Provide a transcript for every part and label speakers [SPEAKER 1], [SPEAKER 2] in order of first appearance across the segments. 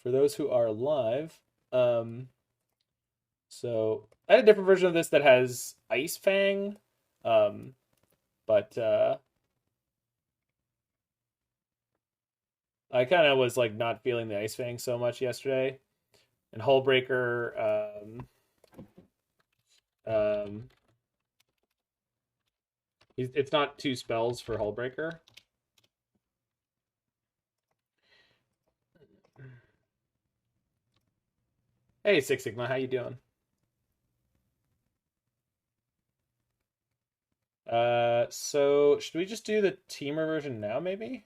[SPEAKER 1] for those who are live. Um, so I had a different version of this that has Ice-Fang, um, but I kind of was like not feeling the Ice-Fang so much yesterday. And Hullbreaker, um, it's not two spells for Hullbreaker. Hey, Six Sigma, how you doing? So should we just do the Temur version now, maybe?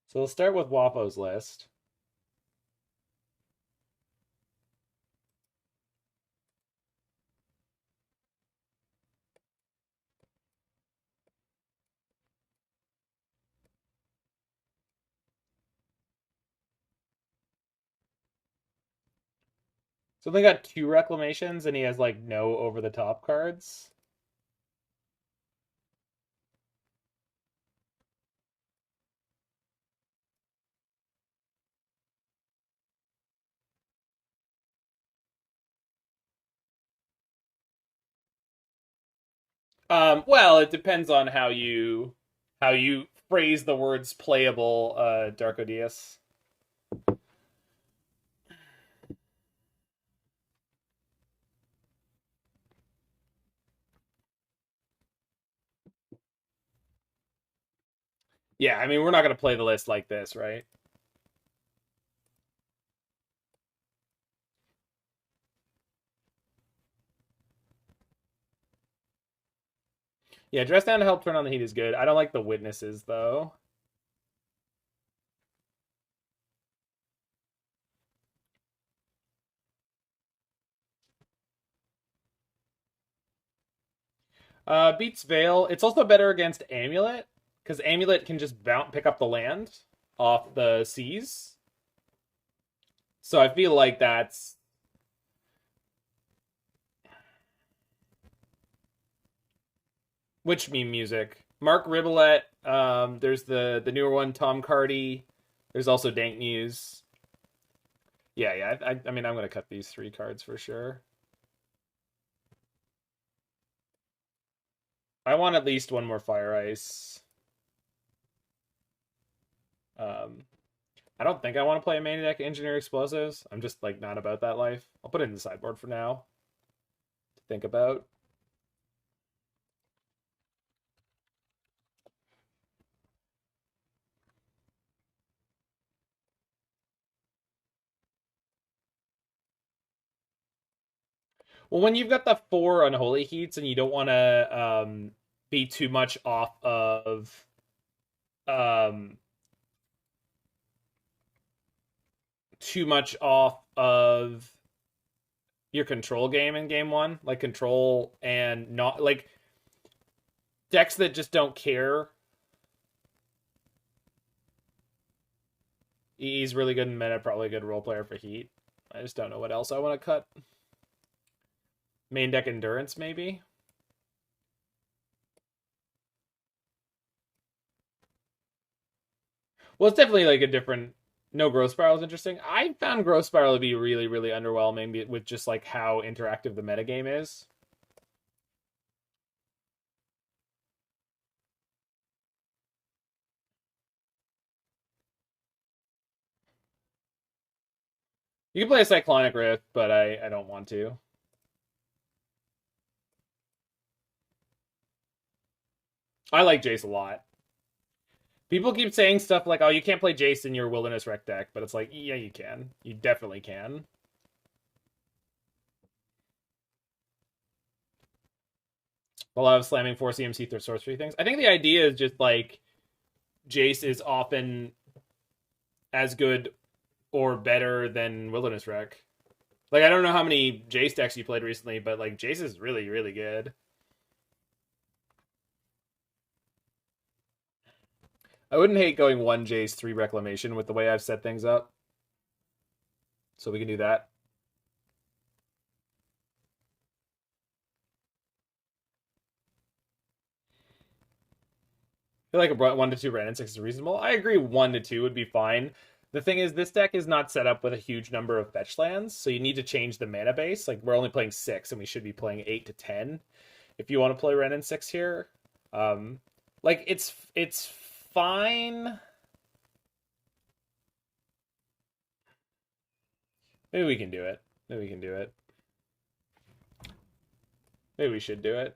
[SPEAKER 1] So we'll start with Wapo's list. So they got two reclamations, and he has like no over the top cards. Well, it depends on how you phrase the words playable, Darkodius. Yeah, I mean we're not gonna play the list like this, right? Yeah, dress down to help turn on the heat is good. I don't like the witnesses though. Beats Veil. It's also better against Amulet because Amulet can just pick up the land off the seas. So I feel like that's which meme music. Mark Ribbolette. There's the newer one, Tom Cardy. There's also Dank News. Yeah, yeah. I mean, I'm gonna cut these three cards for sure. I want at least one more Fire Ice. Um, I don't think I want to play a main deck Engineer Explosives. I'm just like not about that life. I'll put it in the sideboard for now to think about. Well, when you've got the four Unholy Heats and you don't want to be um, too much off of your control game in game one, like control and not like decks that just don't care. He's really good in meta, probably a good role player for Heat. I just don't know what else I want to cut. Main deck Endurance, maybe. Well, it's definitely like a different. No, Growth Spiral is interesting. I found Growth Spiral to be really, really underwhelming with just like how interactive the metagame is. You can play a Cyclonic Rift, but I don't want to. I like Jace a lot. People keep saying stuff like, "Oh, you can't play Jace in your Wilderness Rec deck," but it's like, yeah, you can. You definitely can. A lot of slamming 4 CMC through sorcery things. I think the idea is just like Jace is often as good or better than Wilderness Rec. Like I don't know how many Jace decks you played recently, but like Jace is really, really good. I wouldn't hate going one Jace, three Reclamation with the way I've set things up. So we can do that. feel like a 1 to 2 Wrenn and Six is reasonable. I agree 1 to 2 would be fine. The thing is, this deck is not set up with a huge number of fetch lands, so you need to change the mana base. Like, we're only playing 6, and we should be playing 8 to 10 if you want to play Wrenn and Six here. Like, it's fine. Maybe we can do it. Maybe we can do it. Maybe we should do it.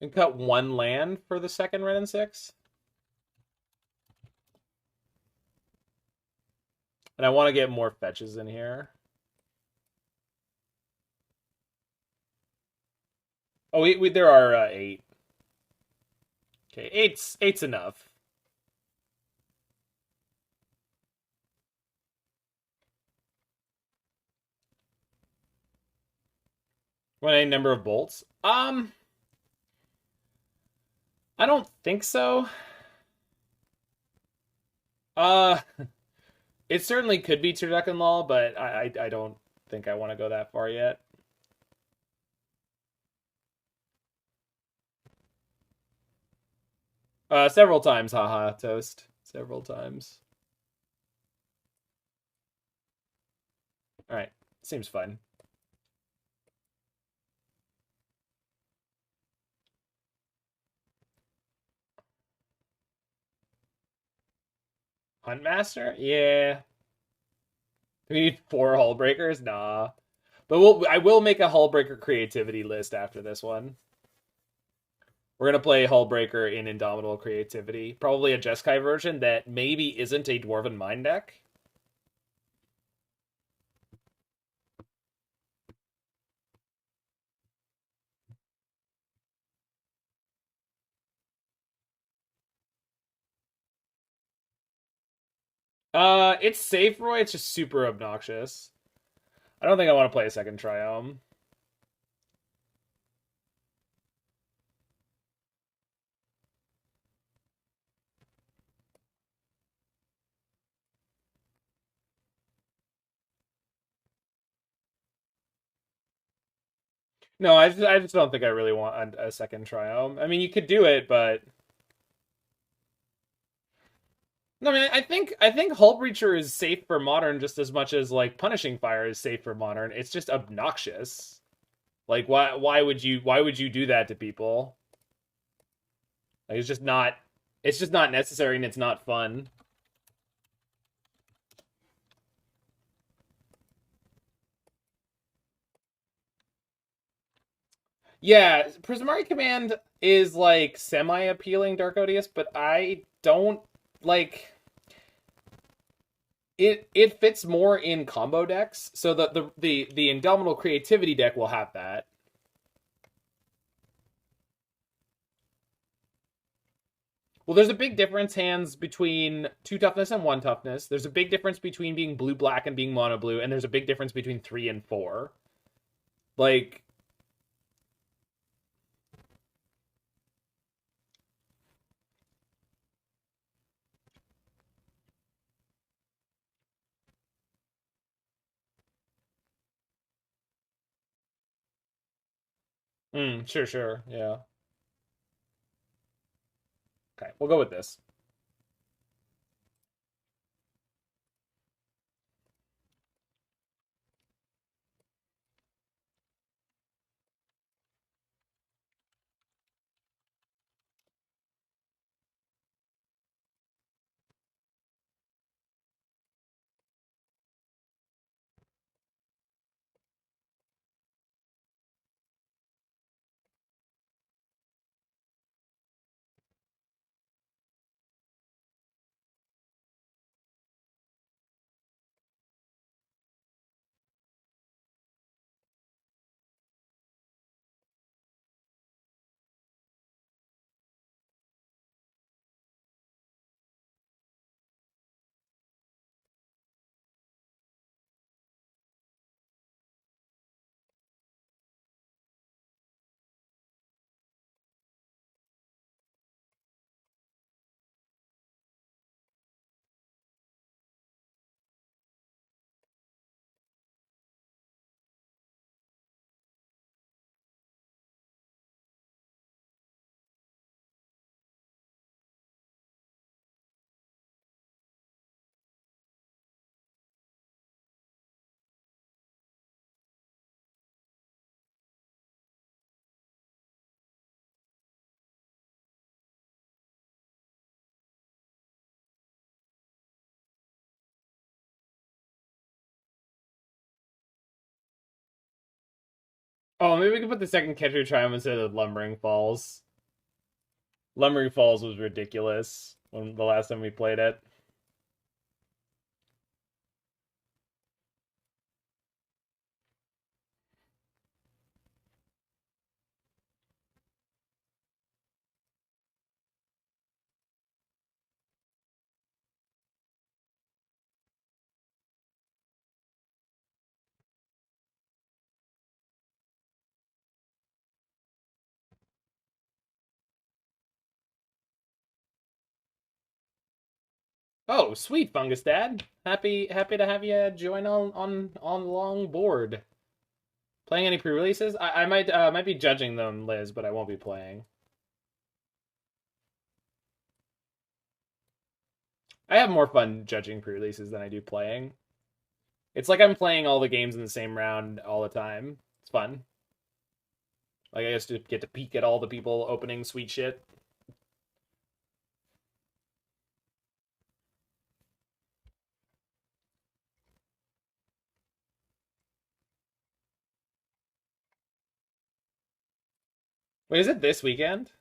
[SPEAKER 1] And cut 1 land for the second Wrenn and Six. And I want to get more fetches in here. Oh, there are 8. Okay, eight's enough. Want any number of bolts? I don't think so. Uh, it certainly could be Turducken Law, but I don't think I want to go that far yet. Several times, haha, Toast. Several times. Alright, seems fun. Huntmaster? Yeah. Do we need 4 Hullbreakers? Nah. But I will make a Hullbreaker creativity list after this one. We're going to play Hullbreaker in Indomitable Creativity. Probably a Jeskai version that maybe isn't a Dwarven Mind deck. It's safe, Roy. It's just super obnoxious. I don't think I want to play a second Triome. No, I just don't think I really want a second Triome. I mean, you could do it, but no, I mean, I think Hullbreacher is safe for Modern just as much as like Punishing Fire is safe for Modern. It's just obnoxious. Like, why would you do that to people? Like, it's just not necessary and it's not fun. Yeah, Prismari Command is like semi-appealing Dark Odious, but I don't like it fits more in combo decks. So the Indomitable Creativity deck will have that. Well, there's a big difference, hands, between 2 toughness and 1 toughness. There's a big difference between being blue black and being mono blue, and there's a big difference between 3 and 4. Like, sure, yeah. Okay, we'll go with this. Oh, maybe we can put the second Ketria Triome instead of Lumbering Falls. Lumbering Falls was ridiculous when the last time we played it. Oh, sweet Fungus Dad. Happy to have you join on long board. Playing any pre-releases? I might be judging them, Liz, but I won't be playing. I have more fun judging pre-releases than I do playing. It's like I'm playing all the games in the same round all the time. It's fun. Like I just get to peek at all the people opening sweet shit. Wait, is it this weekend?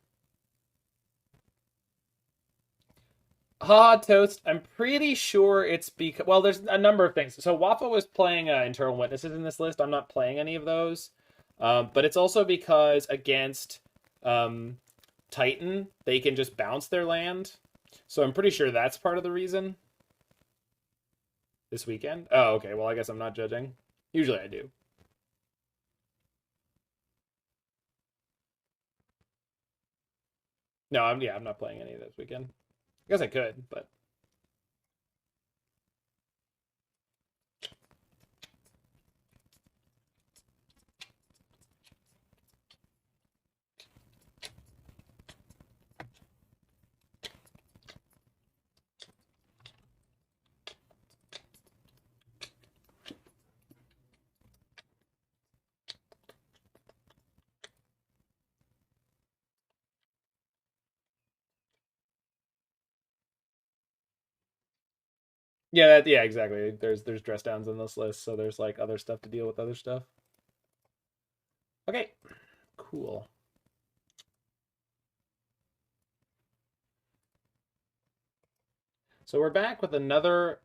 [SPEAKER 1] Hot toast. I'm pretty sure it's because there's a number of things. So Waffle was playing Internal Witnesses in this list. I'm not playing any of those, but it's also because against um, Titan they can just bounce their land. So I'm pretty sure that's part of the reason. This weekend. Oh, okay. Well, I guess I'm not judging. Usually I do. No, I'm not playing any this weekend. I guess I could, but yeah, exactly. There's dress downs in this list, so there's like other stuff to deal with other stuff. Okay, cool. So we're back with another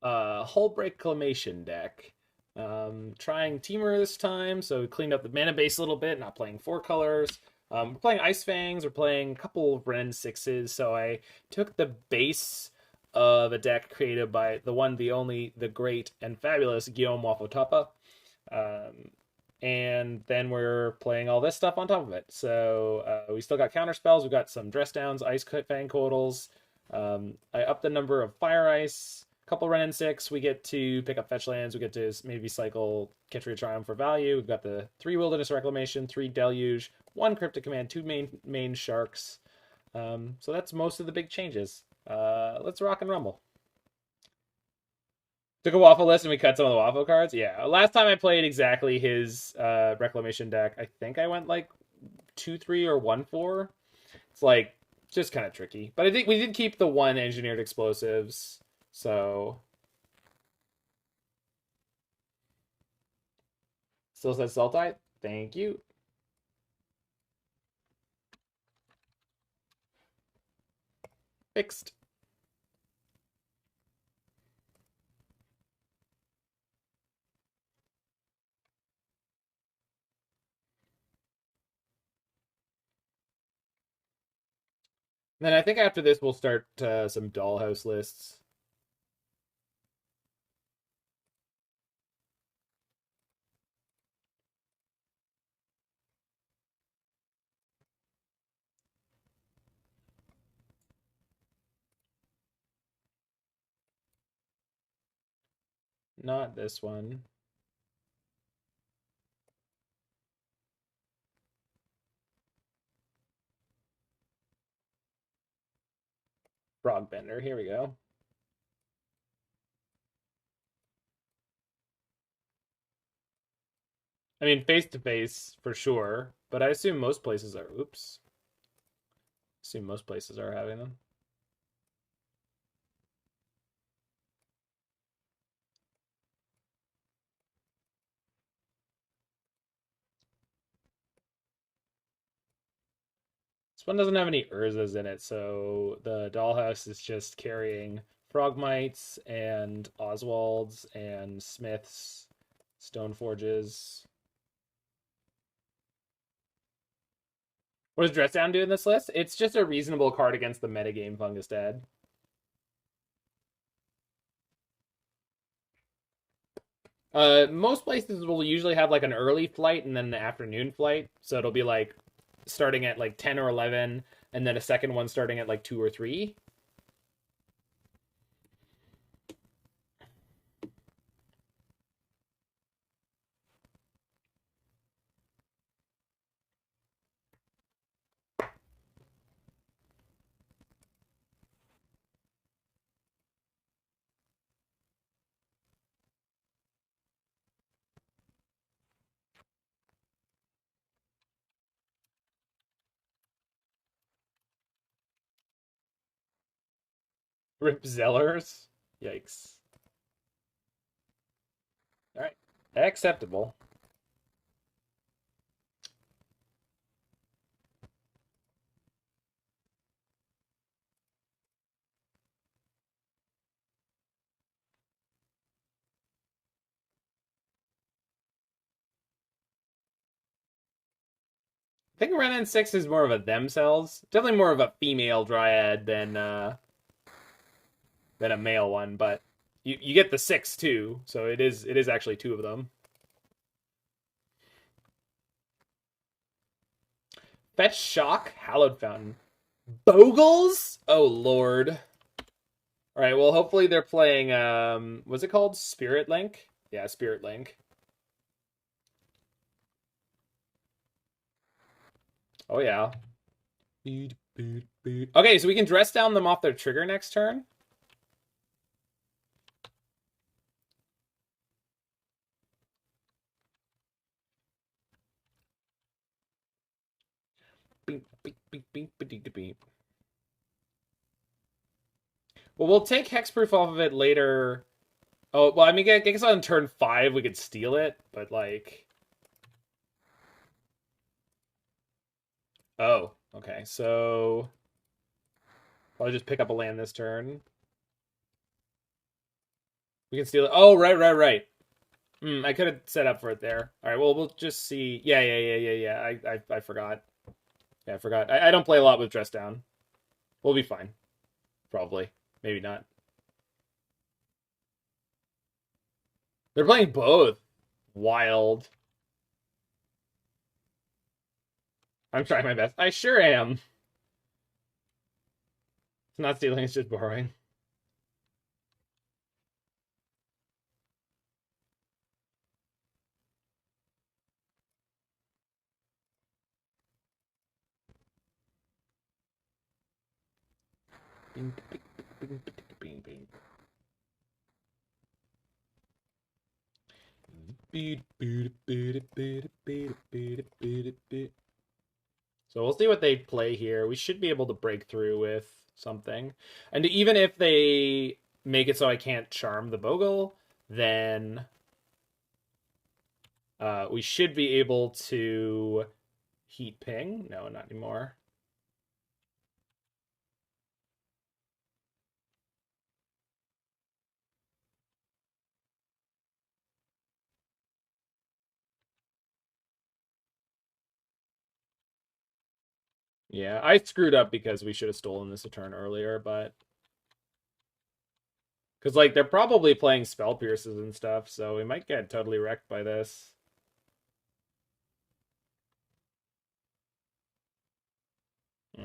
[SPEAKER 1] Hullbreakerclamation deck. Trying Temur this time, so we cleaned up the mana base a little bit, not playing four colors. We're playing Ice-Fangs, we're playing a couple of Wrenn and Sixes, so I took the base of a deck created by the one, the only, the great, and fabulous Guillaume Wafotapa. Um, and then we're playing all this stuff on top of it. So we still got counter spells. We've got some dress downs, Ice-Fang Coatls. I upped the number of Fire Ice. A couple Wrenn and Six. We get to pick up fetch lands. We get to maybe cycle Ketria Triome for value. We've got the 3 Wilderness Reclamation, 3 Deluge, 1 Cryptic Command, 2 main Sharks. So that's most of the big changes. Let's rock and rumble. Took a waffle list and we cut some of the waffle cards. Yeah, last time I played exactly his reclamation deck, I think I went like 2-3 or 1-4. It's like just kind of tricky, but I think we did keep the 1 engineered explosives. So still says Sultai. Thank you. Fixed. Then I think after this we'll start some dollhouse lists. Not this one. Frogbender. Here we go. I mean, face to face for sure, but I assume most places are. Oops. Assume most places are having them. This one doesn't have any Urzas in it, so the dollhouse is just carrying Frogmites and Oswalds and Smiths, Stoneforges. What does Dress Down do in this list? It's just a reasonable card against the metagame Fungus Dad. Most places will usually have like an early flight and then an afternoon flight. So it'll be like starting at like 10 or 11, and then a second one starting at like 2 or 3. Rip Zellers. Yikes. All right. Acceptable. I think Wrenn and Six is more of a themselves. Definitely more of a female dryad than a male one, but you get the 6 too, so it is actually 2 of them. Fetch Shock, Hallowed Fountain. Bogles? Oh lord. Alright, well hopefully they're playing what's it called? Spirit Link? Yeah, Spirit Link. Oh yeah. Okay, so we can dress down them off their trigger next turn. Well, we'll take Hexproof off of it later. Oh, well, I mean, I guess on turn 5 we could steal it, but like... Oh, okay, so... I'll just pick up a land this turn. We can steal it. Oh, right. I could have set up for it there. All right, well, we'll just see. Yeah. I forgot. Yeah, I forgot. I don't play a lot with Dress Down. We'll be fine. Probably. Maybe not. They're playing both. Wild. I'm trying my best. I sure am. It's not stealing, it's just borrowing. So we'll see what they play here. We should be able to break through with something. And even if they make it so I can't charm the Bogle, then we should be able to heat ping. No, not anymore. Yeah, I screwed up because we should have stolen this a turn earlier, but... Because, like, they're probably playing Spell Pierces and stuff, so we might get totally wrecked by this. I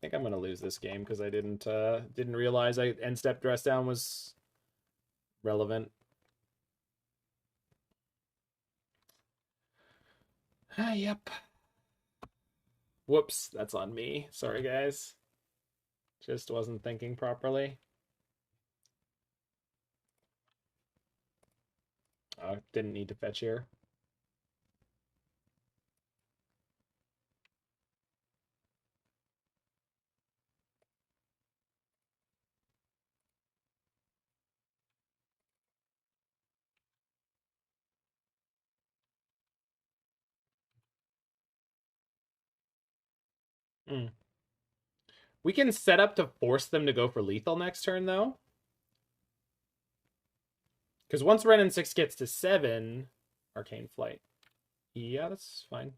[SPEAKER 1] think I'm going to lose this game because I didn't realize end step Dress Down was relevant. Yep. Whoops, that's on me. Sorry, guys. Just wasn't thinking properly. Didn't need to fetch here. We can set up to force them to go for lethal next turn, though. Because once Wrenn and Six gets to 7, Arcane Flight. Yeah, that's fine.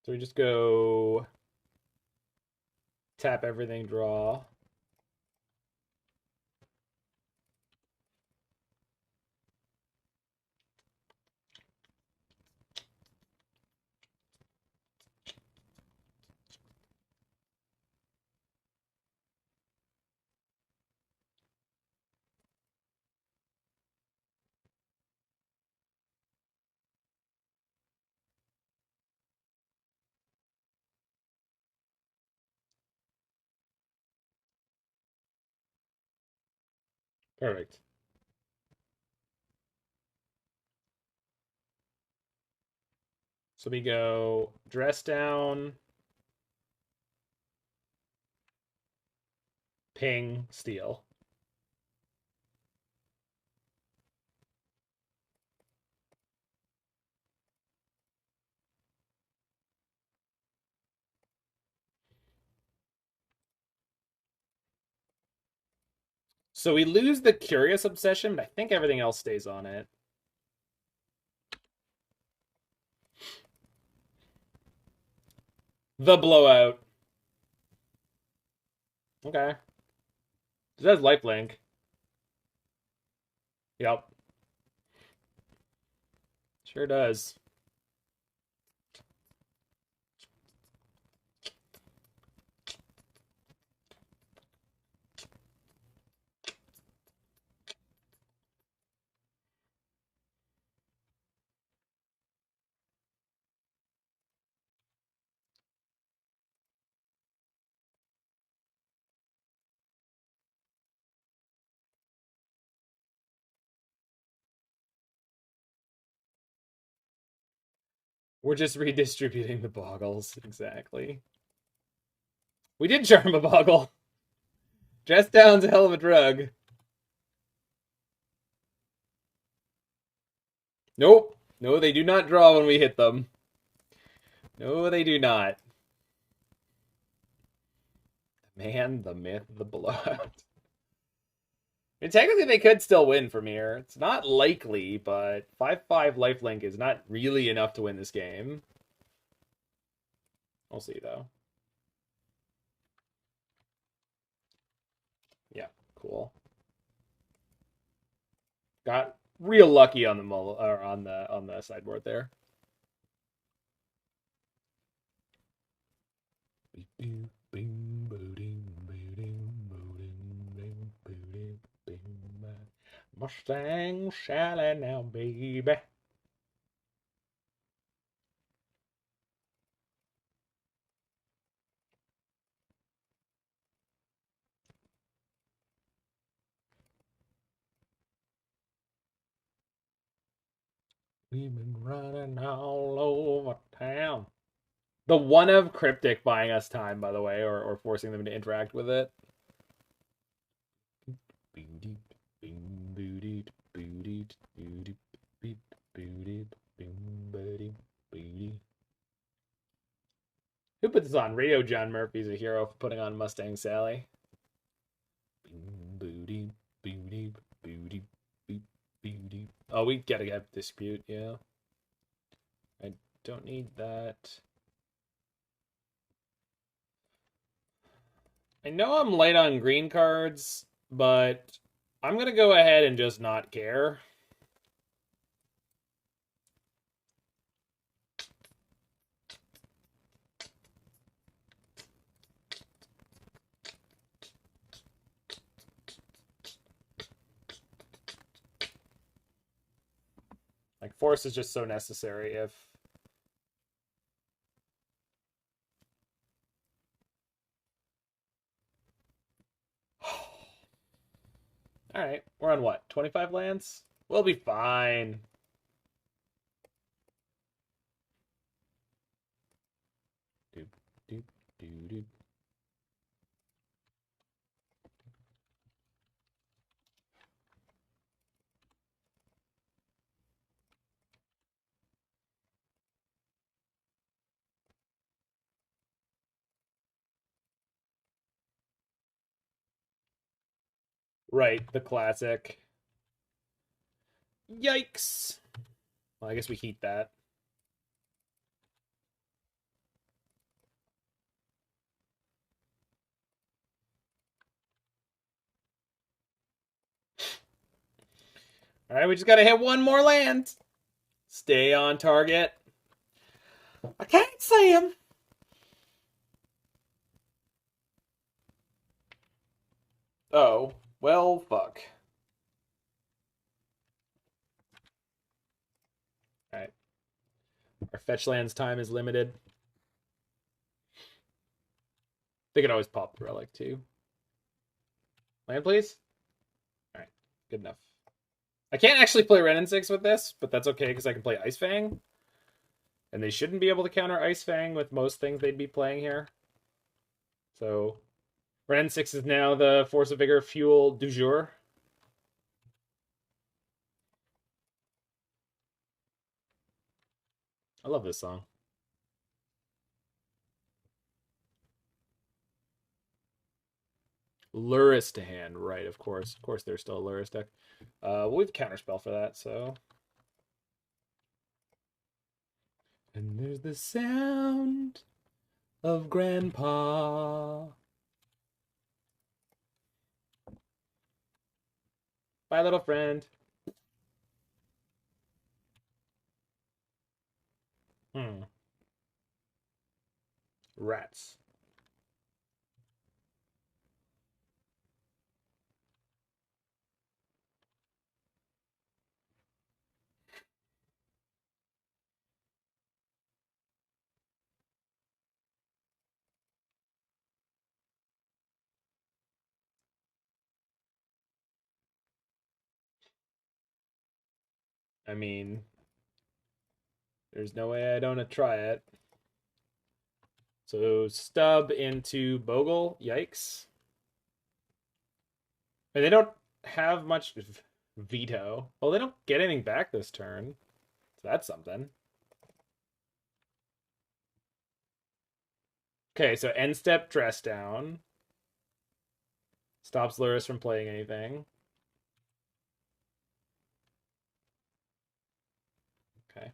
[SPEAKER 1] So we just go tap everything, draw. Perfect. So we go dress down, ping, steal. So we lose the Curious Obsession, but I think everything else stays on it. The Blowout. Okay. It has lifelink. Yep. Sure does. We're just redistributing the boggles. Exactly. We did charm a boggle. Dress down's a hell of a drug. Nope. No, they do not draw when we hit them. No, they do not. The man, the myth, the blowout. And technically, they could still win from here. It's not likely, but 5/5 lifelink is not really enough to win this game. We'll see, though. Yeah, cool. Got real lucky on the or on the sideboard there. Mustang Sally now, baby. We've been running all over town. The one of Cryptic buying us time, by the way, or forcing them to interact with it. Who put this on? Radio John Murphy's a hero for putting on Mustang Sally. Oh, we gotta get dispute, yeah. I don't need that. I know I'm light on green cards, but I'm gonna go ahead and just not care. Like, Force is just so necessary if... Alright, we're on what? 25 lands? We'll be fine. Do-do-do. Right, the classic. Yikes. Well, I guess we heat that. All right, we just got to hit one more land. Stay on target. I can't see him. Oh, well, fuck. All right. Our fetch lands time is limited. They could always pop the relic too. Land, please. All right, good enough. I can't actually play Wrenn and Six with this, but that's okay because I can play Ice-Fang. And they shouldn't be able to counter Ice-Fang with most things they'd be playing here. So, Wrenn and Six is now the Force of Vigor fuel du jour. I love this song. Lurrus to hand, right, of course. Of course, there's still a Lurrus deck. We have Counterspell for that, so. And there's the sound of Grandpa. Bye, little friend. Rats. I mean, there's no way I don't try it. So stub into Bogle. Yikes. And they don't have much veto. Well, they don't get anything back this turn. So that's something. Okay, so end step dress down. Stops Lurrus from playing anything. Okay.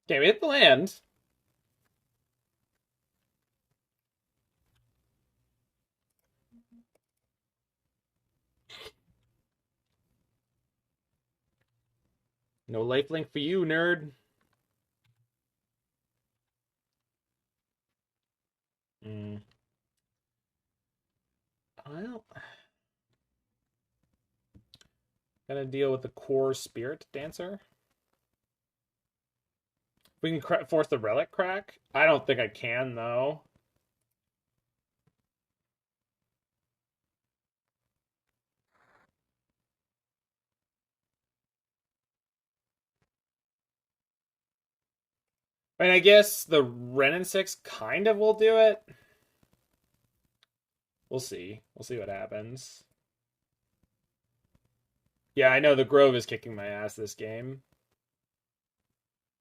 [SPEAKER 1] Okay, we hit the land. No lifelink for you, nerd. Well, gotta deal with the core spirit dancer. We can force the relic crack. I don't think I can though. I mean, I guess the Wrenn and Six kind of will do it. We'll see. We'll see what happens. Yeah, I know the Grove is kicking my ass this game.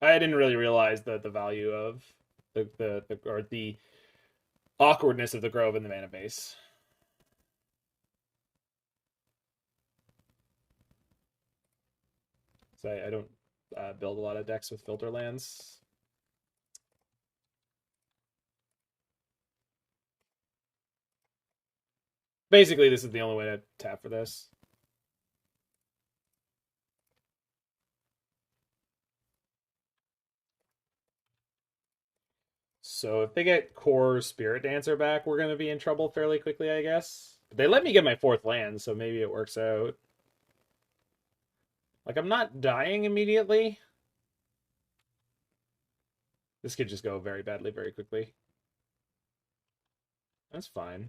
[SPEAKER 1] I didn't really realize the value of the awkwardness of the Grove in the mana base. So I don't build a lot of decks with filter lands. Basically, this is the only way to tap for this. So if they get core Spirit Dancer back, we're going to be in trouble fairly quickly, I guess. But they let me get my fourth land, so maybe it works out. Like, I'm not dying immediately. This could just go very badly very quickly. That's fine.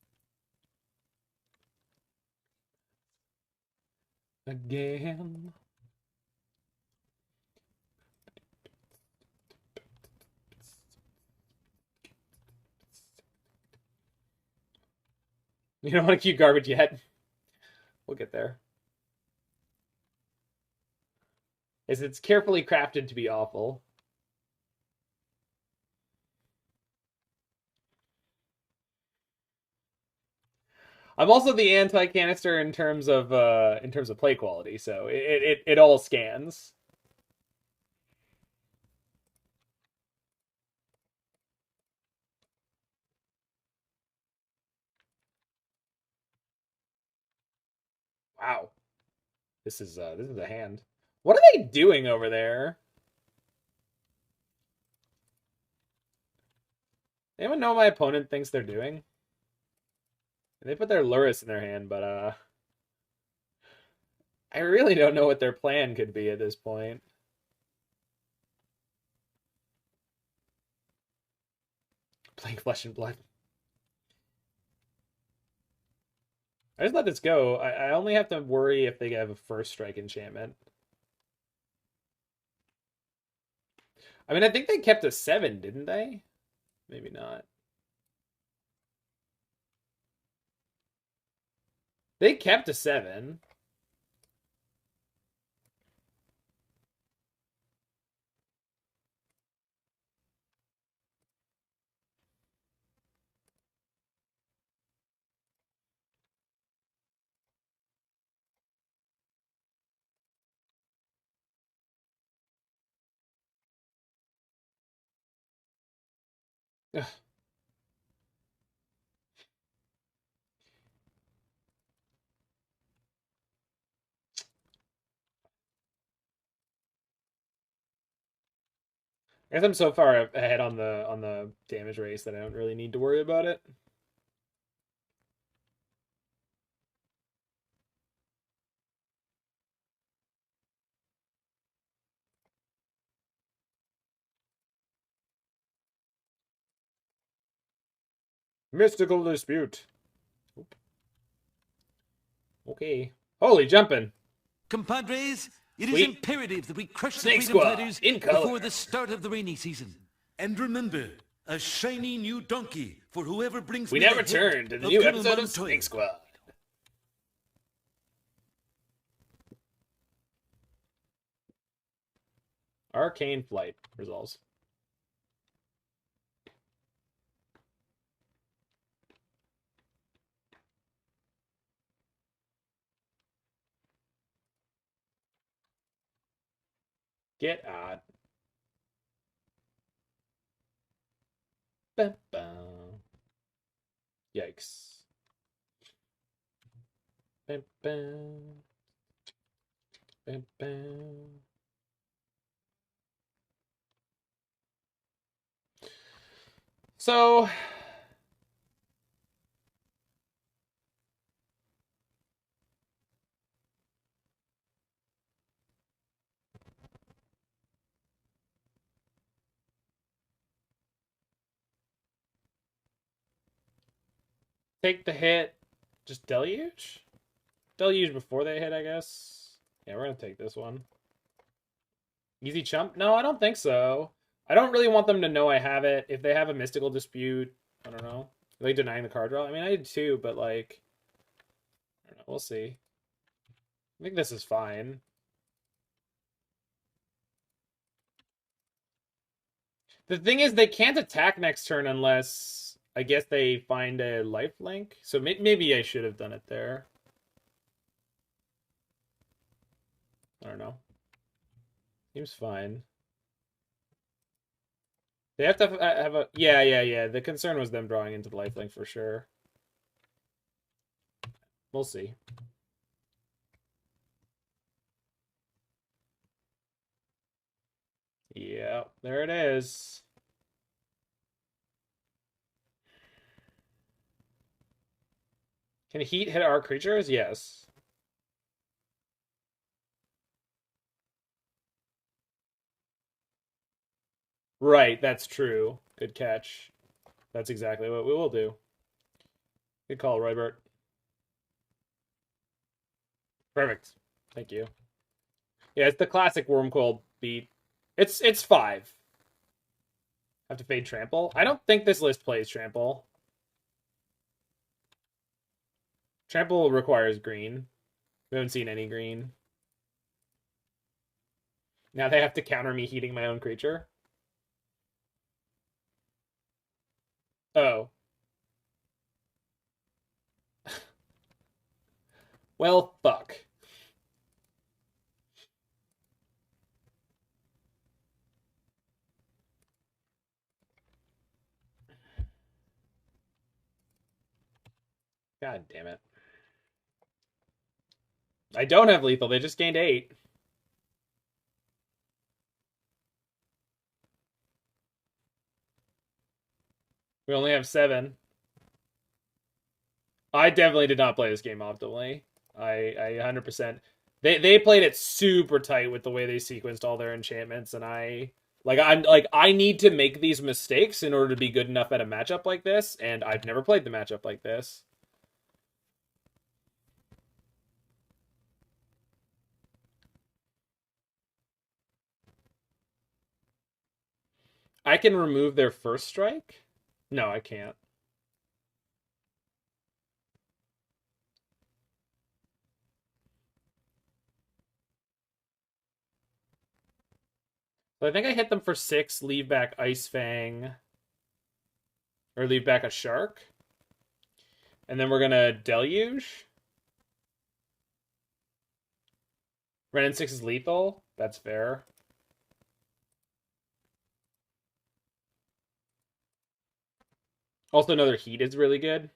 [SPEAKER 1] again. You don't want to keep garbage yet. We'll get there. It's carefully crafted to be awful. I'm also the anti-canister in terms of play quality, so it all scans. Wow. This is a hand. What are they doing over there? Anyone know what my opponent thinks they're doing? They put their Luris in their hand, but I really don't know what their plan could be at this point. Playing Flesh and Blood. I just let this go. I only have to worry if they have a first strike enchantment. I mean, I think they kept a 7, didn't they? Maybe not. They kept a 7. Ugh. I guess I'm so far ahead on the damage race that I don't really need to worry about it. Mystical Dispute. Oop. Okay. Holy jumping.
[SPEAKER 2] Compadres, it is
[SPEAKER 1] Sweet.
[SPEAKER 2] imperative that we crush
[SPEAKER 1] Snake
[SPEAKER 2] the Freedom
[SPEAKER 1] Squad,
[SPEAKER 2] Fighters
[SPEAKER 1] in color.
[SPEAKER 2] before the start of the rainy season. And remember, a shiny new donkey for whoever brings
[SPEAKER 1] We
[SPEAKER 2] me
[SPEAKER 1] now
[SPEAKER 2] the head
[SPEAKER 1] return to the
[SPEAKER 2] of
[SPEAKER 1] new
[SPEAKER 2] Colonel
[SPEAKER 1] episode of
[SPEAKER 2] Montoya.
[SPEAKER 1] Snake Squad. Arcane Flight resolves. Get out. Ba-ba. Yikes. Ba-ba. Ba-ba. So take the hit. Just deluge? Deluge before they hit, I guess. Yeah, we're gonna take this one. Easy chump? No, I don't think so. I don't really want them to know I have it. If they have a mystical dispute, I don't know. Are they denying the card draw? I mean, I did too, but like, I don't know. We'll see. I think this is fine. The thing is, they can't attack next turn unless, I guess, they find a lifelink. So maybe I should have done it there. I don't know. Seems fine. They have to have a... Yeah. The concern was them drawing into the lifelink for sure. We'll see. Yeah, there it is. Can heat hit our creatures? Yes. Right, that's true. Good catch. That's exactly what we will do. Good call, Roybert. Perfect. Thank you. Yeah, it's the classic Wormcoil beat. It's 5. Have to fade Trample. I don't think this list plays Trample. Trample requires green. We haven't seen any green. Now they have to counter me heating my own creature. Oh. Well, fuck. God damn it. I don't have lethal. They just gained 8. We only have 7. I definitely did not play this game optimally. I 100%. They played it super tight with the way they sequenced all their enchantments, and I need to make these mistakes in order to be good enough at a matchup like this, and I've never played the matchup like this. I can remove their first strike? No, I can't. So I think I hit them for 6, leave back Ice-Fang, or leave back a Shark. And then we're gonna Deluge. Wrenn and Six is lethal. That's fair. Also, another Heat is really good.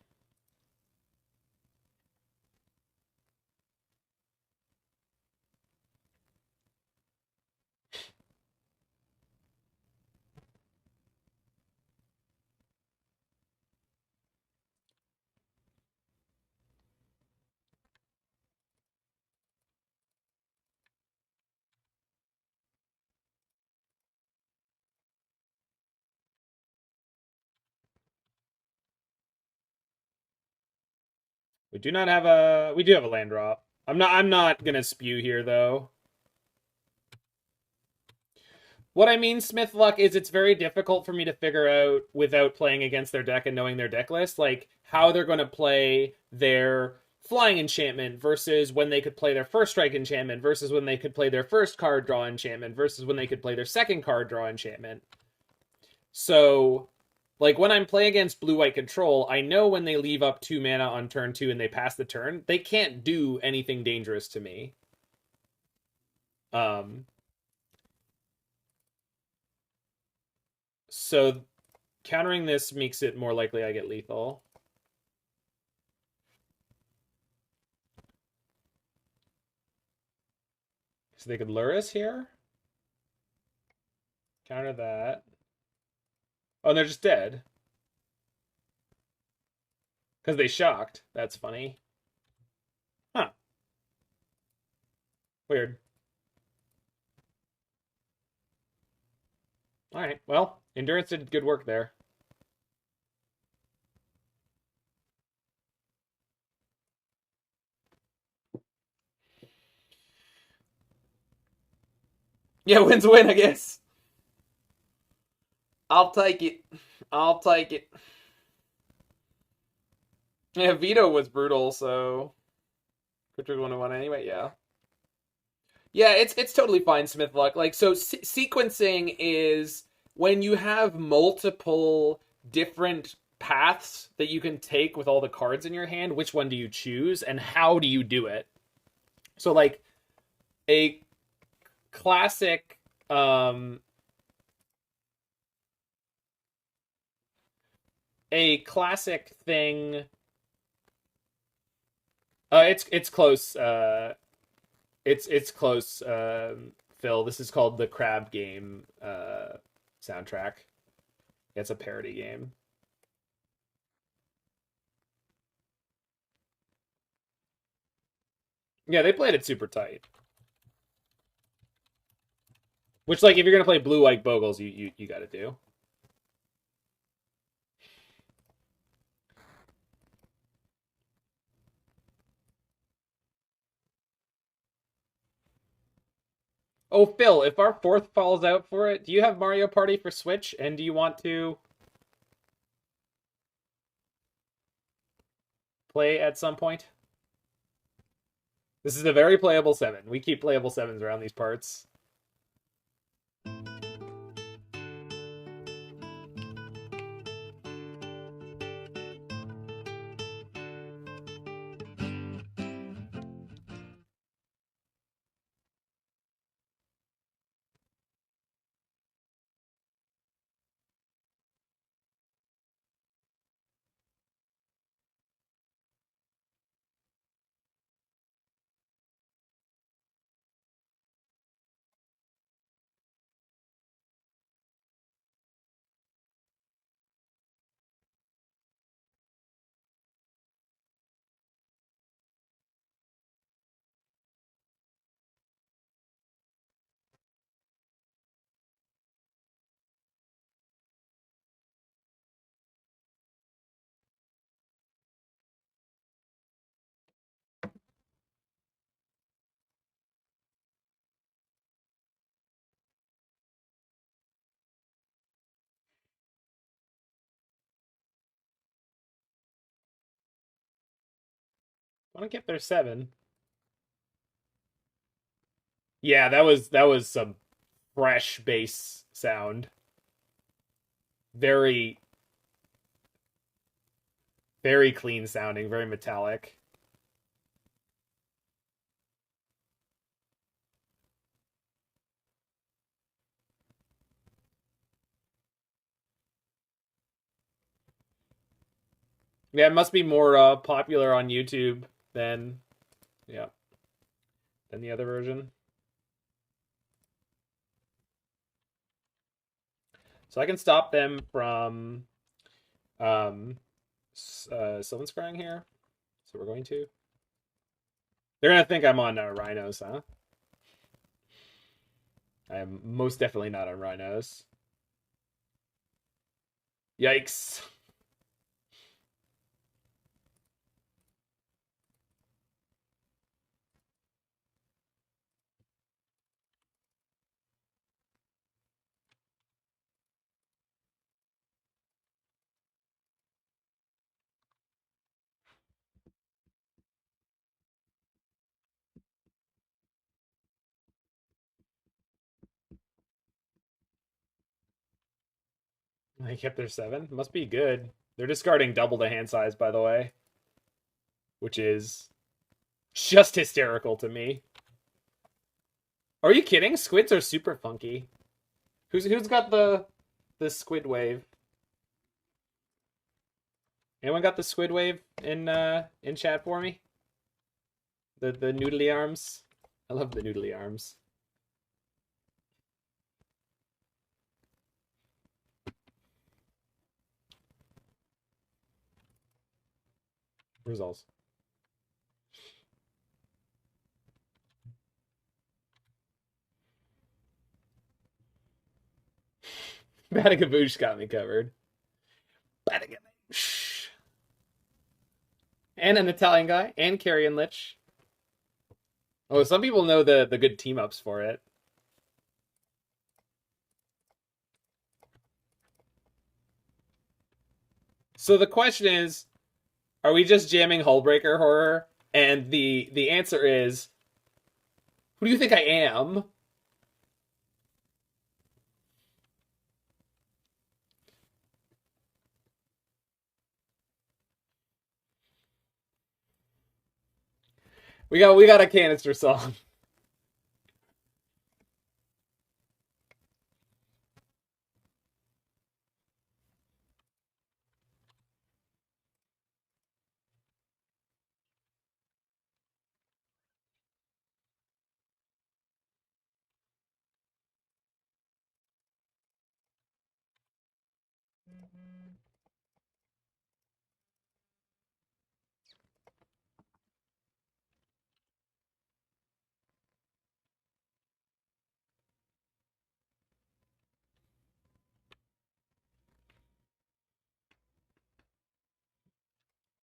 [SPEAKER 1] We do not have a... We do have a land drop. I'm not gonna spew here, though. What I mean, Smith Luck, is it's very difficult for me to figure out without playing against their deck and knowing their deck list, like how they're going to play their flying enchantment versus when they could play their first strike enchantment versus when they could play their first card draw enchantment versus when they could play their second card draw enchantment. So, like when I'm playing against blue-white control, I know when they leave up 2 mana on turn 2 and they pass the turn, they can't do anything dangerous to me. So countering this makes it more likely I get lethal. So they could lure us here. Counter that. Oh, and they're just dead. Because they shocked. That's funny. Huh. Weird. Alright, well, Endurance did good work there. Yeah, win's a win, I guess. I'll take it. I'll take it. Yeah, Veto was brutal, so Cryptic 101 anyway, yeah. Yeah, it's totally fine, Smith Luck. Like, so sequencing is when you have multiple different paths that you can take with all the cards in your hand, which one do you choose and how do you do it? So like a classic thing. It's close. It's close. Phil, this is called the Crab Game soundtrack. It's a parody game. Yeah, they played it super tight. Which, like, if you're gonna play blue white Bogles, you got to do. Oh, Phil, if our fourth falls out for it, do you have Mario Party for Switch? And do you want to play at some point? This is a very playable 7. We keep playable 7s around these parts. Want to get their 7. Yeah, that was some fresh bass sound. Very very clean sounding, very metallic. Yeah, it must be more popular on YouTube than yeah, than the other version. So I can stop them from Sylvan Scrying here. So we're going to. They're gonna think I'm on rhinos, huh? I am most definitely not on rhinos. Yikes. They kept their 7. Must be good. They're discarding double the hand size, by the way, which is just hysterical to me. Are you kidding? Squids are super funky. Who's got the squid wave? Anyone got the squid wave in chat for me? The noodly arms. I love the noodly arms. Results. Badagaboosh got me covered. Badagaboosh. And an Italian guy, and Carrion Lich. Oh, some people know the good team ups for it. So the question is, are we just jamming Hullbreaker Horror? And the answer is, who do you think I am? We got a canister song.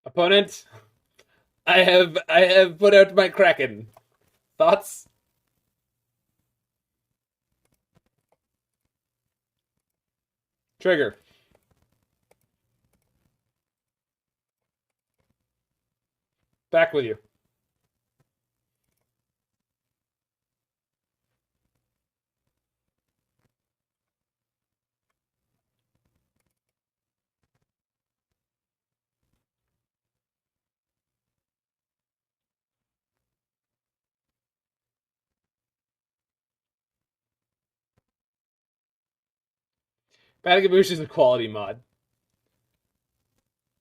[SPEAKER 1] Opponent, I have put out my Kraken. Thoughts? Trigger. Back with you. Batagaboosh is a quality mod.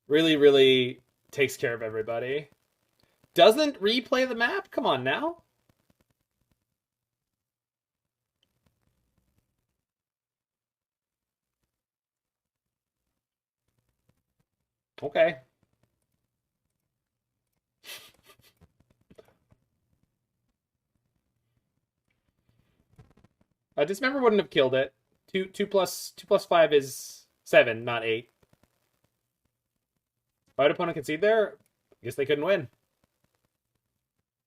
[SPEAKER 1] Really, really takes care of everybody. Doesn't replay the map? Come on now. Okay. Dismember wouldn't have killed it. Two plus 5 is 7, not 8. Why would opponent concede there? I guess they couldn't win.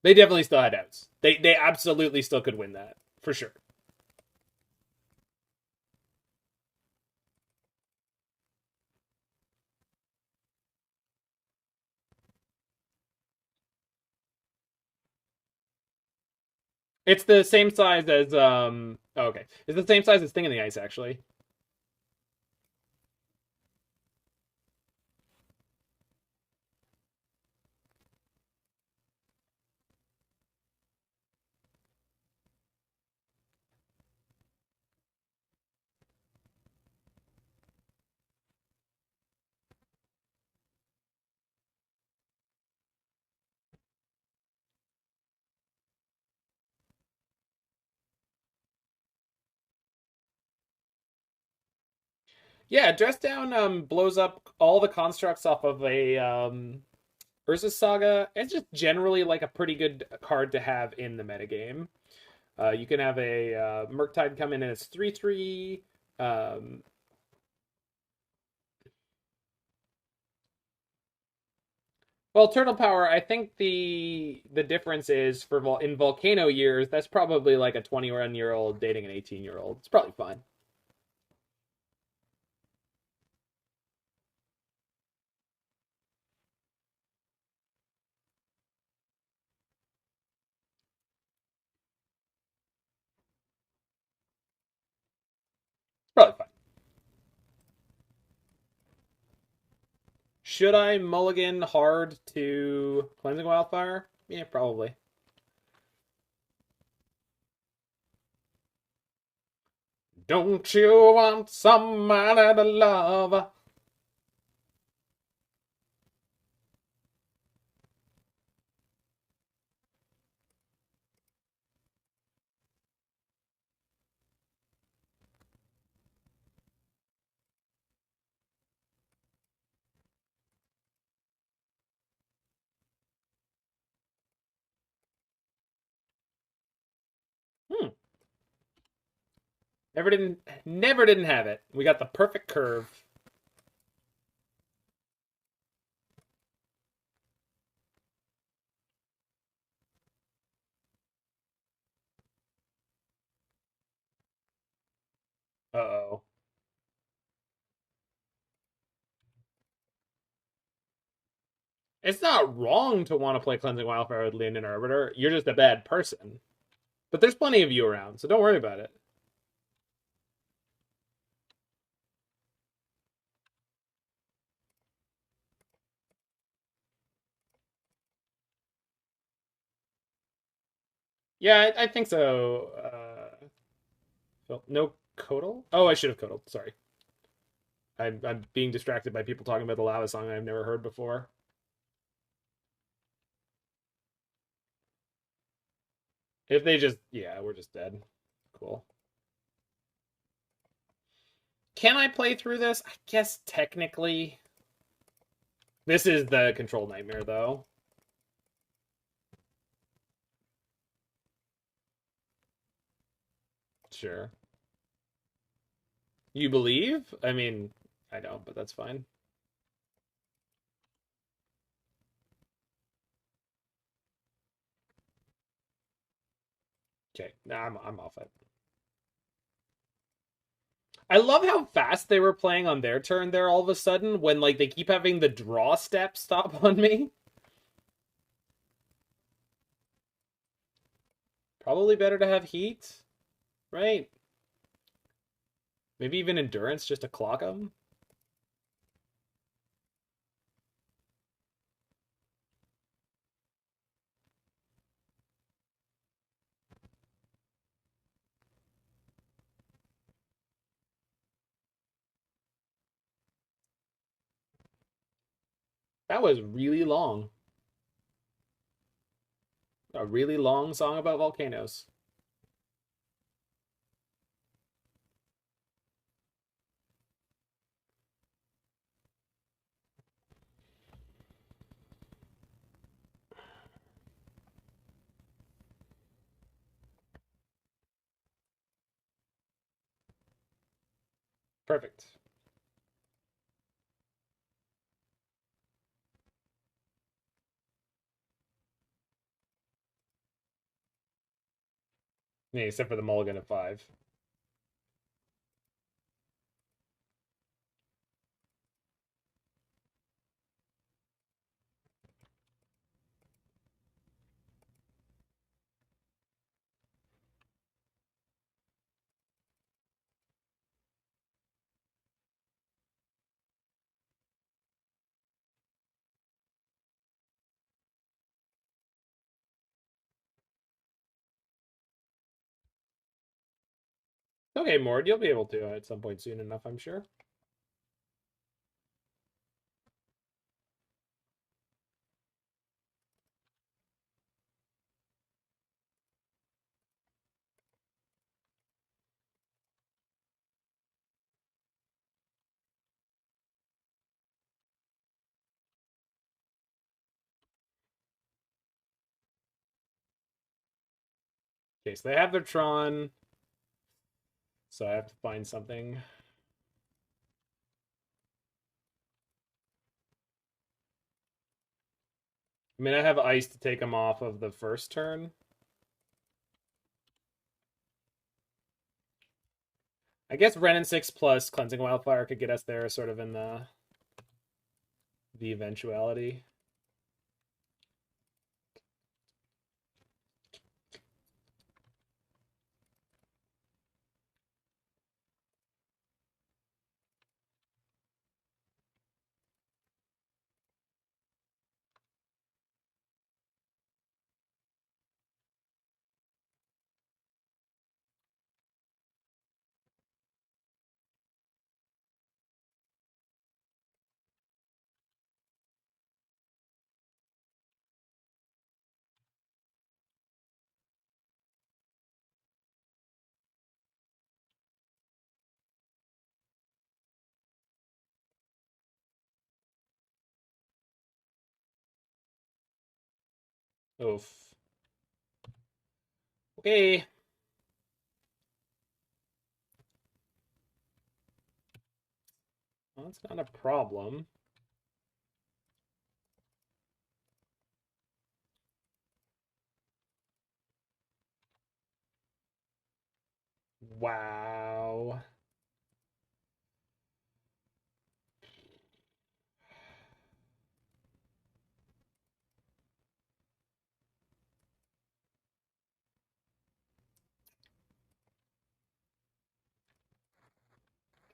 [SPEAKER 1] They definitely still had outs. They absolutely still could win that. For sure. It's the same size as oh, okay. It's the same size as Thing in the Ice, actually. Yeah, Dress Down blows up all the constructs off of a Urza's Saga. It's just generally like a pretty good card to have in the metagame. You can have a Murktide come in and it's 3/3. Well, Turtle Power, I think the difference is for in Volcano years, that's probably like a 21-year-old dating an 18-year-old. It's probably fine. It's probably fine. Should I mulligan hard to Cleansing Wildfire? Yeah, probably. Don't you want somebody to love? Hmm. Never didn't have it. We got the perfect curve. Uh-oh. It's not wrong to want to play Cleansing Wildfire with Leonin Arbiter. You're just a bad person. But there's plenty of you around, so don't worry about it. Yeah, I think so. No Coatl? Oh, I should have Coatled. Sorry. I'm being distracted by people talking about the lava song I've never heard before. If they just, yeah, we're just dead. Cool. Can I play through this? I guess technically. This is the control nightmare, though. Sure. You believe? I mean, I don't, but that's fine. Okay, now I'm off it. I love how fast they were playing on their turn there all of a sudden when like they keep having the draw step stop on me. Probably better to have heat, right? Maybe even endurance just to clock them. That was really long. A really long song about volcanoes. Perfect. Yeah, except for the mulligan at 5. Okay, Mord, you'll be able to at some point soon enough, I'm sure. Okay, so they have their Tron. So I have to find something. I mean, I have ice to take them off of the first turn. I guess Wrenn and Six plus Cleansing Wildfire could get us there, sort of in the eventuality. Oof. Okay. Well, that's not a problem. Wow.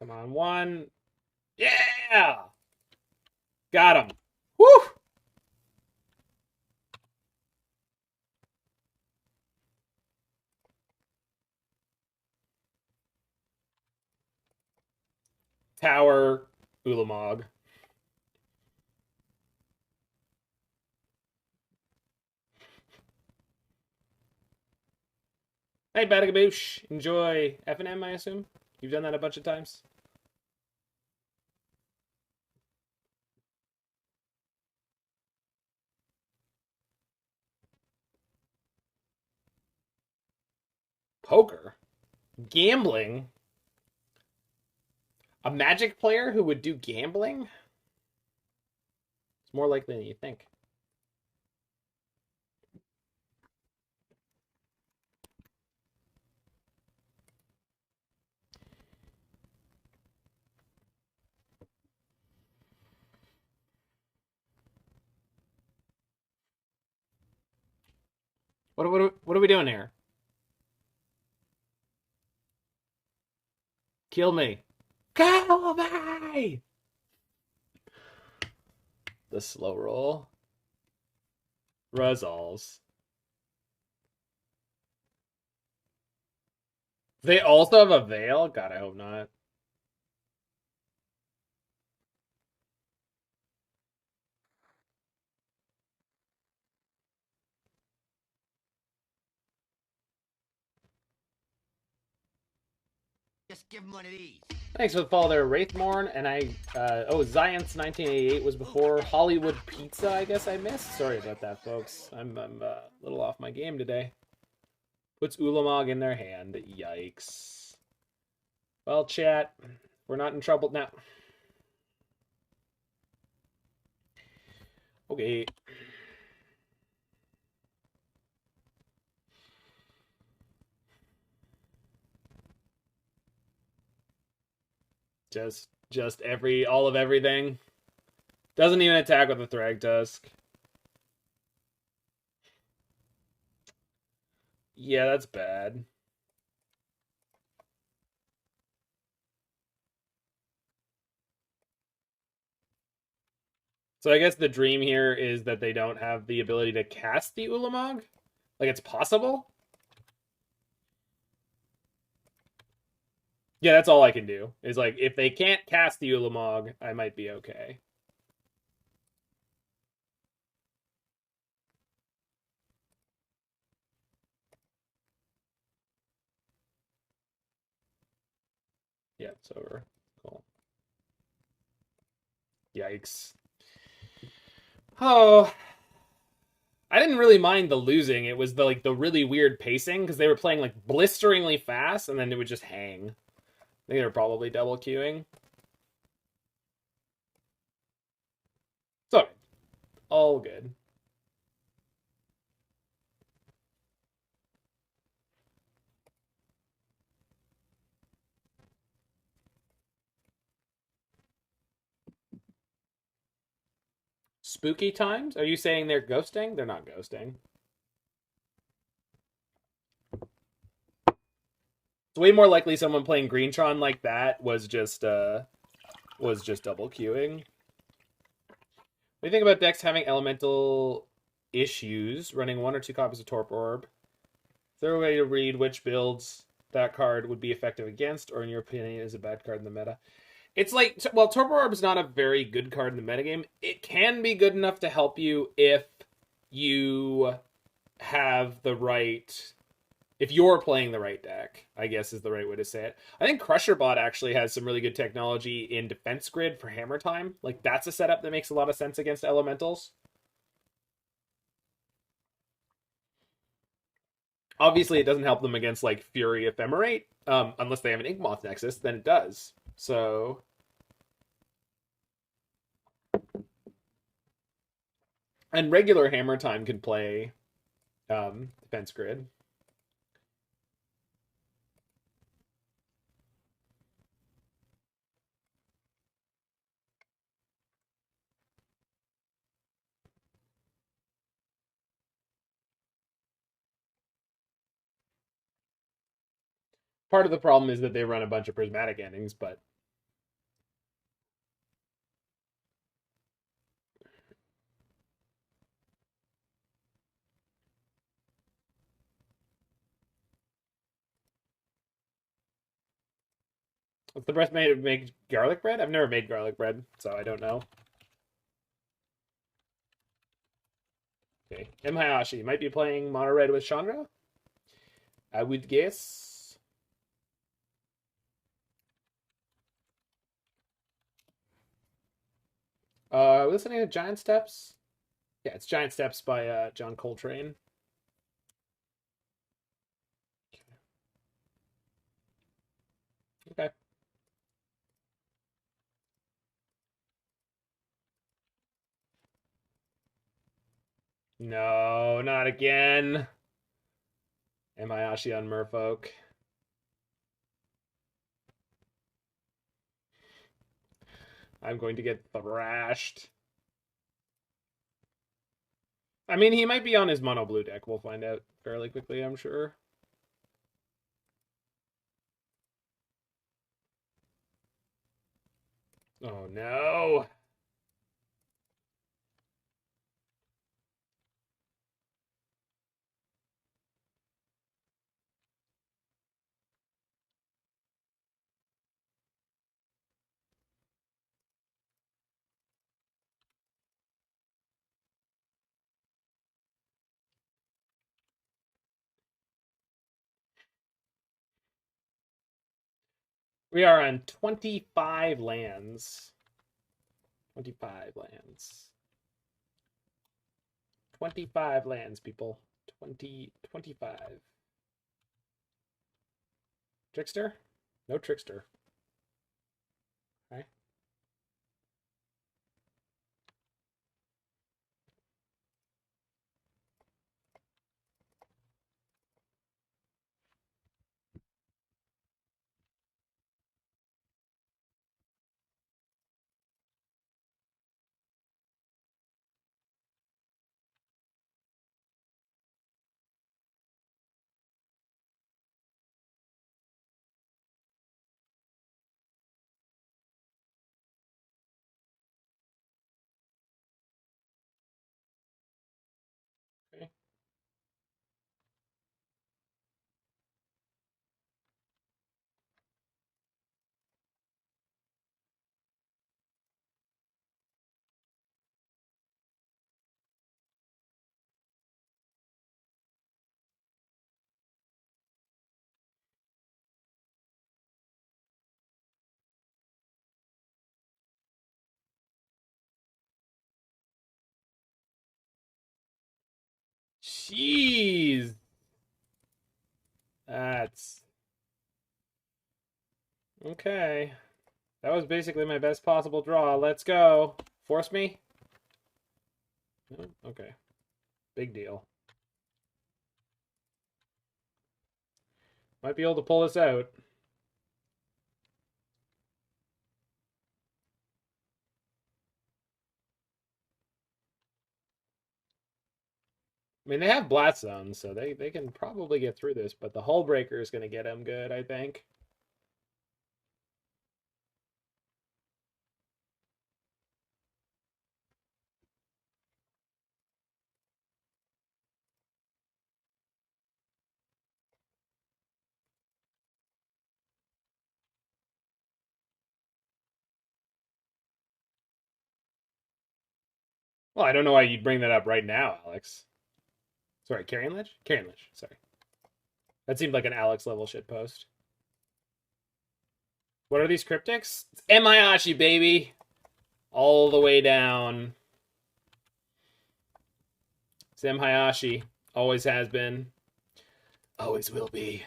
[SPEAKER 1] Come on, one. Yeah! Got him. Woo! Tower, Ulamog. Hey, Badagaboosh. Enjoy F&M, I assume? You've done that a bunch of times? Poker? Gambling? A Magic player who would do gambling? It's more likely than you think. What are we doing here? Kill me. Kill me! The slow roll. Resolves. They also have a veil? God, I hope not.
[SPEAKER 3] Just give him one of these.
[SPEAKER 1] Thanks for the follow there, Wraithmorn. And Zions 1988 was before Hollywood Pizza, I guess I missed. Sorry about that, folks. I'm a little off my game today. Puts Ulamog in their hand. Yikes. Well, chat, we're not in trouble now. Okay. Just all of everything. Doesn't even attack with the Thragtusk. Yeah, that's bad. So I guess the dream here is that they don't have the ability to cast the Ulamog? Like, it's possible? Yeah, that's all I can do. Is like, if they can't cast the Ulamog, I might be okay. Yeah, it's over. Cool. Yikes. Oh, I didn't really mind the losing. It was the really weird pacing because they were playing like blisteringly fast and then it would just hang. I think they were probably double queuing. So, all good. Spooky times? Are you saying they're ghosting? They're not ghosting. It's way more likely someone playing Greentron like that was just double queuing. What do you think about decks having elemental issues, running 1 or 2 copies of Torpor Orb? Is there a way to read which builds that card would be effective against, or in your opinion is a bad card in the meta? It's like, well, Torpor Orb is not a very good card in the metagame. It can be good enough to help you if you have the right... If you're playing the right deck, I guess is the right way to say it. I think CrusherBot actually has some really good technology in Defense Grid for Hammer Time. Like, that's a setup that makes a lot of sense against elementals. Obviously, it doesn't help them against, like, Fury Ephemerate. Unless they have an Inkmoth Nexus, then it does. So... And regular Hammer Time can play Defense Grid. Part of the problem is that they run a bunch of prismatic endings, but what's the best way to make garlic bread? I've never made garlic bread, so I don't know. Okay, M. Hayashi might be playing Mono Red with Chandra. I would guess. Listening to Giant Steps? Yeah, it's Giant Steps by John Coltrane. Okay. No, not again. Emayashi on Merfolk. I'm going to get thrashed. I mean, he might be on his mono blue deck. We'll find out. fairly quickly, I'm sure. Oh no! We are on 25 lands. 25 lands. 25 lands, people. 25. Trickster? No Trickster. Okay. Okay. Jeez. That's okay. That was basically my best possible draw. Let's go. Force me? No? Okay. Big deal. Might be able to pull this out. I mean, they have blast zones, so they can probably get through this, but the Hullbreaker is going to get them good, I think. Well, I don't know why you'd bring that up right now, Alex. Sorry, Carrion Ledge? Carrion Ledge, sorry. That seemed like an Alex level shitpost. What are these cryptics? It's Emiyashi, baby! All the way down. It's Hayashi. Always has been. Always will be.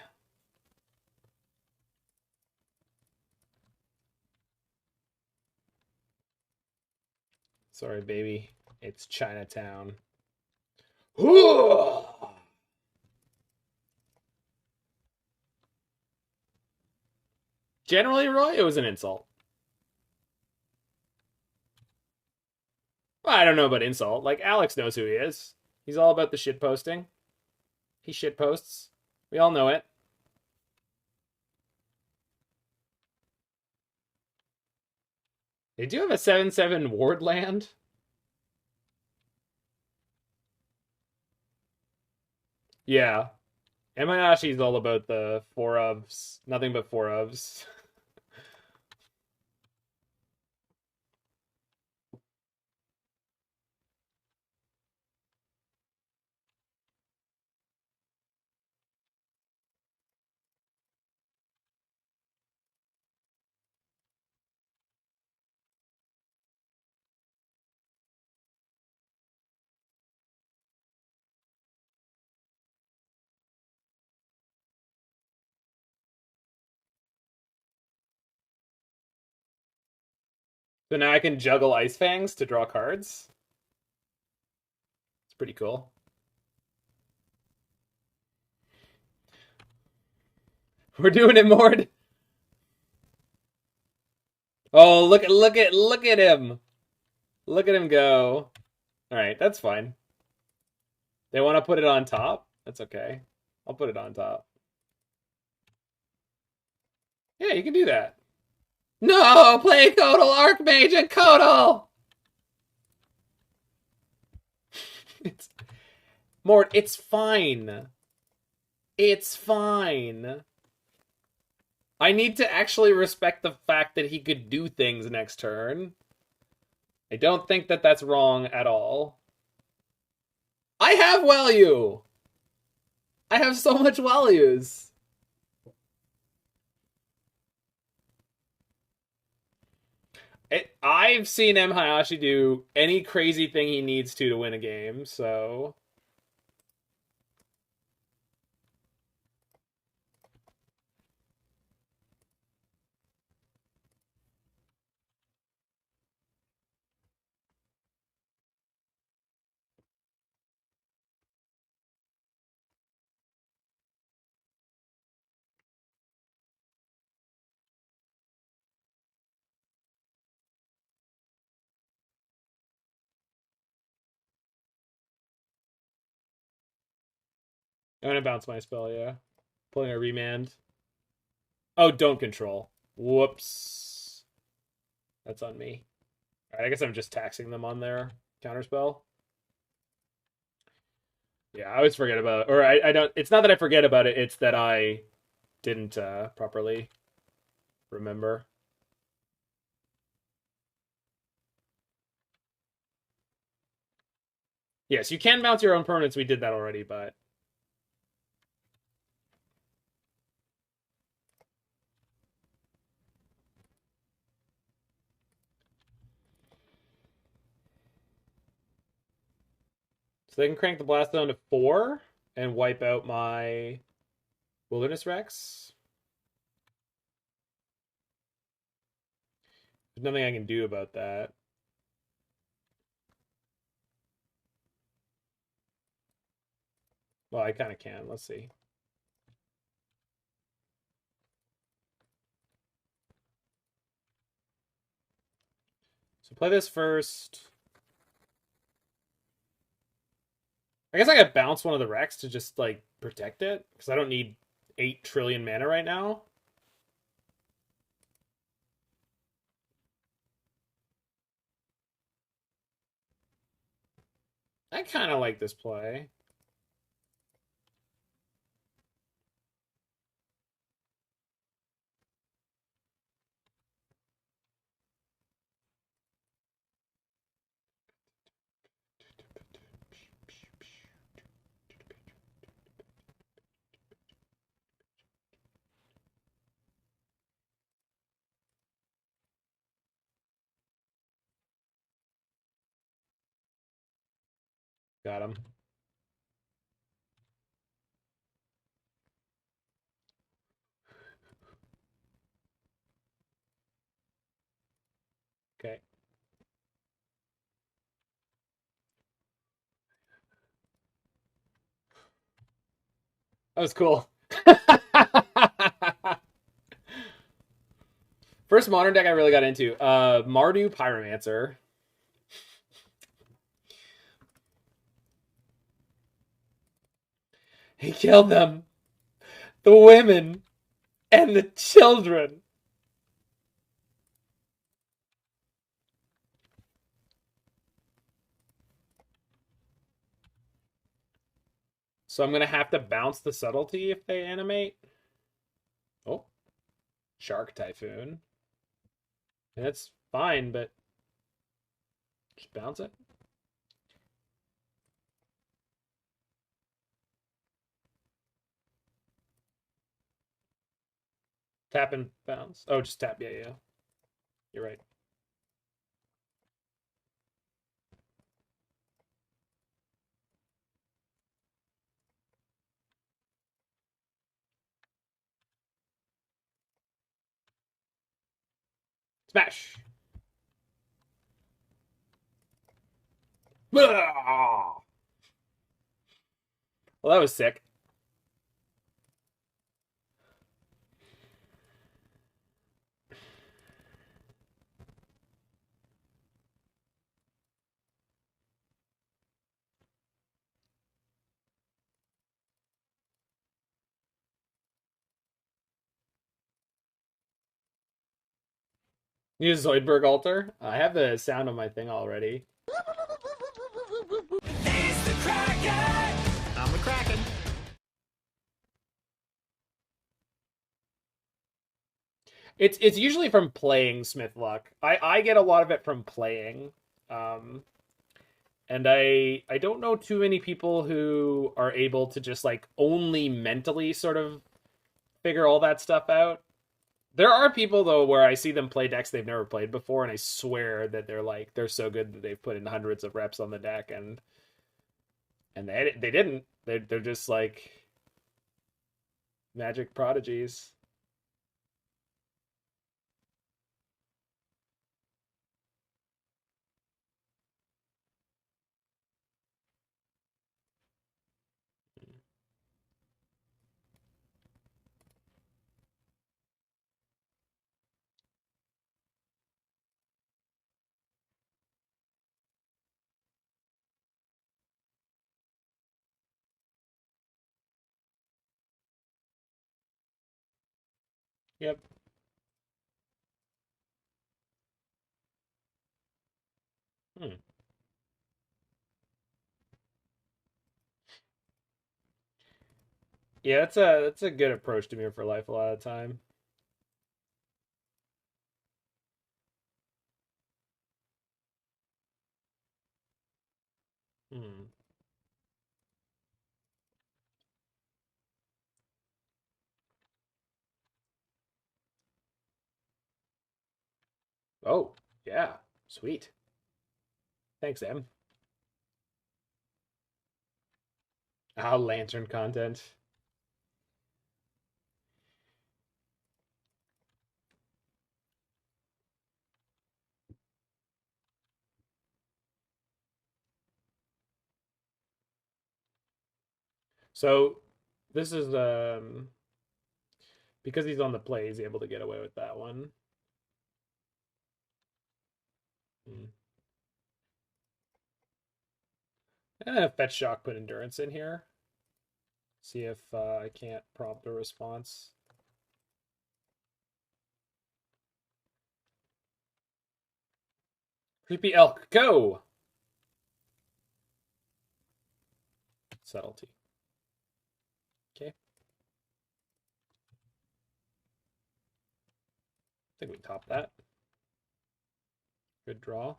[SPEAKER 1] Sorry, baby. It's Chinatown. Generally, Roy, it was an insult. Well, I don't know about insult. Like, Alex knows who he is. He's all about the shit posting. He shit posts. We all know it. They do have a 7/7 ward land. Yeah. Emayashi's all about the 4-ofs. Nothing but 4-ofs. So now I can juggle Ice-Fangs to draw cards. It's pretty cool. We're doing it, Mord. Oh, look at him. Look at him go. All right, that's fine. They want to put it on top. That's okay. I'll put it on top. Yeah, you can do that. No! Play Coatl, Archmage, and Coatl! It's... Mort, it's fine. It's fine. I need to actually respect the fact that he could do things next turn. I don't think that that's wrong at all. I have value! I have so much values. I've seen M. Hayashi do any crazy thing he needs to win a game, so... I'm gonna bounce my spell, yeah. Pulling a remand. Oh, don't control. Whoops. That's on me. Alright, I guess I'm just taxing them on their counterspell. Yeah, I always forget about it. Or I don't... It's not that I forget about it, it's that I didn't properly remember. Yes, you can bounce your own permanents. We did that already, but... So they can crank the blast down to 4 and wipe out my Wilderness Rex. There's nothing I can do about that. Well, I kind of can. Let's see. So play this first. I guess I could bounce one of the Rex to just, like, protect it. Because I don't need 8 trillion mana right now. I kind of like this play. Got him. Okay. That was cool. First modern deck I really got into. Mardu Pyromancer. He killed them. The women and the children. So I'm going to have to bounce the subtlety if they animate. Oh. Shark Typhoon. And that's fine, but just bounce it. Tap and bounce. Oh, just tap. Yeah. You're right. Smash! Well, that was sick. You use Zoidberg Altar? I have the sound on my thing already.
[SPEAKER 3] He's the Kraken! I'm the Kraken.
[SPEAKER 1] It's usually from playing Smith Luck. I get a lot of it from playing. And I don't know too many people who are able to just like only mentally sort of figure all that stuff out. There are people though where I see them play decks they've never played before, and I swear that they're so good that they've put in hundreds of reps on the deck, and they didn't. They're just like magic prodigies. Yep. Hmm. Yeah, that's a good approach to Mirror for Life a lot of the time. Hmm. Oh, yeah. Sweet. Thanks, Em. Ah, lantern content. So this is because he's on the play, he's able to get away with that one. Hmm. Fetch Shock, put Endurance in here. See if I can't prompt a response. Creepy Elk, go! Subtlety. Okay. I think we top that. Good draw.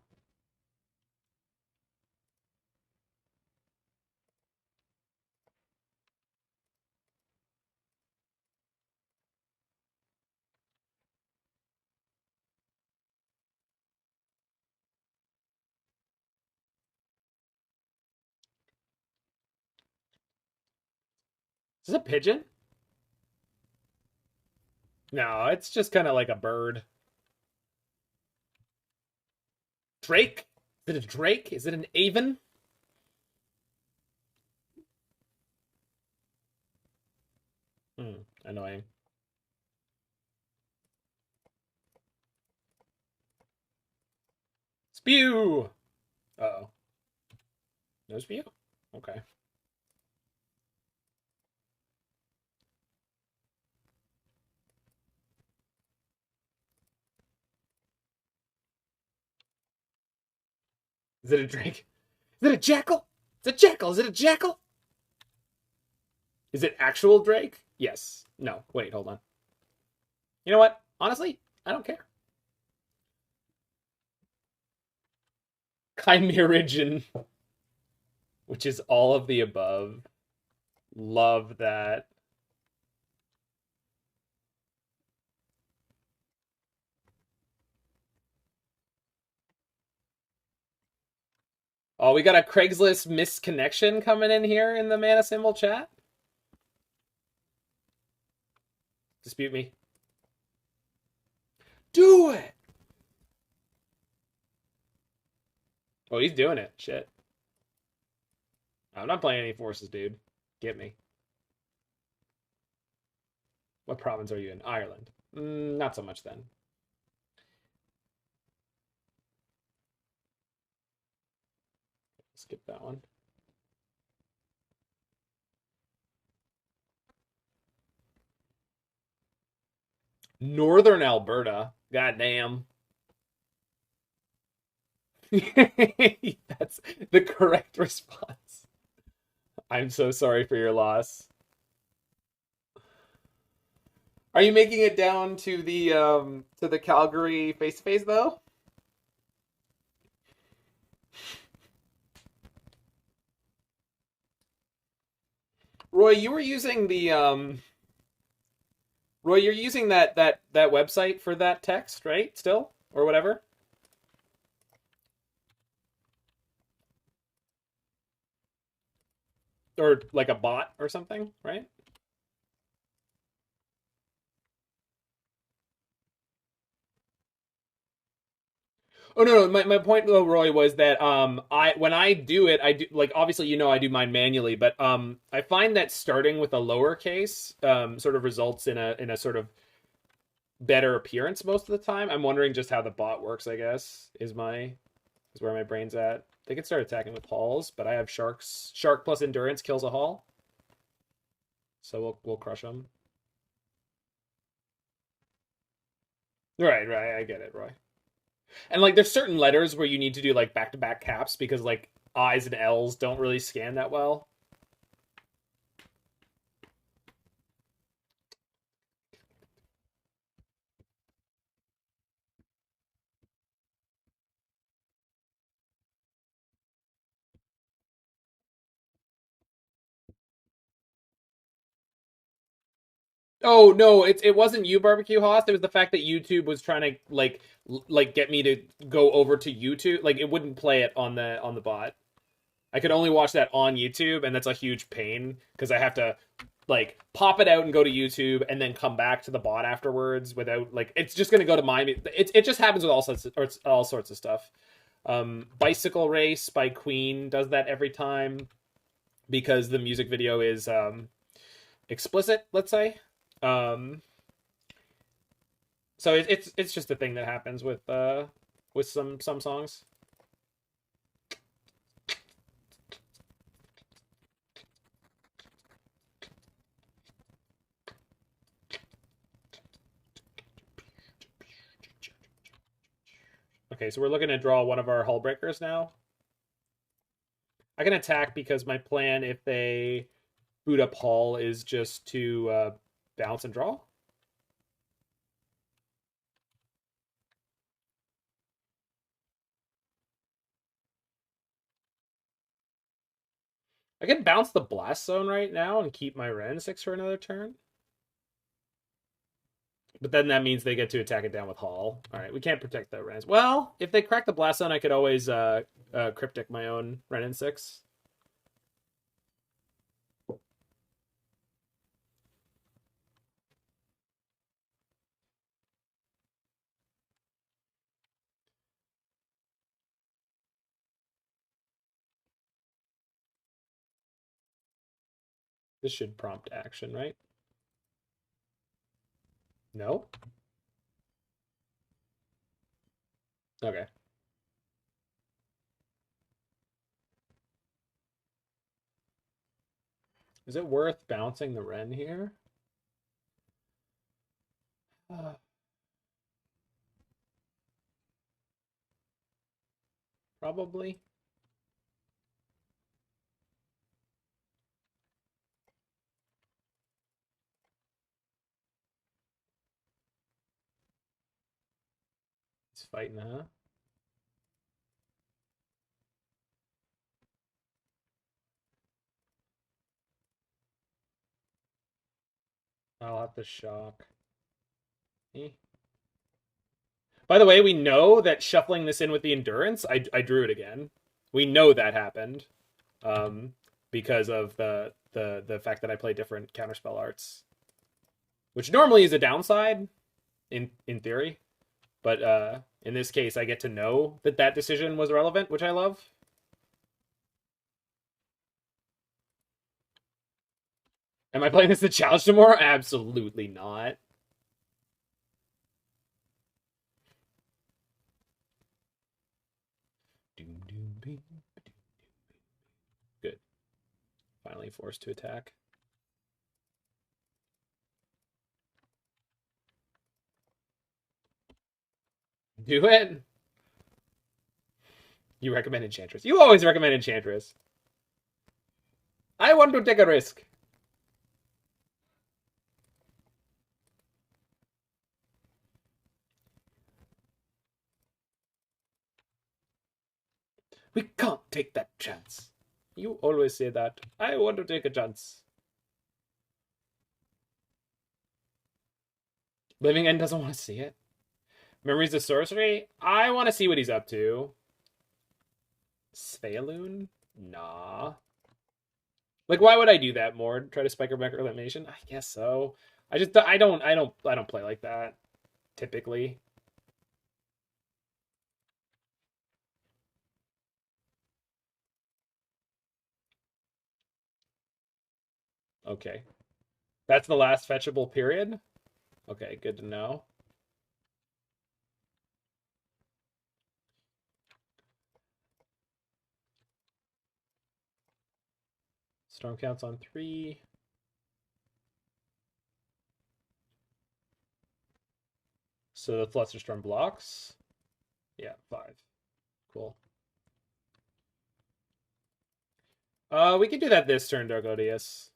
[SPEAKER 1] Is this a pigeon? No, it's just kind of like a bird. Drake? Is it a drake? Is it an aven? Annoying. Spew! Uh-oh. No spew? Okay. Is it a drake? Is it a jackal? It's a jackal. Is it a jackal? Is it actual Drake? Yes. No. Wait, hold on. You know what? Honestly, I don't care. Chimerigen, which is all of the above. Love that. Oh, we got a Craigslist misconnection coming in here in the mana symbol chat. Dispute me. Do it! Oh, he's doing it. Shit. I'm not playing any forces, dude. Get me. What province are you in? Ireland. Not so much then. Skip that one. Northern Alberta. Goddamn. That's the correct response. I'm so sorry for your loss. Are you making it down to the Calgary face to face though? Roy, you were using the Roy, you're using that website for that text, right? Still or whatever? Or like a bot or something, right? Oh no, no. My point though, Roy, was that I when I do it, I do like obviously I do mine manually, but I find that starting with a lowercase sort of results in a sort of better appearance most of the time. I'm wondering just how the bot works. I guess is where my brain's at. They could start attacking with hauls, but I have sharks. Shark plus endurance kills a haul, so we'll crush them. Right, right. I get it, Roy. And like, there's certain letters where you need to do like back to back caps because like I's and L's don't really scan that well. Oh no, it wasn't you, Barbecue Host. It was the fact that YouTube was trying to like get me to go over to YouTube. Like it wouldn't play it on the bot. I could only watch that on YouTube, and that's a huge pain because I have to like pop it out and go to YouTube and then come back to the bot afterwards without like it's just gonna go to my it just happens with all sorts of stuff. Bicycle Race by Queen does that every time because the music video is explicit, let's say. Um, so it's just a thing that happens with some songs. Okay, so we're looking to draw one of our Hullbreakers now. I can attack because my plan, if they boot up Hull, is just to bounce and draw. I can bounce the Blast Zone right now and keep my Wrenn and Six for another turn. But then that means they get to attack it down with Hull. All right, we can't protect the Wrenn. Well, if they crack the Blast Zone, I could always Cryptic my own Wrenn and Six. This should prompt action, right? No? Okay. Is it worth bouncing the Wrenn here? Probably. He's fighting, huh? I'll have to shock. Eh. By the way, we know that shuffling this in with the endurance, I drew it again. We know that happened, because of the fact that I play different counterspell arts, which normally is a downside, in theory, but in this case, I get to know that decision was relevant, which I love. Am I playing this to challenge tomorrow? Absolutely not. Good. Finally forced to attack. Do it. You recommend Enchantress. You always recommend Enchantress. I want to take a risk. We can't take that chance. You always say that. I want to take a chance. Living End doesn't want to see it. Memories of Sorcery? I want to see what he's up to. Sphaloon? Nah. Like, why would I do that more? Try to spike or reclamation? I guess so. I don't play like that typically. Okay. That's the last fetchable period? Okay, good to know. Storm counts on 3. So the Flusterstorm blocks? Yeah, 5. Cool. We can do that this turn, Dark Odious.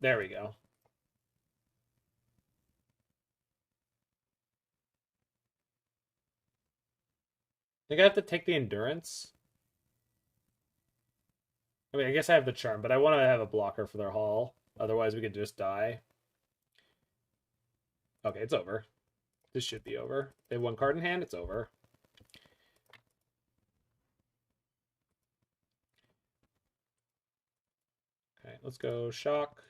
[SPEAKER 1] There we go. I think I have to take the Endurance. I mean, I guess I have the Charm, but I want to have a blocker for their Hall. Otherwise, we could just die. Okay, it's over. This should be over. They have 1 card in hand, it's over. Okay, let's go Shock.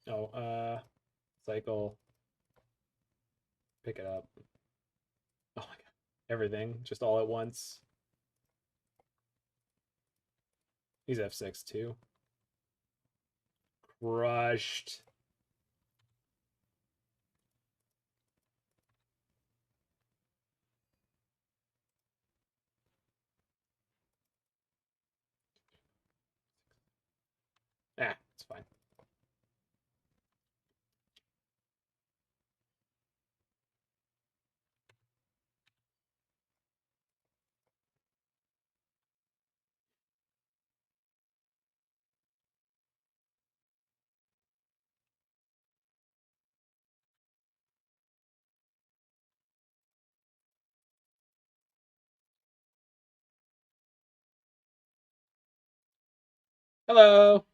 [SPEAKER 1] Oh, Cycle. Pick it up. Oh my god. Everything, just all at once. He's F6 too. Crushed. Ah, it's fine. Hello.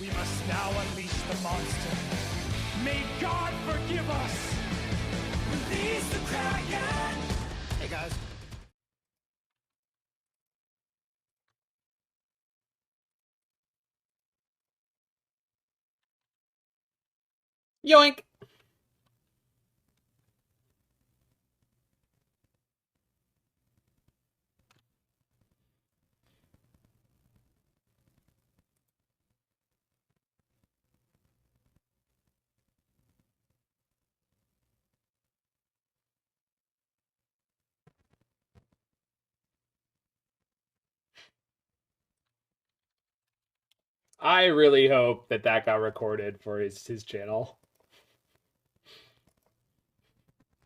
[SPEAKER 3] We must now unleash the monster. May God forgive us. Release the Kraken. Hey guys.
[SPEAKER 1] Yoink. I really hope that got recorded for his channel.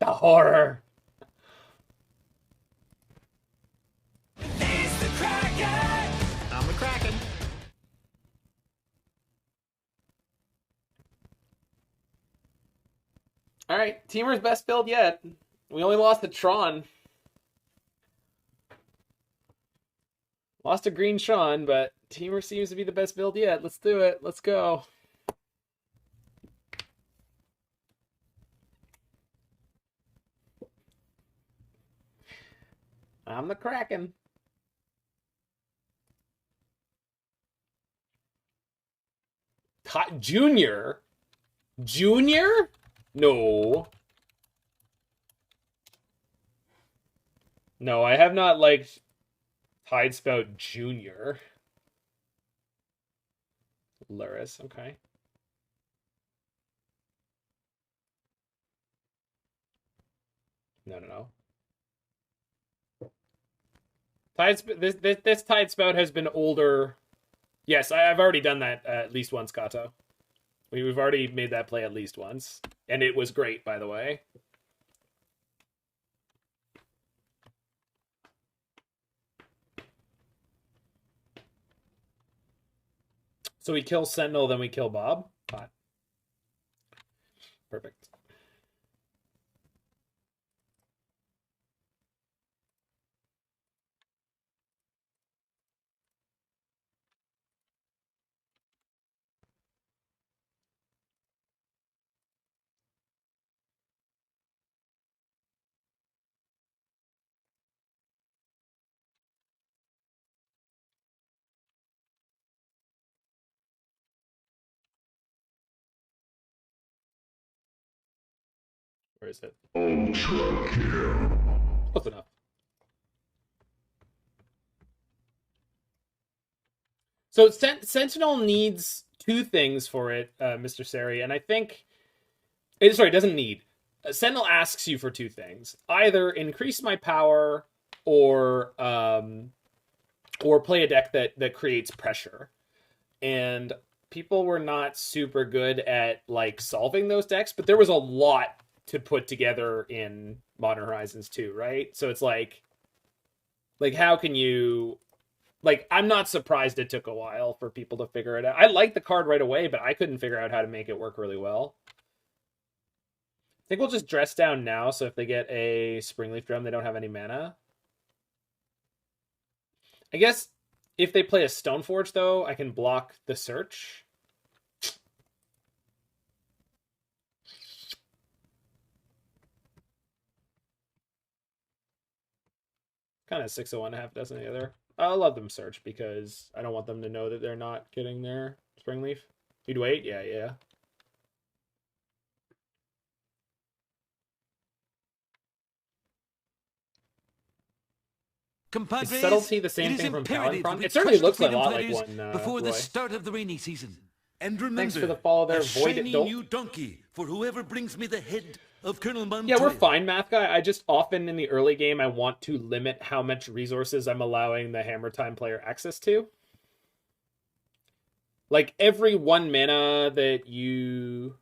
[SPEAKER 1] The horror.
[SPEAKER 3] Release the Kraken. I'm the Kraken.
[SPEAKER 1] All right, Temur's best build yet. We only lost to Tron. Lost to Green Sean, but Temur seems to be the best build yet. Let's do it. Let's go. I'm the Kraken. Junior? Junior? No. No, I have not liked Tidespout Junior. Luris, okay. No. This Tidespout has been older Yes, I've already done that at least once, Kato. We've already made that play at least once. And it was great, by the way. So we kill Sentinel, then we kill Bob? Hot. Perfect. Where is it?
[SPEAKER 4] Ultra kill.
[SPEAKER 1] Close enough. So Sentinel needs two things for it, Mr. Sari, and I think... it doesn't need. Sentinel asks you for two things. Either increase my power or play a deck that creates pressure. And people were not super good at like solving those decks, but there was a lot to put together in Modern Horizons 2, right? So it's like how can you... like, I'm not surprised it took a while for people to figure it out. I liked the card right away, but I couldn't figure out how to make it work really well. I think we'll just dress down now, so if they get a Springleaf Drum, they don't have any mana. I guess if they play a Stoneforge, though, I can block the search. Kind of 601, half dozen the other. I'll let them search because I don't want them to know that they're not getting their Springleaf. You'd wait? Yeah.
[SPEAKER 2] Compadres,
[SPEAKER 1] Is Subtlety the same
[SPEAKER 2] it is
[SPEAKER 1] thing from
[SPEAKER 2] imperative
[SPEAKER 1] Talon?
[SPEAKER 2] we
[SPEAKER 1] It certainly
[SPEAKER 2] crush the
[SPEAKER 1] looks a
[SPEAKER 2] freedom
[SPEAKER 1] lot like
[SPEAKER 2] fighters
[SPEAKER 1] one,
[SPEAKER 2] before the
[SPEAKER 1] Roy.
[SPEAKER 2] start of the rainy season. And remember,
[SPEAKER 1] Thanks for the follow there,
[SPEAKER 2] a
[SPEAKER 1] Void
[SPEAKER 2] shiny
[SPEAKER 1] Dolt.
[SPEAKER 2] new donkey for whoever brings me the head of Colonel Montoya.
[SPEAKER 1] Yeah, we're fine, Math Guy. I just often in the early game, I want to limit how much resources I'm allowing the Hammer Time player access to. Like, every 1 mana that you...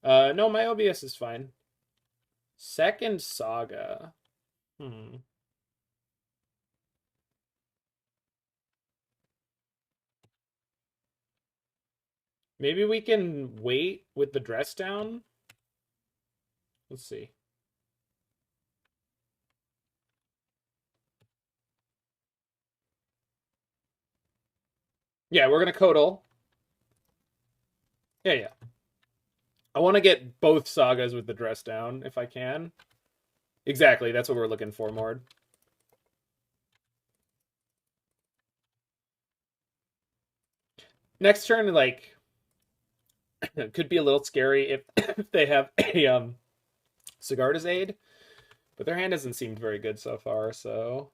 [SPEAKER 1] no, my OBS is fine. Second Saga. Maybe we can wait with the dress down? Let's see. Yeah, we're going to Coatl. Yeah. I want to get both sagas with the dress down, if I can. Exactly, that's what we're looking for, Mord. Next turn, like, could be a little scary if they have a Sigarda's Aid, but their hand hasn't seemed very good so far, so...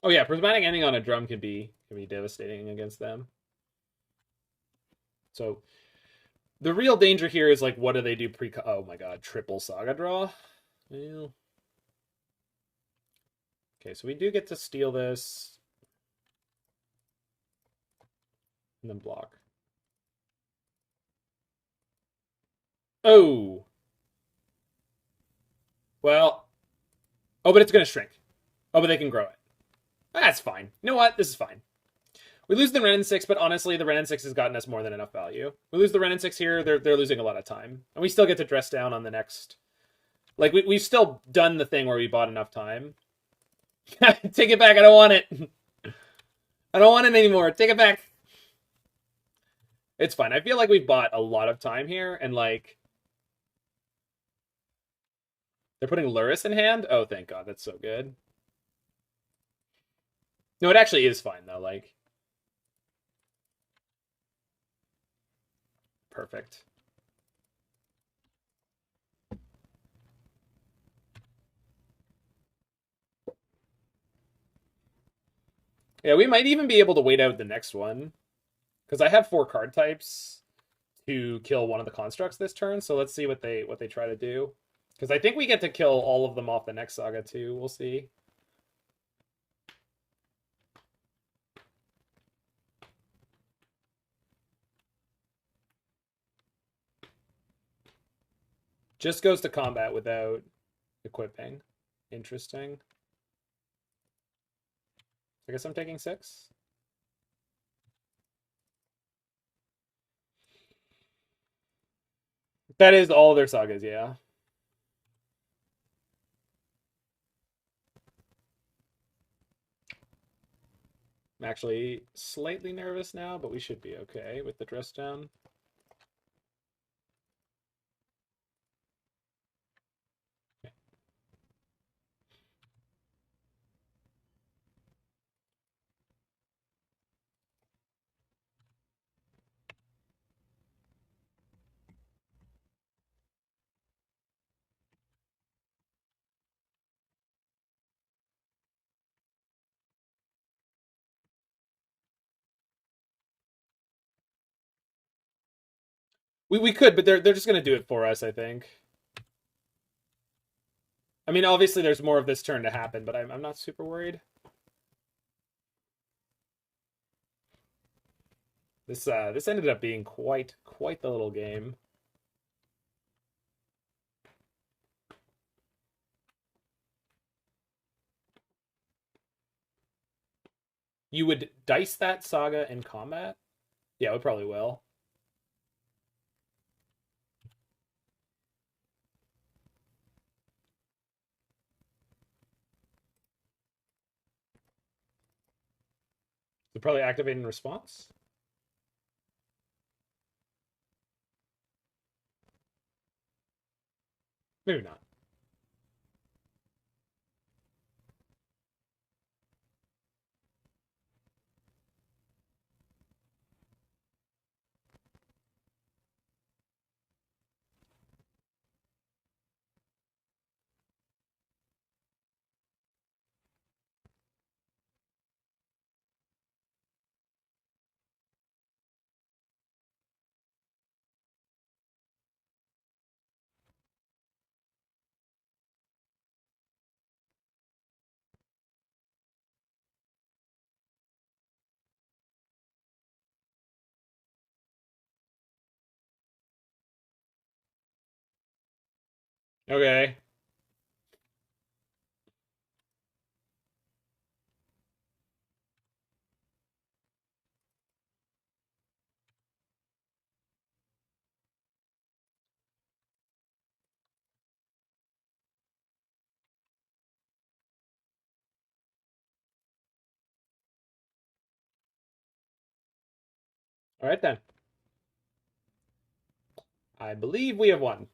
[SPEAKER 1] oh yeah, prismatic ending on a drum can be devastating against them. So the real danger here is like, what do they do pre? Oh my god, triple saga draw. Well, okay, so we do get to steal this and then block. Oh, well, oh, but it's gonna shrink. Oh, but they can grow it. That's fine. You know what? This is fine. We lose the Wrenn and Six, but honestly, the Wrenn and Six has gotten us more than enough value. We lose the Wrenn and Six here, they're losing a lot of time. And we still get to dress down on the next... like, we've still done the thing where we bought enough time. Take it back, I don't want it. I don't want it anymore. Take it back. It's fine. I feel like we've bought a lot of time here, and like... they're putting Luris in hand? Oh, thank god, that's so good. No, it actually is fine, though, like... perfect. Yeah, we might even be able to wait out the next one. Because I have 4 card types to kill one of the constructs this turn, so let's see what they try to do. Because I think we get to kill all of them off the next saga too. We'll see. Just goes to combat without equipping. Interesting. I guess I'm taking 6. That is all their sagas, yeah. I'm actually slightly nervous now, but we should be okay with the dress down. Okay. We could, but they're just gonna do it for us, I think. I mean, obviously there's more of this turn to happen, but I'm not super worried. This ended up being quite the little game. You would dice that saga in combat? Yeah, we probably will. So probably activate in response. Maybe not. Okay. All right then. I believe we have won.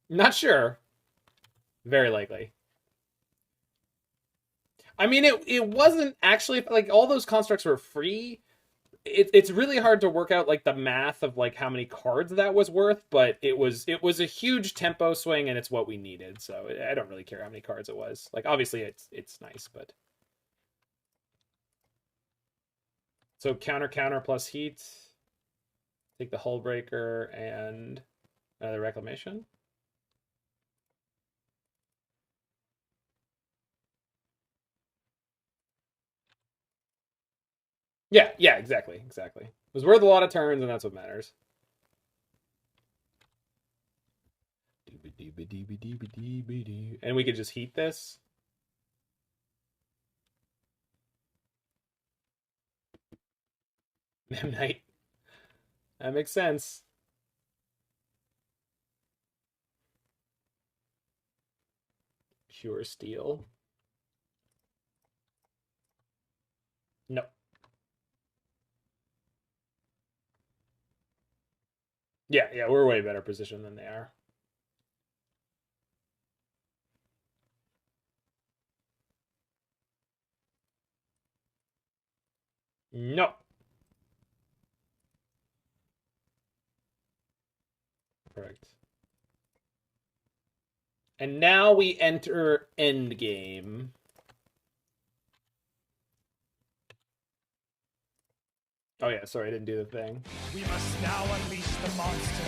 [SPEAKER 1] Not sure. Very likely. I mean, it wasn't actually like all those constructs were free. It's really hard to work out like the math of like how many cards that was worth, but it was a huge tempo swing, and it's what we needed. So I don't really care how many cards it was. Like obviously it's nice, but so counter plus heat. Take the Hullbreaker and the Reclamation. Yeah, exactly. It was worth a lot of turns, and that's what matters. And we could just heat this. Knight. That makes sense. Pure steel. No. Yeah, we're way better positioned than they are. No. Correct. And now we enter endgame. Oh yeah, sorry, I didn't do the thing.
[SPEAKER 3] We must now unleash the monster.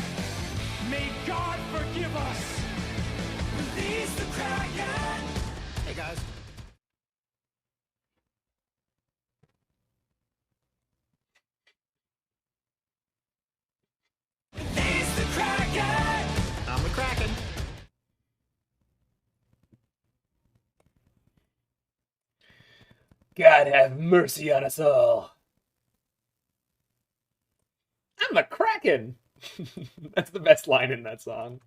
[SPEAKER 3] May God forgive us. Release the Kraken.
[SPEAKER 5] Hey guys.
[SPEAKER 3] Release the Kraken.
[SPEAKER 5] I'm the Kraken.
[SPEAKER 1] God have mercy on us all. I'm a Kraken. That's the best line in that song.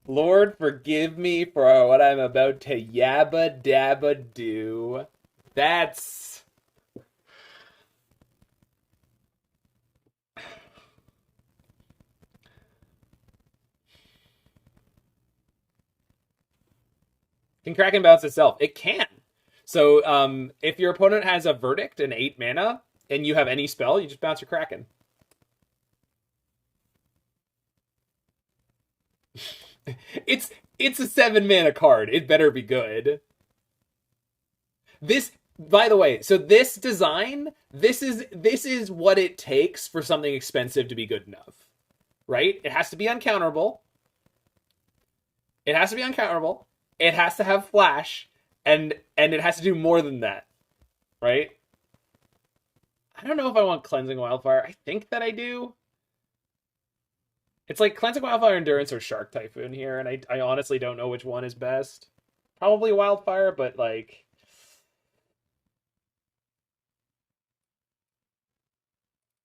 [SPEAKER 1] Lord, forgive me for what I'm about to yabba dabba do. That's... Can Kraken bounce itself? It can. So if your opponent has a Verdict and 8 mana, and you have any spell, you just bounce your Kraken. It's a 7 mana card. It better be good. This, by the way, so this design, this is what it takes for something expensive to be good enough. Right? It has to be uncounterable. It has to be uncounterable. It has to have flash, and it has to do more than that. Right? I don't know if I want Cleansing Wildfire. I think that I do. It's like Cleansing Wildfire, Endurance, or Shark Typhoon here, and I honestly don't know which one is best. Probably Wildfire, but like...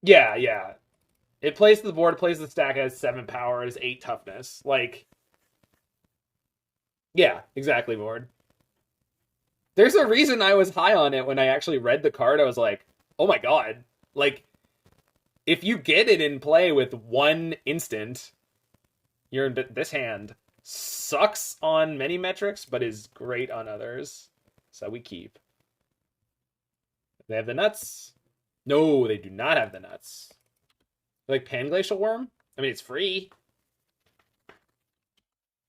[SPEAKER 1] Yeah. It plays to the board, plays the stack, has 7 power, it has 8 toughness. Like... Yeah, exactly, board. There's a reason I was high on it when I actually read the card. I was like, oh my god. Like, if you get it in play with 1 instant, this hand sucks on many metrics, but is great on others. So we keep. They have the nuts. No, they do not have the nuts. Like Panglacial Worm? I mean, it's free.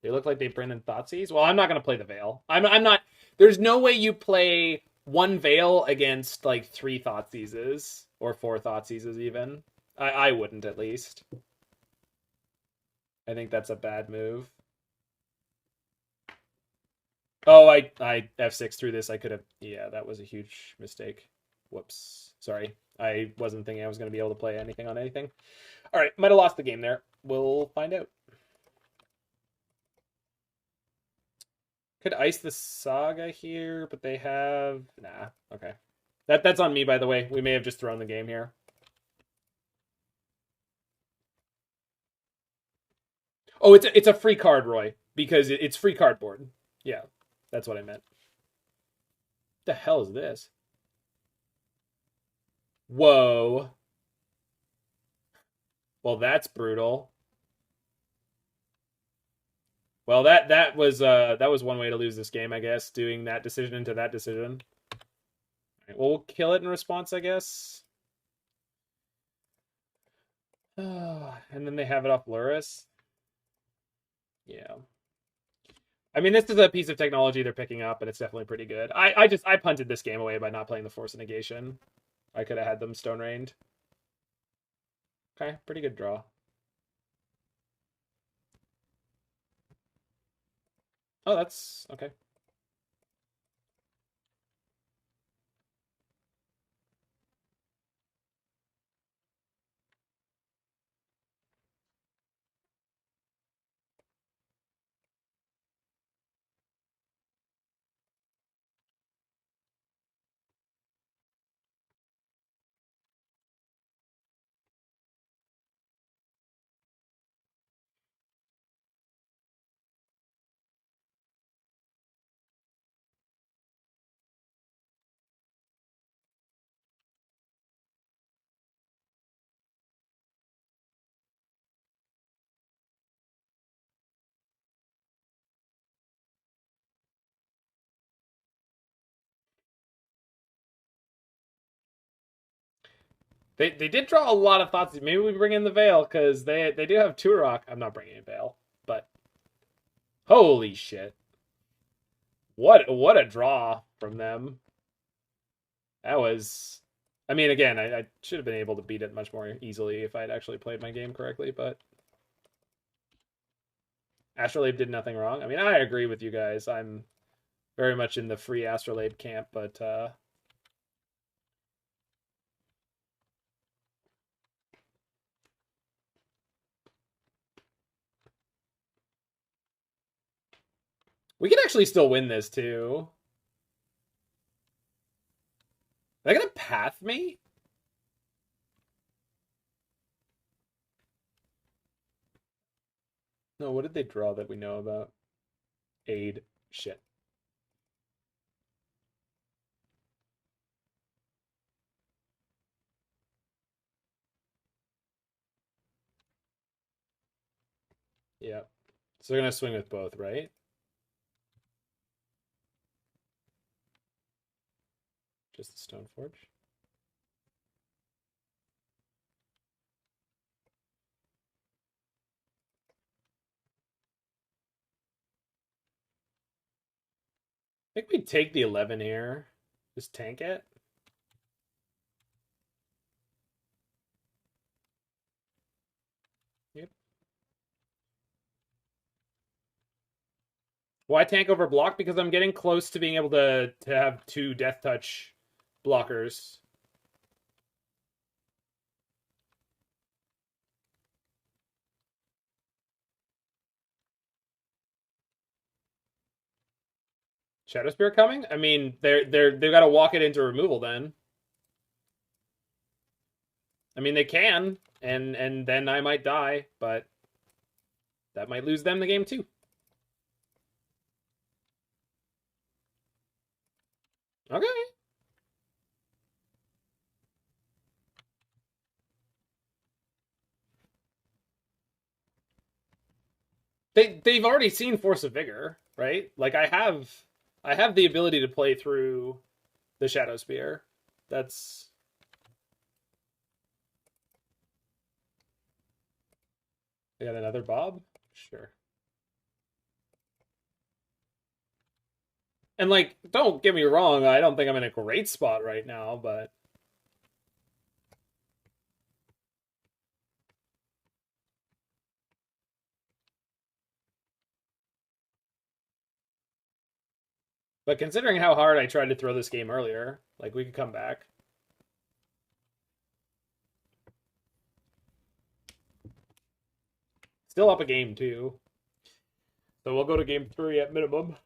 [SPEAKER 1] They look like they bring in Thoughtseize. Well, I'm not going to play the Veil. I'm not... There's no way you play 1 Veil against, like, 3 Thoughtseizes. Or 4 Thoughtseizes, even. I wouldn't, at least. I think that's a bad move. Oh, I F6 through this. I could have... Yeah, that was a huge mistake. Whoops. Sorry. I wasn't thinking I was going to be able to play anything on anything. All right, might have lost the game there. We'll find out. Could ice the Saga here, but they have... Nah, okay. That's on me, by the way. We may have just thrown the game here. Oh, it's a free card, Roy, because it's free cardboard. Yeah, that's what I meant. What the hell is this? Whoa. Well, that's brutal. Well, that was one way to lose this game, I guess, doing that decision into that decision. All right, well, we'll kill it in response, I guess. And then they have it off Luris. Yeah. I mean, this is a piece of technology they're picking up, and it's definitely pretty good. I punted this game away by not playing the Force of Negation. I could have had them Stone Rained. Okay, pretty good draw. Oh, that's okay. They did draw a lot of thoughts. Maybe we bring in the Veil, because they do have Turok. I'm not bringing in Veil, but holy shit. What a draw from them. That was... I mean, again, I should have been able to beat it much more easily if I had actually played my game correctly, but... Astrolabe did nothing wrong. I mean, I agree with you guys. I'm very much in the free Astrolabe camp, but... we can actually still win this, too. Are they gonna path me? No, what did they draw that we know about? Aid. Shit. Yeah. So they're gonna swing with both, right? Just the Stoneforge. I think we take the 11 here. Just tank it. Yep. Why tank over block? Because I'm getting close to being able to have 2 Death Touch blockers. Shadow Spear coming? I mean, they've got to walk it into removal then. I mean, they can, and then I might die, but that might lose them the game too. Okay. They've already seen Force of Vigor, right? Like I have the ability to play through the Shadow Spear. That's... They got another Bob? Sure. And, like, don't get me wrong, I don't think I'm in a great spot right now, but... But considering how hard I tried to throw this game earlier, like, we could come back. Still up a game, too. So we'll go to game 3 at minimum.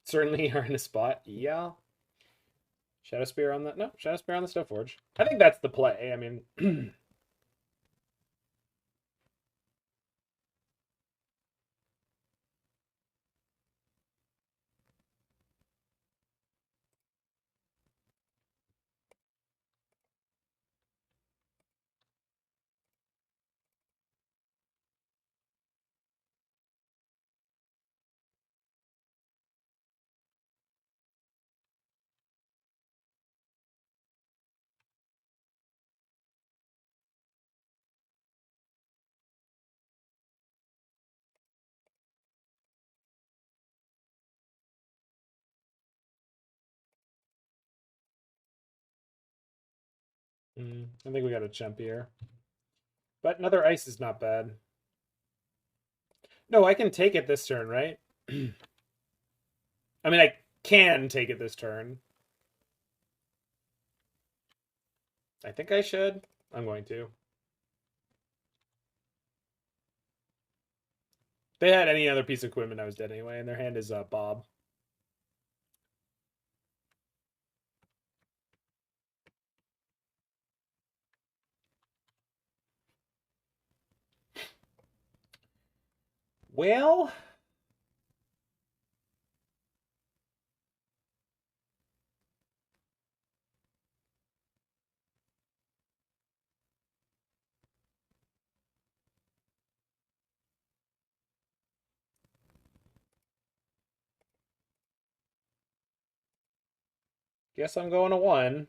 [SPEAKER 1] Certainly are in a spot. Yeah. Shadow Spear on that? No, Shadow Spear on the Stoneforge. I think that's the play. I mean... I think we got a chump here. But another ice is not bad. No, I can take it this turn, right? I mean, I can take it this turn. I think I should. I'm going to. If they had any other piece of equipment, I was dead anyway, and their hand is Bob. Well... guess I'm going to 1.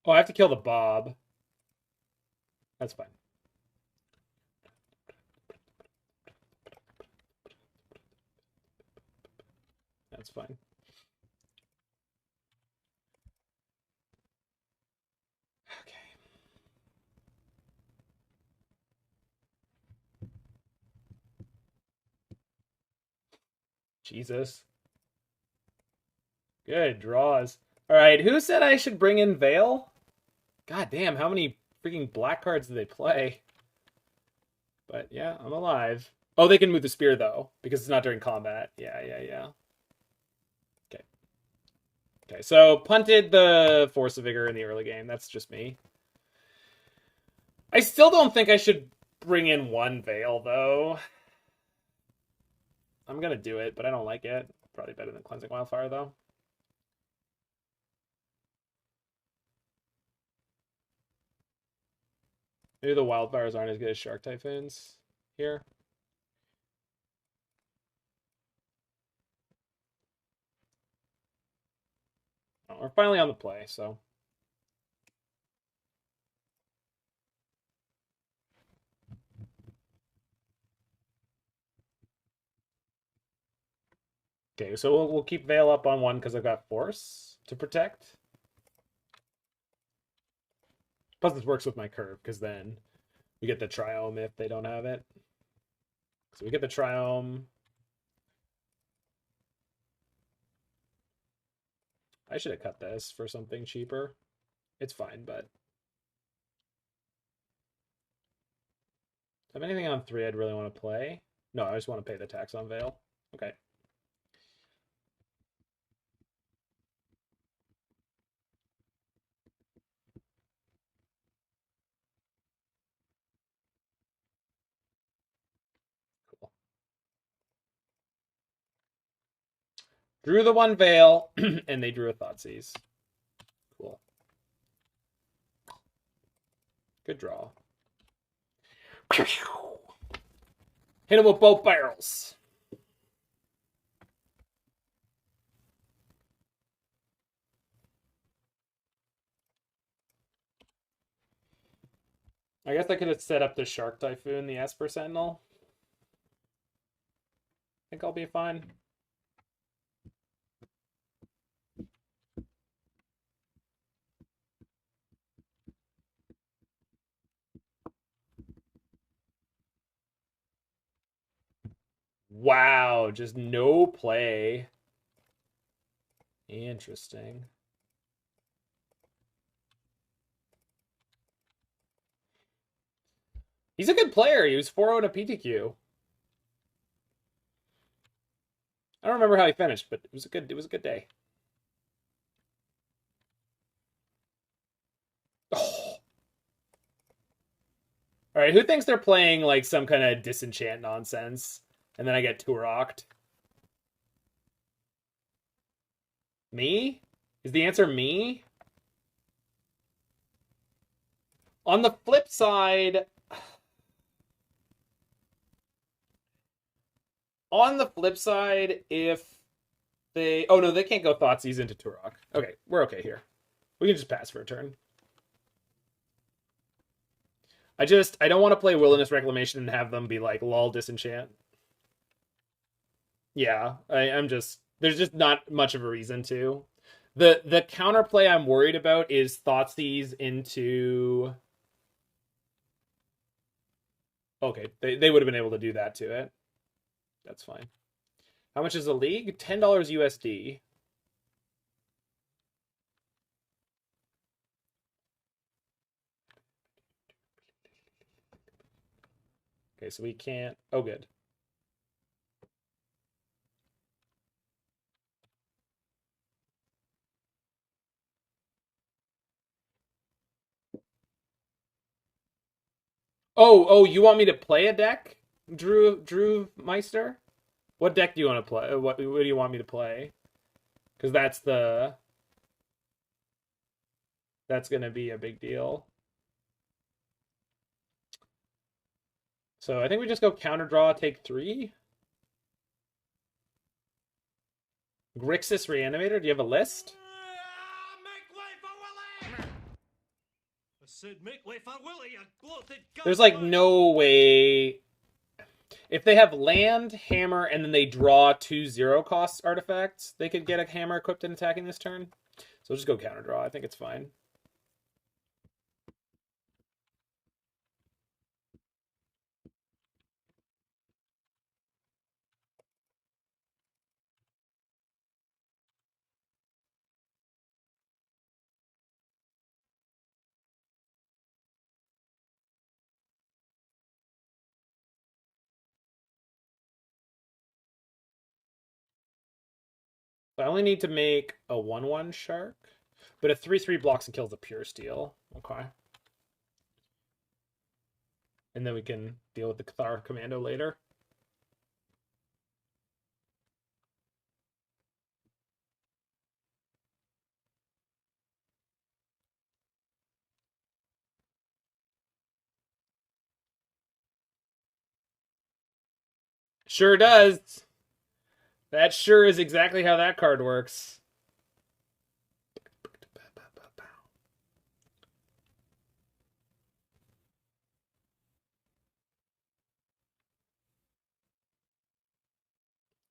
[SPEAKER 1] Oh, I have to kill the Bob. That's fine. That's fine. Okay. Jesus. Good draws. All right, who said I should bring in Veil? God damn, how many freaking black cards do they play? But yeah, I'm alive. Oh, they can move the spear though, because it's not during combat. Yeah. Okay. Okay, so punted the Force of Vigor in the early game. That's just me. I still don't think I should bring in one Veil though. I'm gonna do it, but I don't like it. Probably better than Cleansing Wildfire though. Maybe the wildfires aren't as good as Shark Typhoons here. Oh, we're finally on the play, so. Okay, so we'll keep Veil up on one because I've got Force to protect. Plus this works with my curve, because then we get the Triome if they don't have it. So we get the Triome. I should have cut this for something cheaper. It's fine, but... Have anything on 3 I'd really want to play? No, I just want to pay the tax on Veil. Okay. Drew the one Veil, and they drew a Thoughtseize. Cool. Good draw. Hit him with both barrels. I guess I could have set up the Shark Typhoon, the Esper Sentinel. I think I'll be fine. Wow, just no play. Interesting. He's a good player. He was 4-0 in a PTQ. I don't remember how he finished, but it was a good day. Oh. All right, who thinks they're playing like some kind of disenchant nonsense? And then I get Turok'd. Me? Is the answer me? On the flip side... if they... Oh, no, they can't go Thoughtseize into Turok. Okay, we're okay here. We can just pass for a turn. I don't want to play Wilderness Reclamation and have them be like, lol, disenchant. Yeah, I'm just... There's just not much of a reason to. The counterplay I'm worried about is Thoughtseize into... Okay, they would have been able to do that to it. That's fine. How much is the league? $10 USD. Okay, so we can't... Oh, good. Oh, you want me to play a deck? Drew Meister? What deck do you want to play? What do you want me to play? Because that's going to be a big deal. So I think we just go counter draw, take 3. Grixis Reanimator, do you have a list?
[SPEAKER 3] Make way for Willie!
[SPEAKER 2] said make way for Willie, you bloated
[SPEAKER 1] There's like
[SPEAKER 2] gutsman.
[SPEAKER 1] no way. If they have land, hammer, and then they draw 2 0-cost artifacts, they could get a hammer equipped and attacking this turn. So we'll just go counter draw. I think it's fine. I only need to make a 1/1 shark, but a 3/3 blocks and kills the pure steel. Okay. And then we can deal with the Cathar Commando later. Sure does. That sure is exactly how that card works.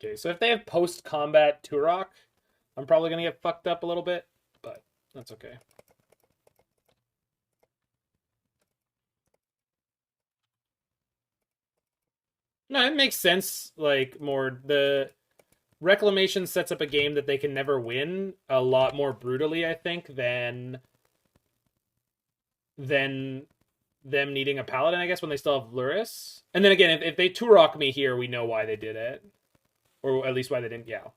[SPEAKER 1] Okay, so if they have post-combat Turok, I'm probably going to get fucked up a little bit, but that's okay. No, it makes sense. Like, more the Reclamation sets up a game that they can never win a lot more brutally, I think, than them needing a Paladin, I guess, when they still have Luris. And then again, if they Turok me here, we know why they did it. Or at least why they didn't, yeah.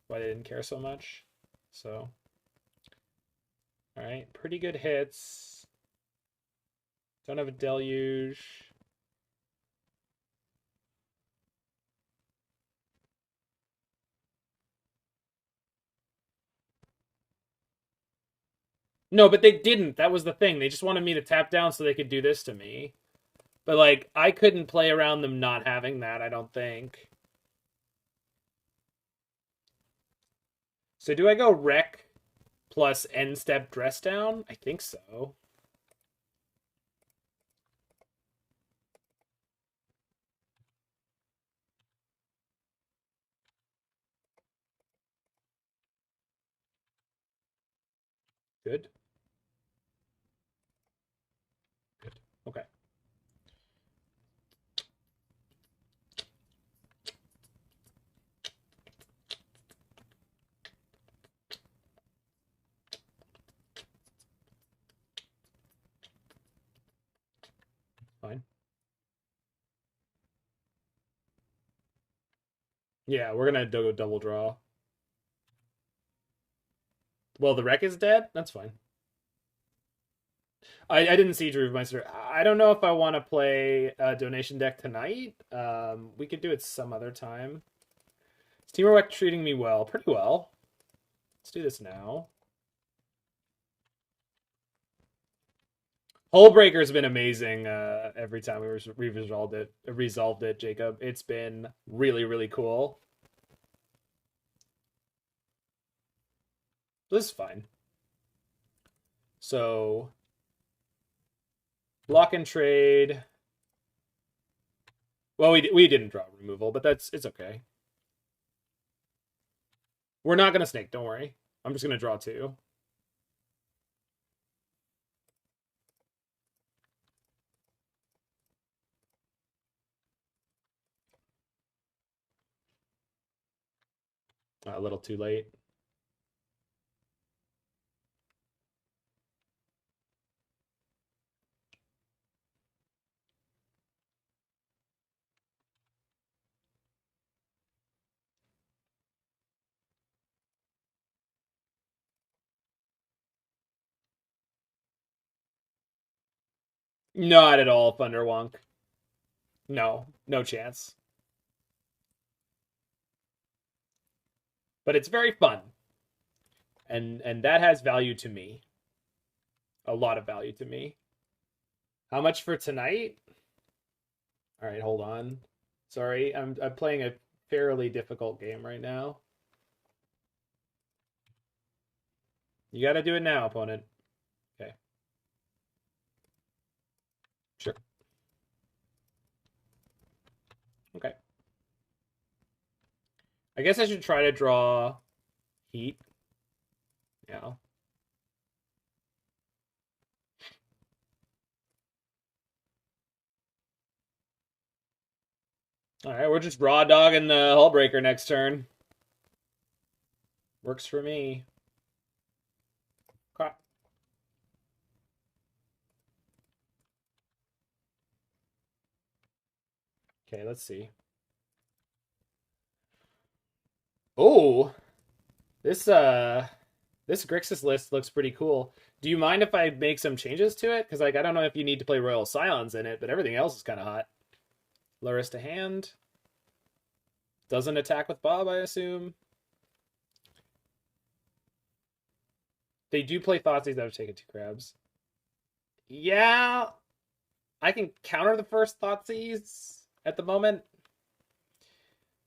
[SPEAKER 1] Why they didn't care so much. So. Alright, pretty good hits. Don't have a Deluge. No, but they didn't. That was the thing. They just wanted me to tap down so they could do this to me. But, like, I couldn't play around them not having that, I don't think. So do I go Wreck plus end step dress down? I think so. Good. Good. Okay. Fine. Yeah, we're gonna go double draw. Well, the wreck is dead? That's fine. I didn't see Drew Meister. I don't know if I want to play a donation deck tonight. We could do it some other time. Is Temur Wreck treating me well? Pretty well. Let's do this now. Hullbreaker's been amazing every time we resolved it, Jacob. It's been really, really cool. This is fine. So, block and trade. Well, we didn't draw removal, but it's okay. We're not gonna snake. Don't worry. I'm just gonna draw 2. A little too late. Not at all, Thunderwonk. No chance. But it's very fun. And that has value to me. A lot of value to me. How much for tonight? All right, hold on. Sorry, I'm playing a fairly difficult game right now. You got to do it now, opponent. Okay. Okay. I guess I should try to draw heat. Yeah. Alright, we're just raw dogging the Hullbreaker next turn. Works for me. Crap. Okay, let's see. Oh, this Grixis list looks pretty cool. Do you mind if I make some changes to it? Because like I don't know if you need to play Royal Scions in it, but everything else is kind of hot. Luris to hand. Doesn't attack with Bob, I assume. They do play Thoughtseize. I've taken 2 crabs. Yeah, I can counter the first Thoughtseize at the moment.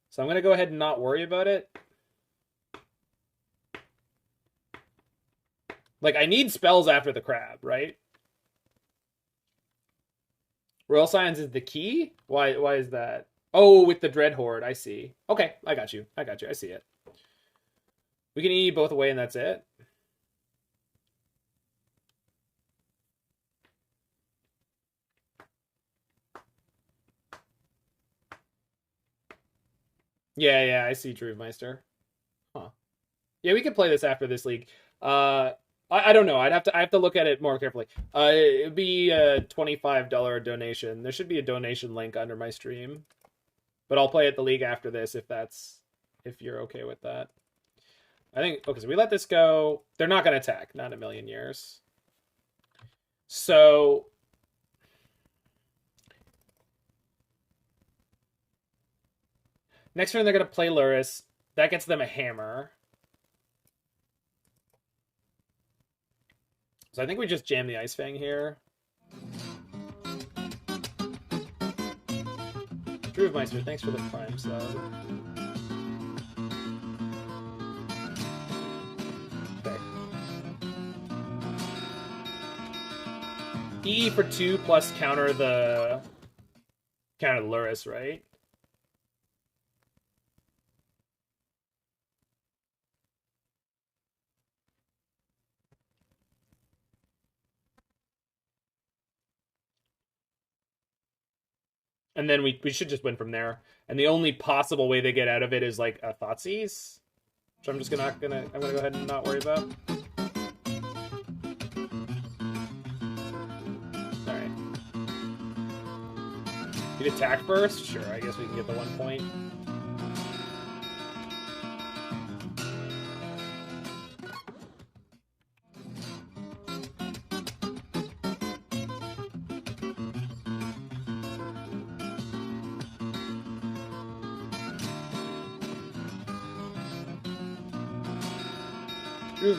[SPEAKER 1] So I'm going to go ahead and not worry about it. Like, I need spells after the crab, right? Royal Scions is the key? Why is that? Oh, with the Dread Horde, I see. Okay, I got you. I see it. We can E both away and that's it. Yeah, I see Drewmeister. Huh. Yeah, we could play this after this league. I don't know. I have to look at it more carefully. It'd be a $25 donation. There should be a donation link under my stream. But I'll play at the league after this if you're okay with that. I think okay, so we let this go. They're not gonna attack, not in a million years. So next turn they're gonna play Luris. That gets them a hammer. So I think we just jam the Ice-Fang here. Drewmeister, thanks for the prime sub. Okay. E for 2 plus counter the Luris, right? And then we should just win from there. And the only possible way they get out of it is like a Thoughtseize, which I'm just I'm gonna go ahead and not worry about. All right. You'd attack first? Sure. I guess we can get the 1 point.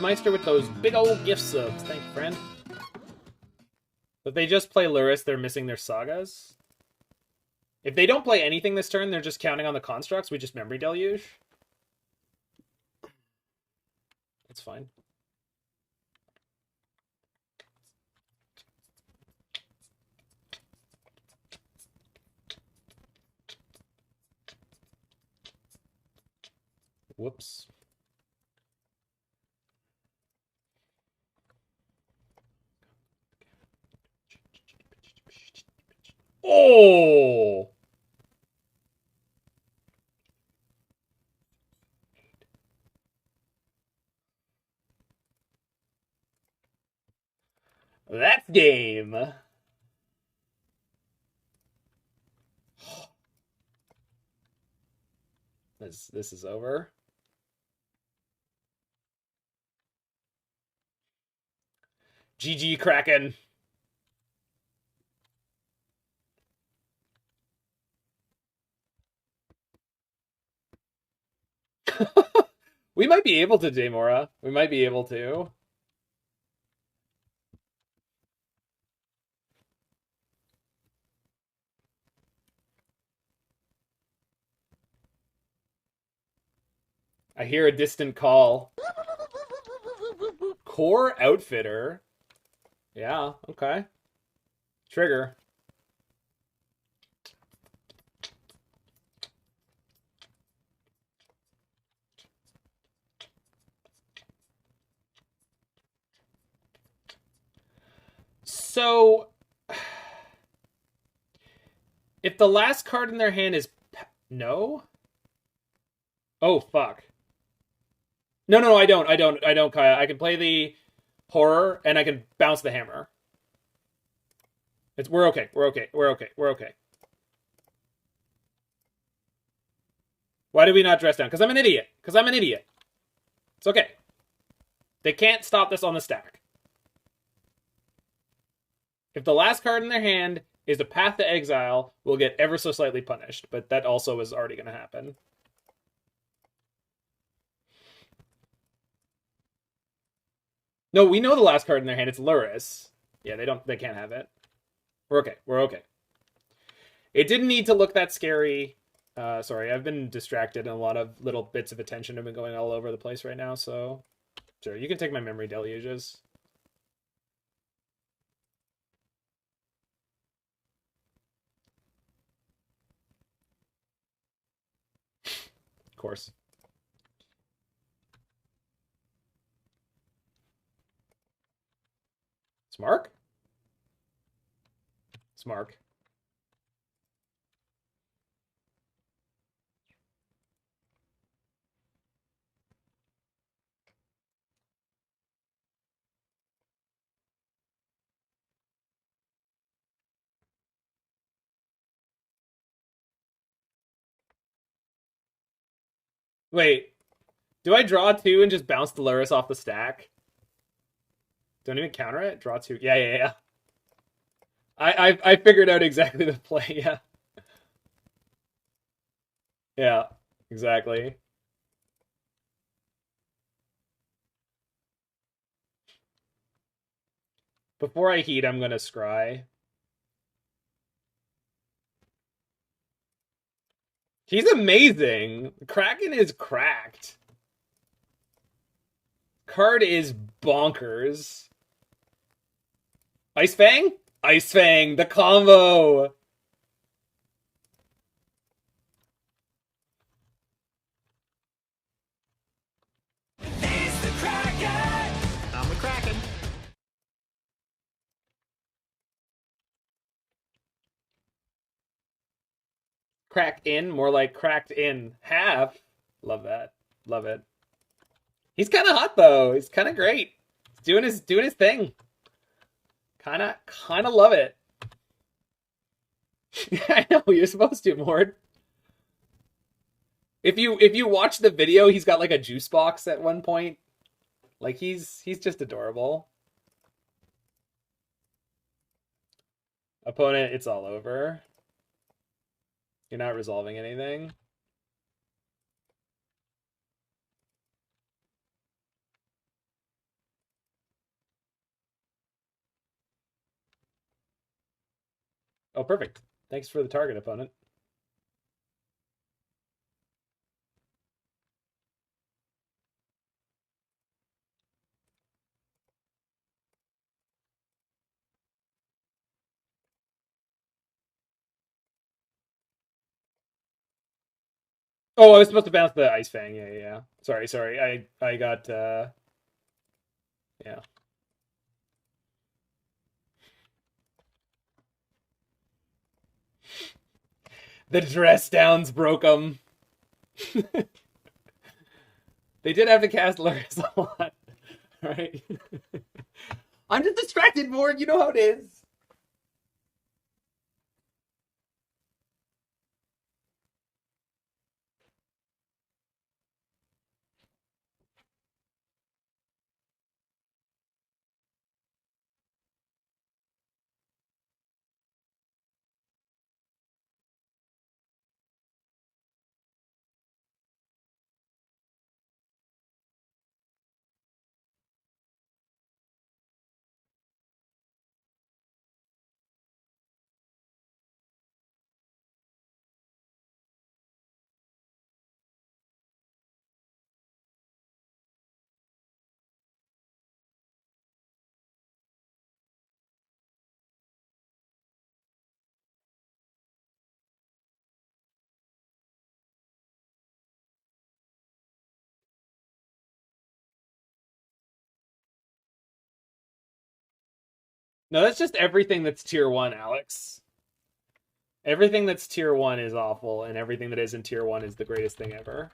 [SPEAKER 1] Meister with those big old gift subs. Thank you, friend. If they just play Luris, they're missing their sagas. If they don't play anything this turn, they're just counting on the constructs. We just Memory Deluge. That's fine. Whoops. Oh! That's game. This is over. GG Kraken. We might be able to, Daemora. We might be able to. I hear a distant call. Core Outfitter. Yeah, okay. Trigger. So, if the last card in their hand is no. Oh fuck. No, I don't, Kaya. I can play the horror and I can bounce the hammer. We're okay. Why did we not dress down? Because I'm an idiot. It's okay. They can't stop this on the stack. If the last card in their hand is a Path to Exile, we'll get ever so slightly punished. But that also is already going to happen. No, we know the last card in their hand. It's Luris. Yeah, they can't have it. We're okay. It didn't need to look that scary. Sorry, I've been distracted and a lot of little bits of attention have been going all over the place right now, so sure, you can take my Memory Deluges. Of course. Smark? Smark. Wait, do I draw 2 and just bounce the Luris off the stack? Don't even counter it? Draw 2. Yeah. I figured out exactly the play, yeah. Yeah, exactly. Before I heat, I'm gonna scry. He's amazing. Kraken is cracked. Card is bonkers. Ice-Fang? Ice-Fang, the combo!
[SPEAKER 3] He's the Kraken!
[SPEAKER 5] I'm the Kraken.
[SPEAKER 1] Crack in, more like cracked in half. Love that. Love it. He's kind of hot though. He's kind of great. He's doing his thing. Kind of love it. I know you're supposed to, Mord. If you watch the video, he's got like a juice box at one point. Like he's just adorable. Opponent, it's all over. You're not resolving anything. Oh, perfect. Thanks for the target, opponent. Oh, I was supposed to bounce the Ice-Fang. Yeah. Sorry. I got yeah. The dress downs broke them. They did have to cast Luris a lot, right? I'm just distracted, Mord. You know how it is. No, that's just everything that's tier 1, Alex. Everything that's tier 1 is awful, and everything that isn't tier 1 is the greatest thing ever.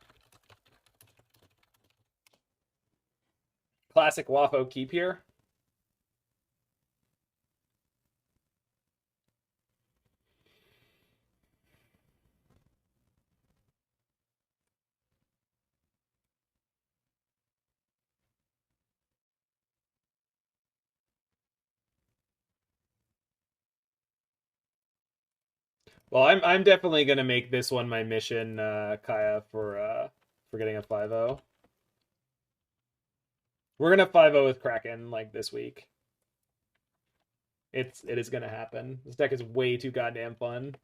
[SPEAKER 1] Classic Waffo keep here. Well, I'm definitely gonna make this one my mission, Kaya, for getting a 5-0. We're gonna 5-0 with Kraken like this week. It is gonna happen. This deck is way too goddamn fun.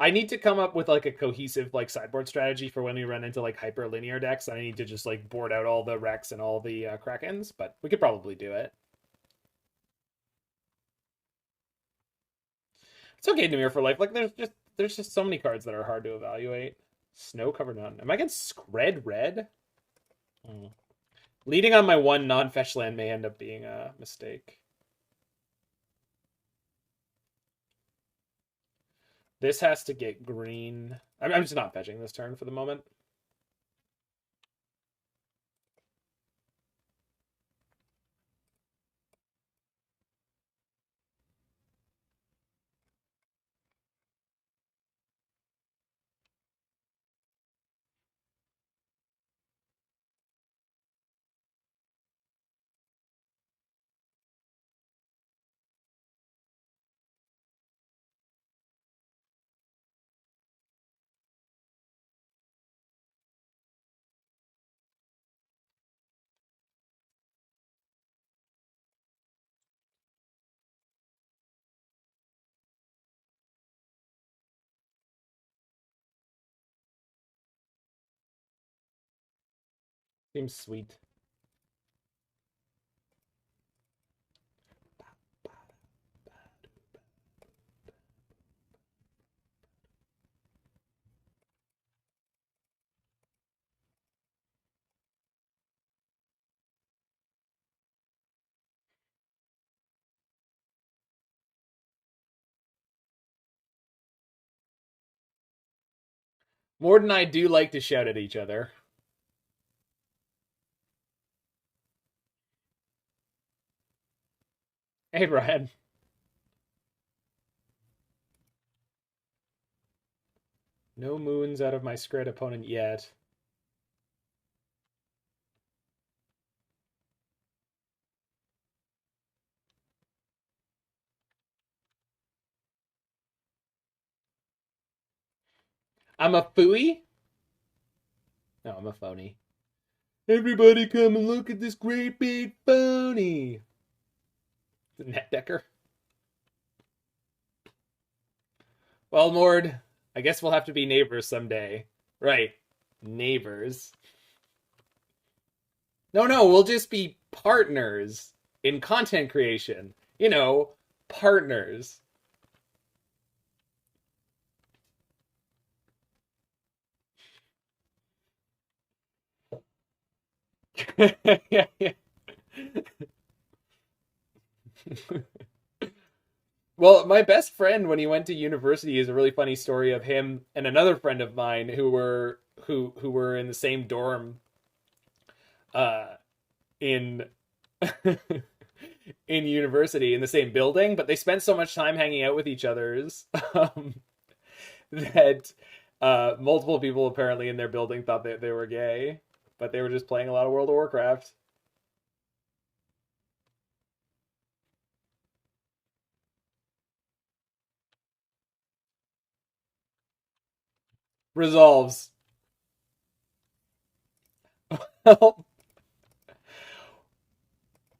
[SPEAKER 1] I need to come up with like a cohesive like sideboard strategy for when we run into like hyper linear decks. I need to just like board out all the Rex and all the Krakens, but we could probably do it. It's okay, Temur for life. Like there's just so many cards that are hard to evaluate. Snow covered mountain. Am I against Scred red? Leading on my one non-fetch land may end up being a mistake. This has to get green. I'm just not fetching this turn for the moment. Seems sweet. Mord and I do like to shout at each other. Hey, Brian. No moons out of my Scred opponent yet. I'm a fooey? No, I'm a phony. Everybody come and look at this great big phony. The net decker. Well, Mord, I guess we'll have to be neighbors someday. Right. Neighbors. No, we'll just be partners in content creation. You know, partners. Yeah. Well, my best friend when he went to university is a really funny story of him and another friend of mine who were in the same dorm in in university in the same building, but they spent so much time hanging out with each other's that multiple people apparently in their building thought that they were gay, but they were just playing a lot of World of Warcraft. Resolves.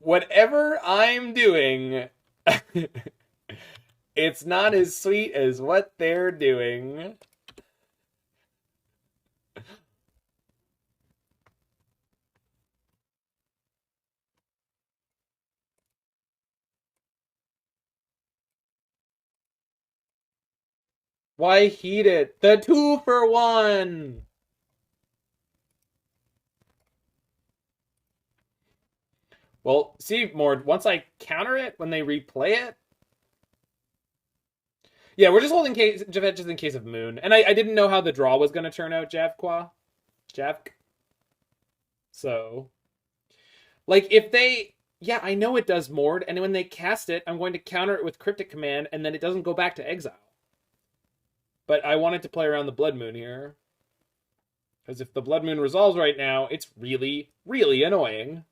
[SPEAKER 1] Whatever I'm doing, it's not as sweet as what they're doing. Why heat it? The 2-for-1! Well, see, Mord, once I counter it when they replay it. Yeah, we're just holding Javet just in case of Moon. And I didn't know how the draw was going to turn out, Javk. So, like, if they... Yeah, I know it does Mord, and when they cast it, I'm going to counter it with Cryptic Command, and then it doesn't go back to exile. But I wanted to play around the Blood Moon here. Because if the Blood Moon resolves right now, it's really, really annoying.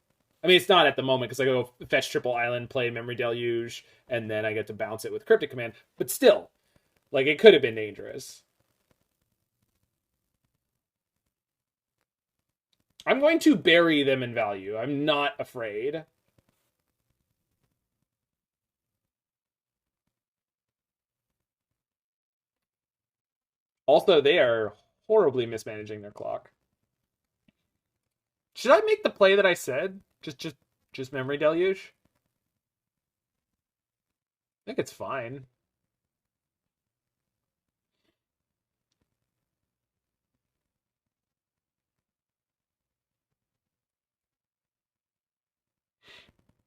[SPEAKER 1] I mean, it's not at the moment, because I go fetch Triple Island, play Memory Deluge, and then I get to bounce it with Cryptic Command. But still, like, it could have been dangerous. I'm going to bury them in value. I'm not afraid. Also, they are horribly mismanaging their clock. Should I make the play that I said? Just Memory Deluge? I think it's fine.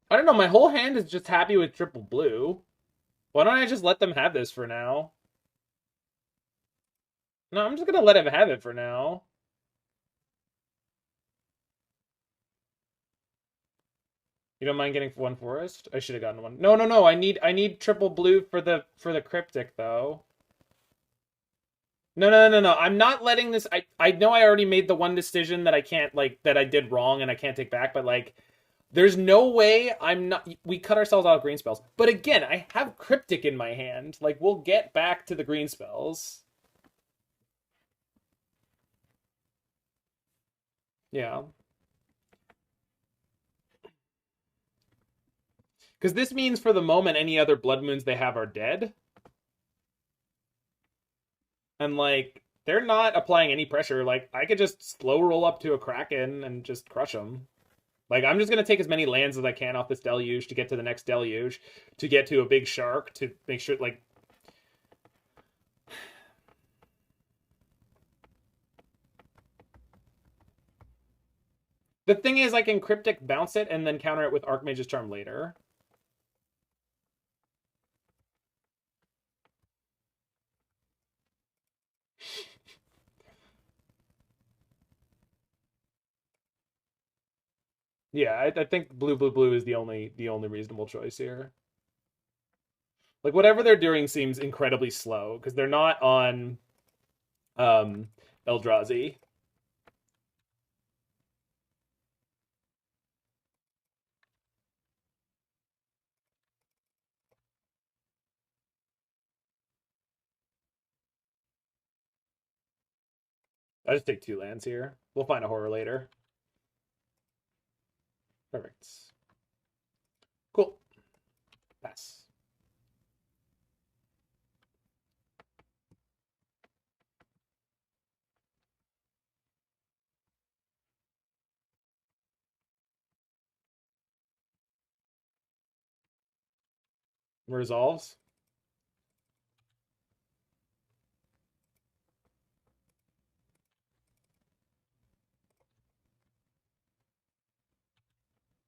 [SPEAKER 1] I don't know, my whole hand is just happy with triple blue. Why don't I just let them have this for now? No, I'm just gonna let him have it for now. You don't mind getting one forest? I should have gotten one. No. I need triple blue for the cryptic though. No. I'm not letting this. I know I already made the one decision that I can't that I did wrong and I can't take back. But there's no way I'm not. We cut ourselves out of green spells. But again, I have cryptic in my hand. We'll get back to the green spells. Yeah. Because this means for the moment, any other Blood Moons they have are dead. And, they're not applying any pressure. I could just slow roll up to a Kraken and just crush them. I'm just going to take as many lands as I can off this Deluge to get to the next Deluge, to get to a big Shark, to make sure, The thing is, I can Cryptic bounce it and then counter it with Archmage's Charm later. Yeah, I think blue is the only reasonable choice here. Whatever they're doing seems incredibly slow because they're not on Eldrazi. I just take 2 lands here. We'll find a horror later. Perfect. Cool. Pass. Resolves.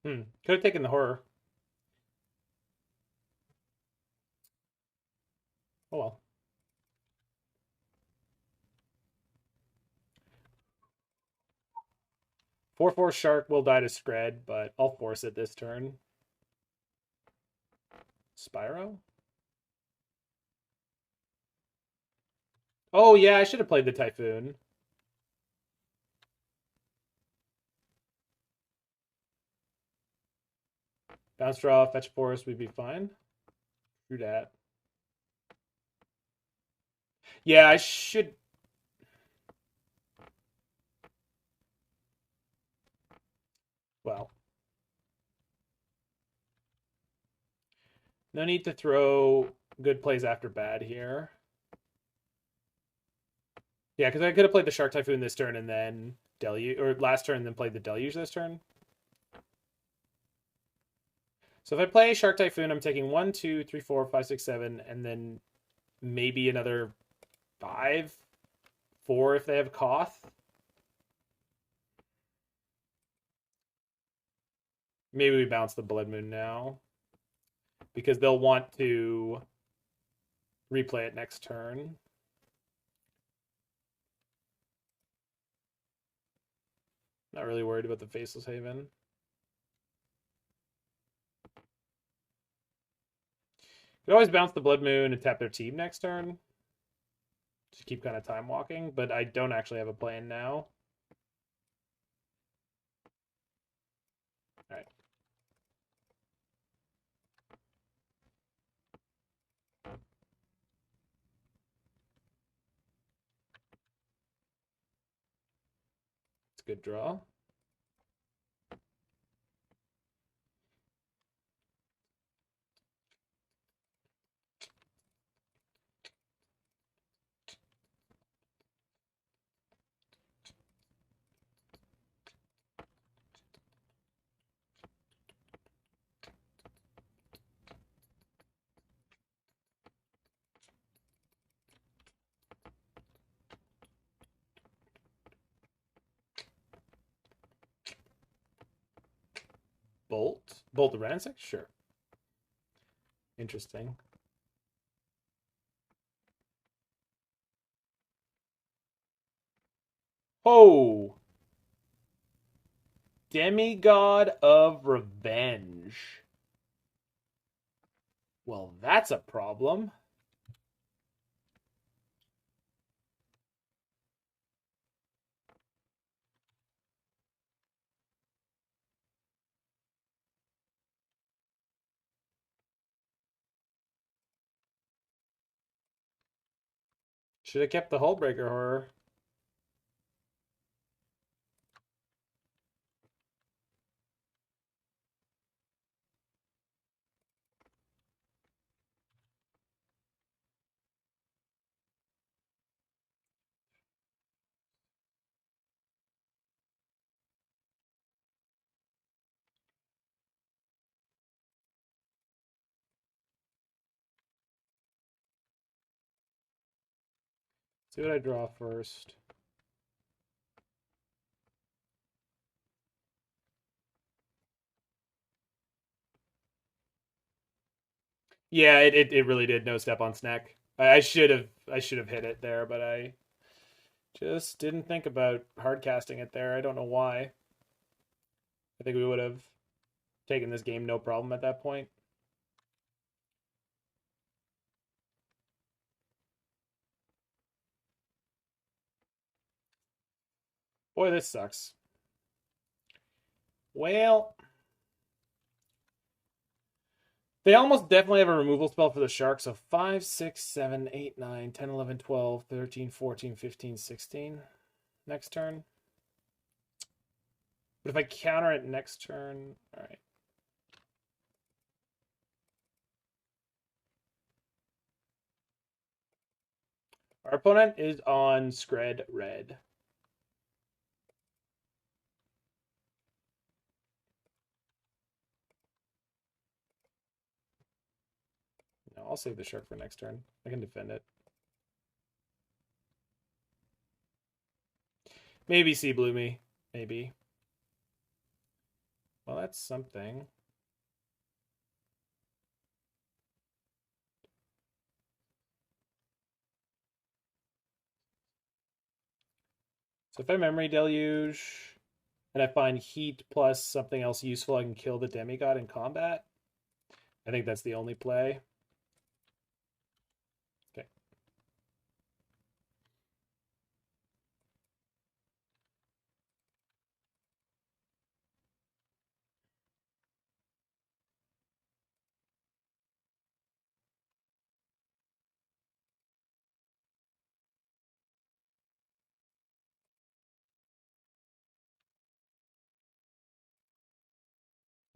[SPEAKER 1] Could have taken the horror. Oh well. Four Shark will die to Scred, but I'll force it this turn. Spyro? Oh yeah, I should have played the Typhoon. Bounce draw, fetch forest, we'd be fine. True that. Yeah, I should. Well. No need to throw good plays after bad here. Yeah, because I could have played the Shark Typhoon this turn and then Deluge, or last turn and then played the Deluge this turn. So if I play Shark Typhoon, I'm taking 1, 2, 3, 4, 5, 6, 7, and then maybe another 5, 4 if they have Koth. Maybe we bounce the Blood Moon now. Because they'll want to replay it next turn. Not really worried about the Faceless Haven. Could always bounce the Blood Moon and tap their team next turn. Just keep kind of time walking, but I don't actually have a plan now. All right. It's a good draw. Bolt? Bolt the Wrenn and Six? Sure. Interesting. Oh! Demigod of Revenge. Well, that's a problem. Should have kept the Hullbreaker Horror. See what I draw first. Yeah, it really did no step on snack. I should have hit it there, but I just didn't think about hard casting it there. I don't know why. I think we would have taken this game no problem at that point. Boy, this sucks. Well, they almost definitely have a removal spell for the Shark. So 5, 6, 7, 8, 9, 10, 11, 12, 13, 14, 15, 16 next turn. But if I counter it next turn, all right. Our opponent is on Scred Red. No, I'll save the Shark for next turn. I can defend it. Maybe Sea Bloomy. Maybe. Well, that's something. So if I Memory Deluge and I find Heat plus something else useful, I can kill the Demigod in combat. I think that's the only play. Okay.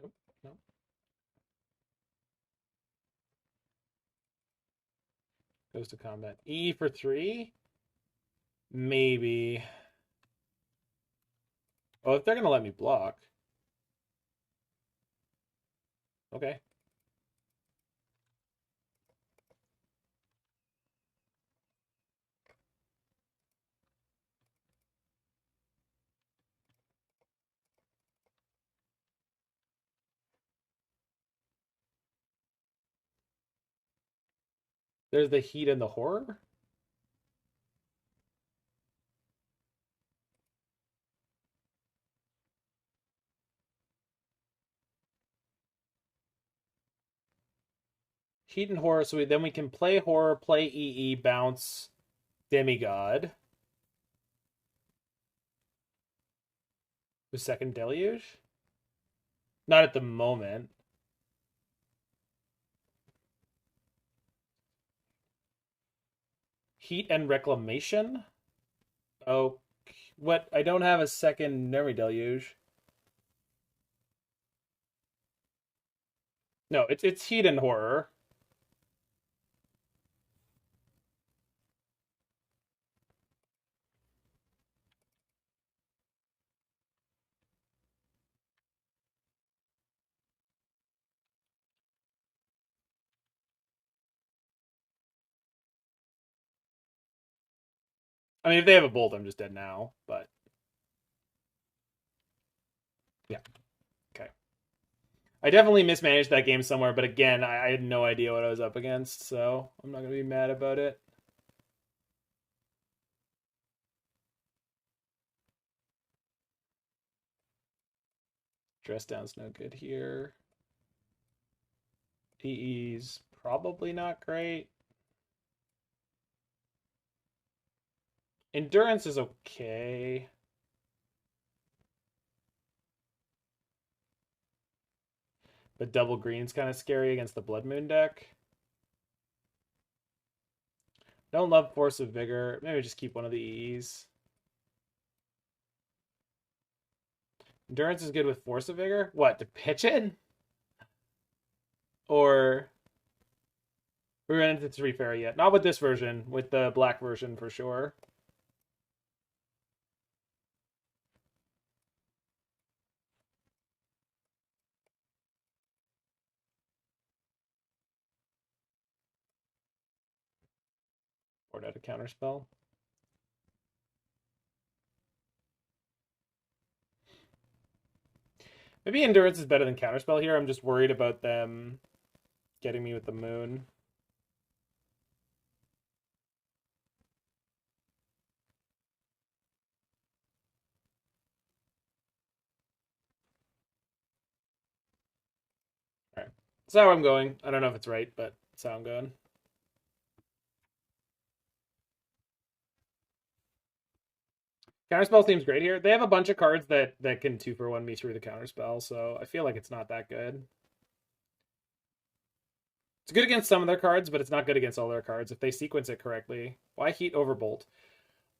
[SPEAKER 1] Nope. Nope. Goes to combat. E for 3? Maybe. Oh, if they're going to let me block. Okay. There's the Heat and the Horror. Heat and Horror, so then we can play Horror, play EE, bounce Demigod. The second Deluge? Not at the moment. Heat and Reclamation? Oh, what? I don't have a second Memory Deluge. No, it's Heat and Horror. I mean, if they have a bolt, I'm just dead now, but... Yeah. Okay. I definitely mismanaged that game somewhere, but again, I had no idea what I was up against, so I'm not going to be mad about it. Dress down's no good here. EE's probably not great. Endurance is okay. But double green's kind of scary against the Blood Moon deck. Don't love Force of Vigor. Maybe just keep one of the EEs. Endurance is good with Force of Vigor? What, to pitch it? Or... We ran into 3 Fairy yet. Not with this version. With the black version for sure. Or out a Counterspell. Maybe Endurance is better than Counterspell here. I'm just worried about them getting me with the moon. Alright. That's how I'm going. I don't know if it's right, but that's how I'm going. Counterspell seems great here. They have a bunch of cards that can 2-for-1 me through the Counterspell, so I feel like it's not that good. It's good against some of their cards, but it's not good against all their cards if they sequence it correctly. Why Heat over Bolt?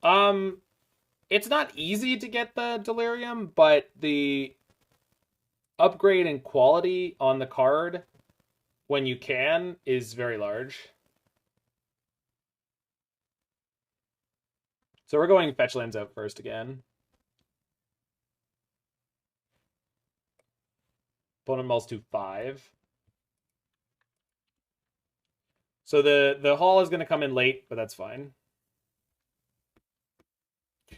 [SPEAKER 1] It's not easy to get the Delirium, but the upgrade in quality on the card when you can is very large. So we're going fetch lands out first again. Opponent mulls to 5. So the Hall is going to come in late, but that's fine.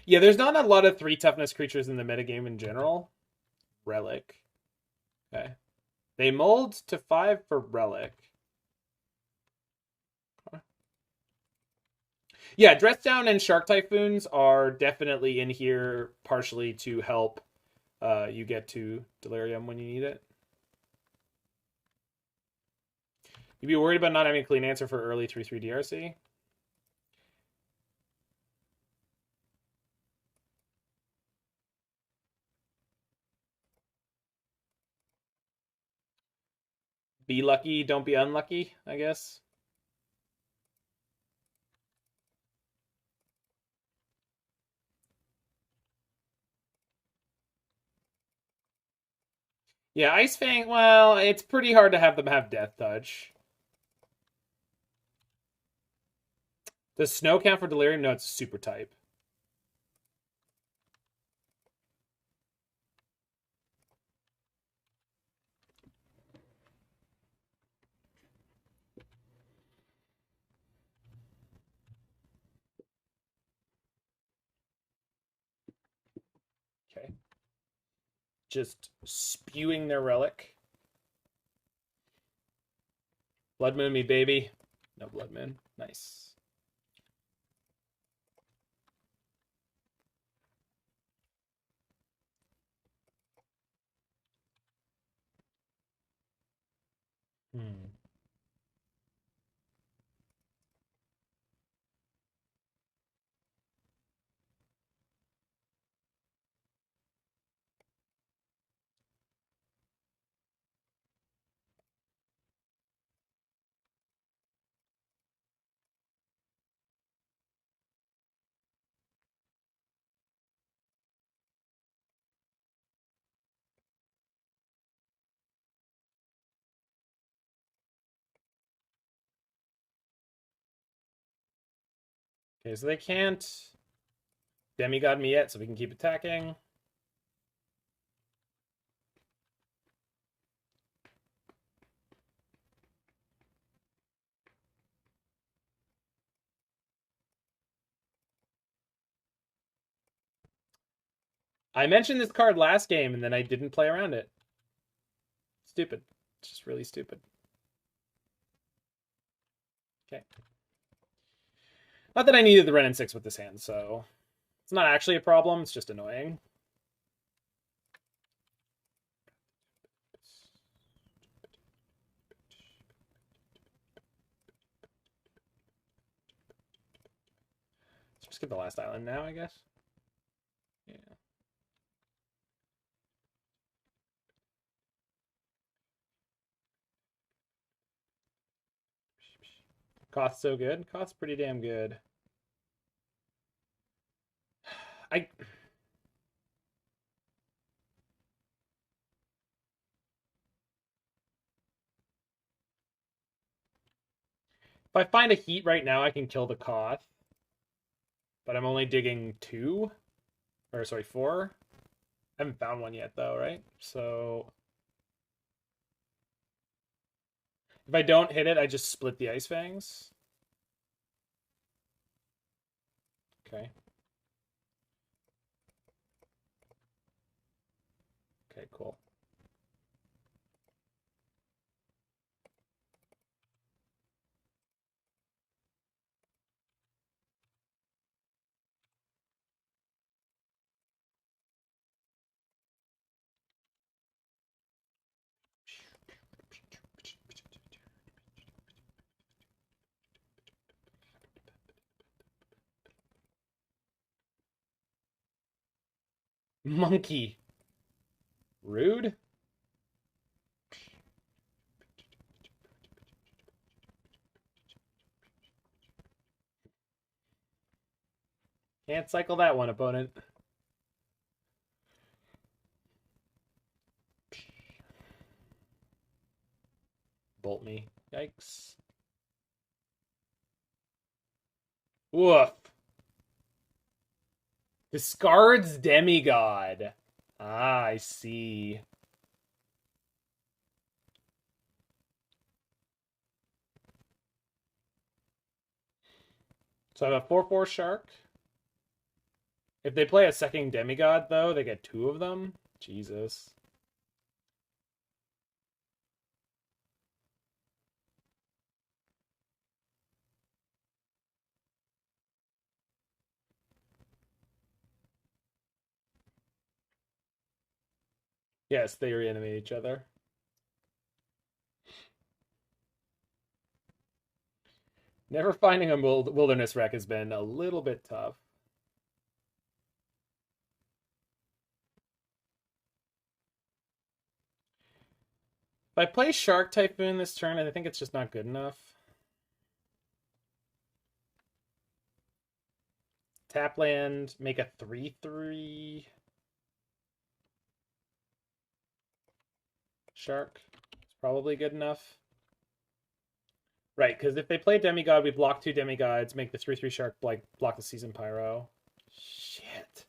[SPEAKER 1] Yeah, there's not a lot of 3 toughness creatures in the metagame in general. Relic. Okay. They mulled to 5 for Relic. Yeah, Dress Down and Shark Typhoons are definitely in here partially to help you get to Delirium when you need it. You'd be worried about not having a clean answer for early 3/3 DRC? Be lucky, don't be unlucky, I guess. Yeah, Ice-Fang, well, it's pretty hard to have them have Death Touch. Does Snow count for Delirium? No, it's a super type. Okay. Just spewing their Relic. Blood Moon me, baby. No Blood Moon. Nice. Hmm. Okay, so they can't demigod me yet, so we can keep attacking. I mentioned this card last game, and then I didn't play around it. Stupid. It's just really stupid. Okay. Not that I needed the Wrenn and Six with this hand, so it's not actually a problem. It's just annoying. Let's just get the last island now, I guess. Yeah. Costs so good. Costs pretty damn good. If I find a heat right now, I can kill the Koth. But I'm only digging 2. Or, sorry, 4. I haven't found one yet, though, right? So if I don't hit it, I just split the Ice-Fangs. Okay. Okay, cool. Monkey. Rude. Can't cycle that one, opponent. Bolt me. Yikes. Woof. Discards Demigod. Ah, I see. So I have a 4/4 Shark. If they play a second Demigod, though, they get 2 of them. Jesus. Yes, they reanimate each other. Never finding a wilderness wreck has been a little bit tough. If I play Shark Typhoon this turn, I think it's just not good enough. Tap land, make a 3/3. Shark. It's probably good enough. Right, because if they play Demigod, we block 2 Demigods, make the 3/3 Shark block the Season Pyro. Shit.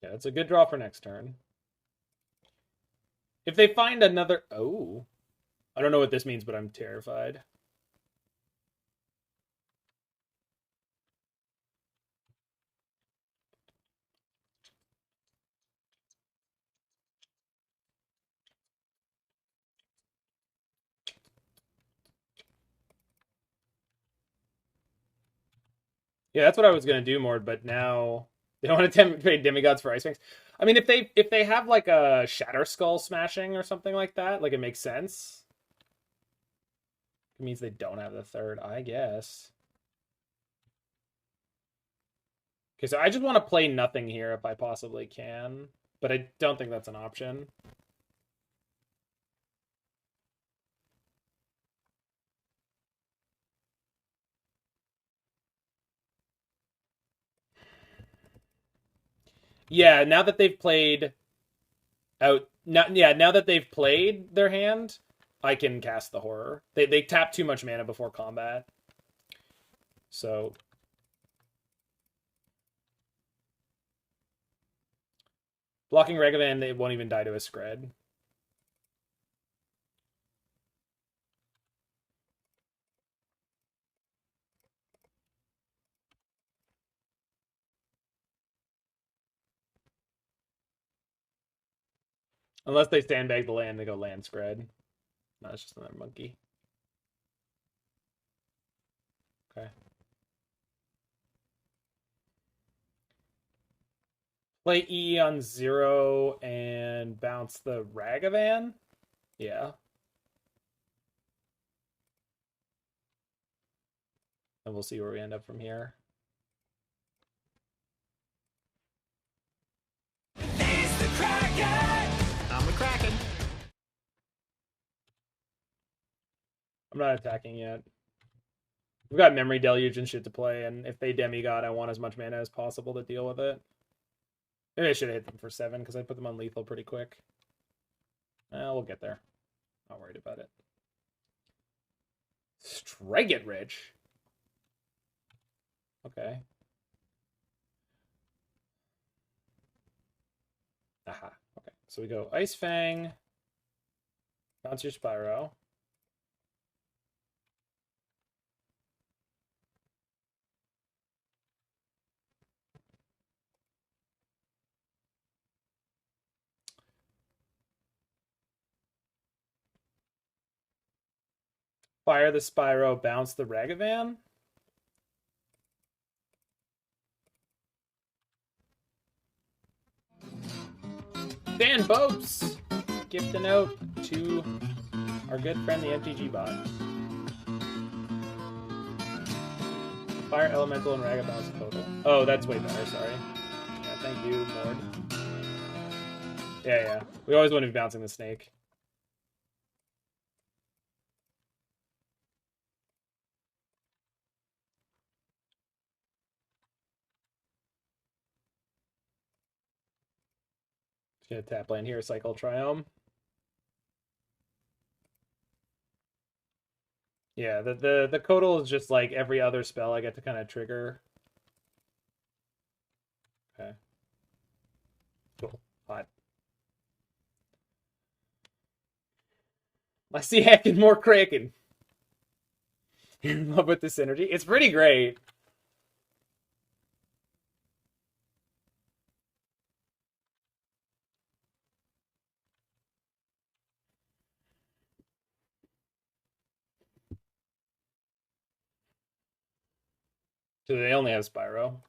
[SPEAKER 1] Yeah, that's a good draw for next turn. If they find another... Oh. I don't know what this means, but I'm terrified. Yeah, that's what I was gonna do more, but now they don't want to trade demigods for Ice-Fangs. I mean, if they have like a Shatter Skull smashing or something like that, like it makes sense. It means they don't have the third, I guess. Okay, so I just want to play nothing here if I possibly can, but I don't think that's an option. Yeah, now that they've played out, now that they've played their hand, I can cast the horror. They tap too much mana before combat, so blocking Regavan, they won't even die to a Scred. Unless they sandbag the land, they go land Scred. No, it's just another monkey. Okay. Play E on 0 and bounce the Ragavan? Yeah. And we'll see where we end up from here.
[SPEAKER 3] He's the Kraken!
[SPEAKER 5] I'm the Kraken.
[SPEAKER 1] I'm not attacking yet. We've got Memory Deluge and shit to play, and if they demigod, I want as much mana as possible to deal with it. Maybe I should have hit them for 7, because I put them on lethal pretty quick. We'll get there. Not worried about it. Strike it, Rich. Okay. Aha. Okay. So we go Ice-Fang. Bounce your Spyro. Fire the Spyro, bounce the Ragavan. Dan Bopes! Gift a note to our good friend the MTG bot. Fire Elemental and Ragabounce Coatl. Oh, that's way better, sorry. Yeah, thank you, Mord. Yeah. We always want to be bouncing the snake. Just gonna tap land here, cycle Triome. Yeah, the Coatl is just like every other spell I get to kind of trigger. Okay. Cool. Hot. I see heckin' more Kraken. In love with this synergy. It's pretty great. So they only have Spyro.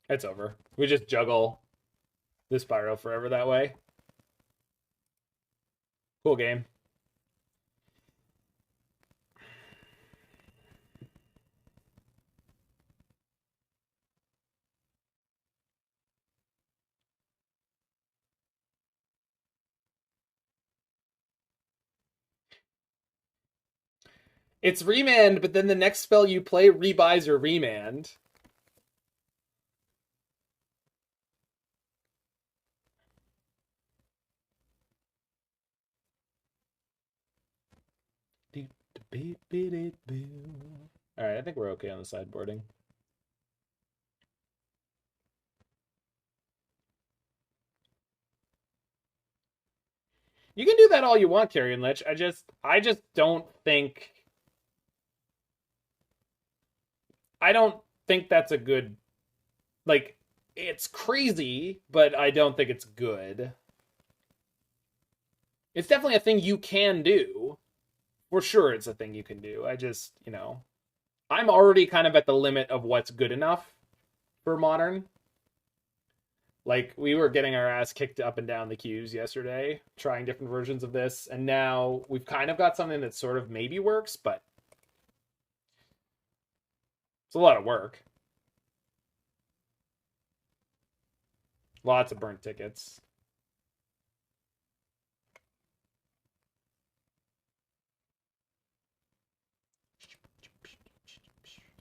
[SPEAKER 1] It's over. We just juggle the Spyro forever that way. Cool game. It's Remand, but then the next spell you play rebuys your Remand. Alright, I think we're okay on the sideboarding. You can do that all you want, Carrion Lich. I just don't think... I don't think that's a good... Like, it's crazy, but I don't think it's good. It's definitely a thing you can do. For sure, it's a thing you can do. I just, I'm already kind of at the limit of what's good enough for Modern. Like, we were getting our ass kicked up and down the queues yesterday, trying different versions of this, and now we've kind of got something that sort of maybe works, but it's a lot of work. Lots of burnt tickets.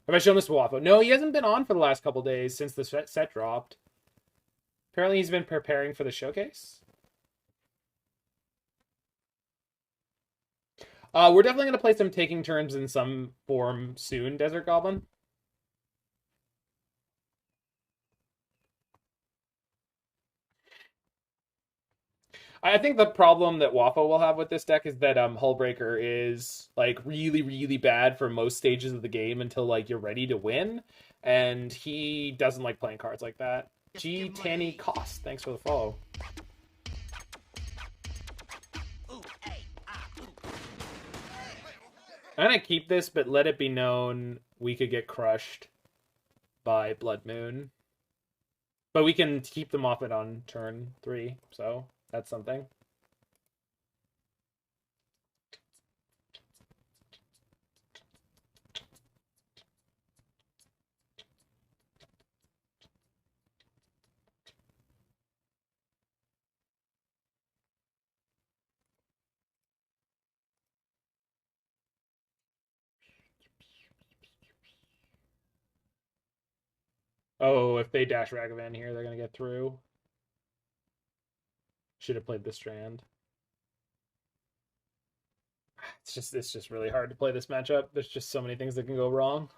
[SPEAKER 1] Have I shown this to Waffle? No, he hasn't been on for the last couple days since the set dropped. Apparently he's been preparing for the showcase. We're definitely going to play some Taking Turns in some form soon, Desert Goblin. I think the problem that Waffle will have with this deck is that Hullbreaker is like really, really bad for most stages of the game until like you're ready to win, and he doesn't like playing cards like that. G Tanny Cost, thanks for the follow. I'm gonna keep this, but let it be known we could get crushed by Blood Moon, but we can keep them off it on turn 3, so that's something. Oh, if they dash Ragavan here, they're gonna get through. Should have played the Strand. It's just really hard to play this matchup. There's just so many things that can go wrong.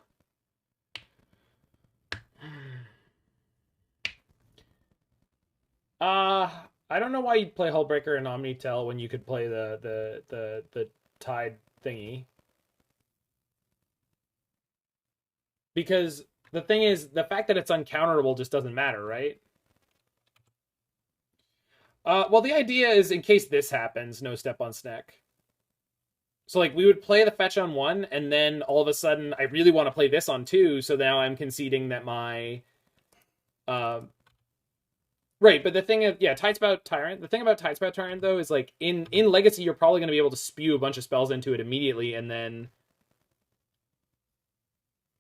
[SPEAKER 1] I don't know why you'd play Hullbreaker and Omnitel when you could play the Tide thingy. Because the thing is, the fact that it's uncounterable just doesn't matter, right? Well, the idea is in case this happens, no step on Sneck. So, like, we would play the fetch on 1, and then all of a sudden, I really want to play this on 2, so now I'm conceding that my... Right, but the thing is, yeah, Tidespout Tyrant. The thing about Tidespout Tyrant, though, is, like, in Legacy, you're probably going to be able to spew a bunch of spells into it immediately, and then...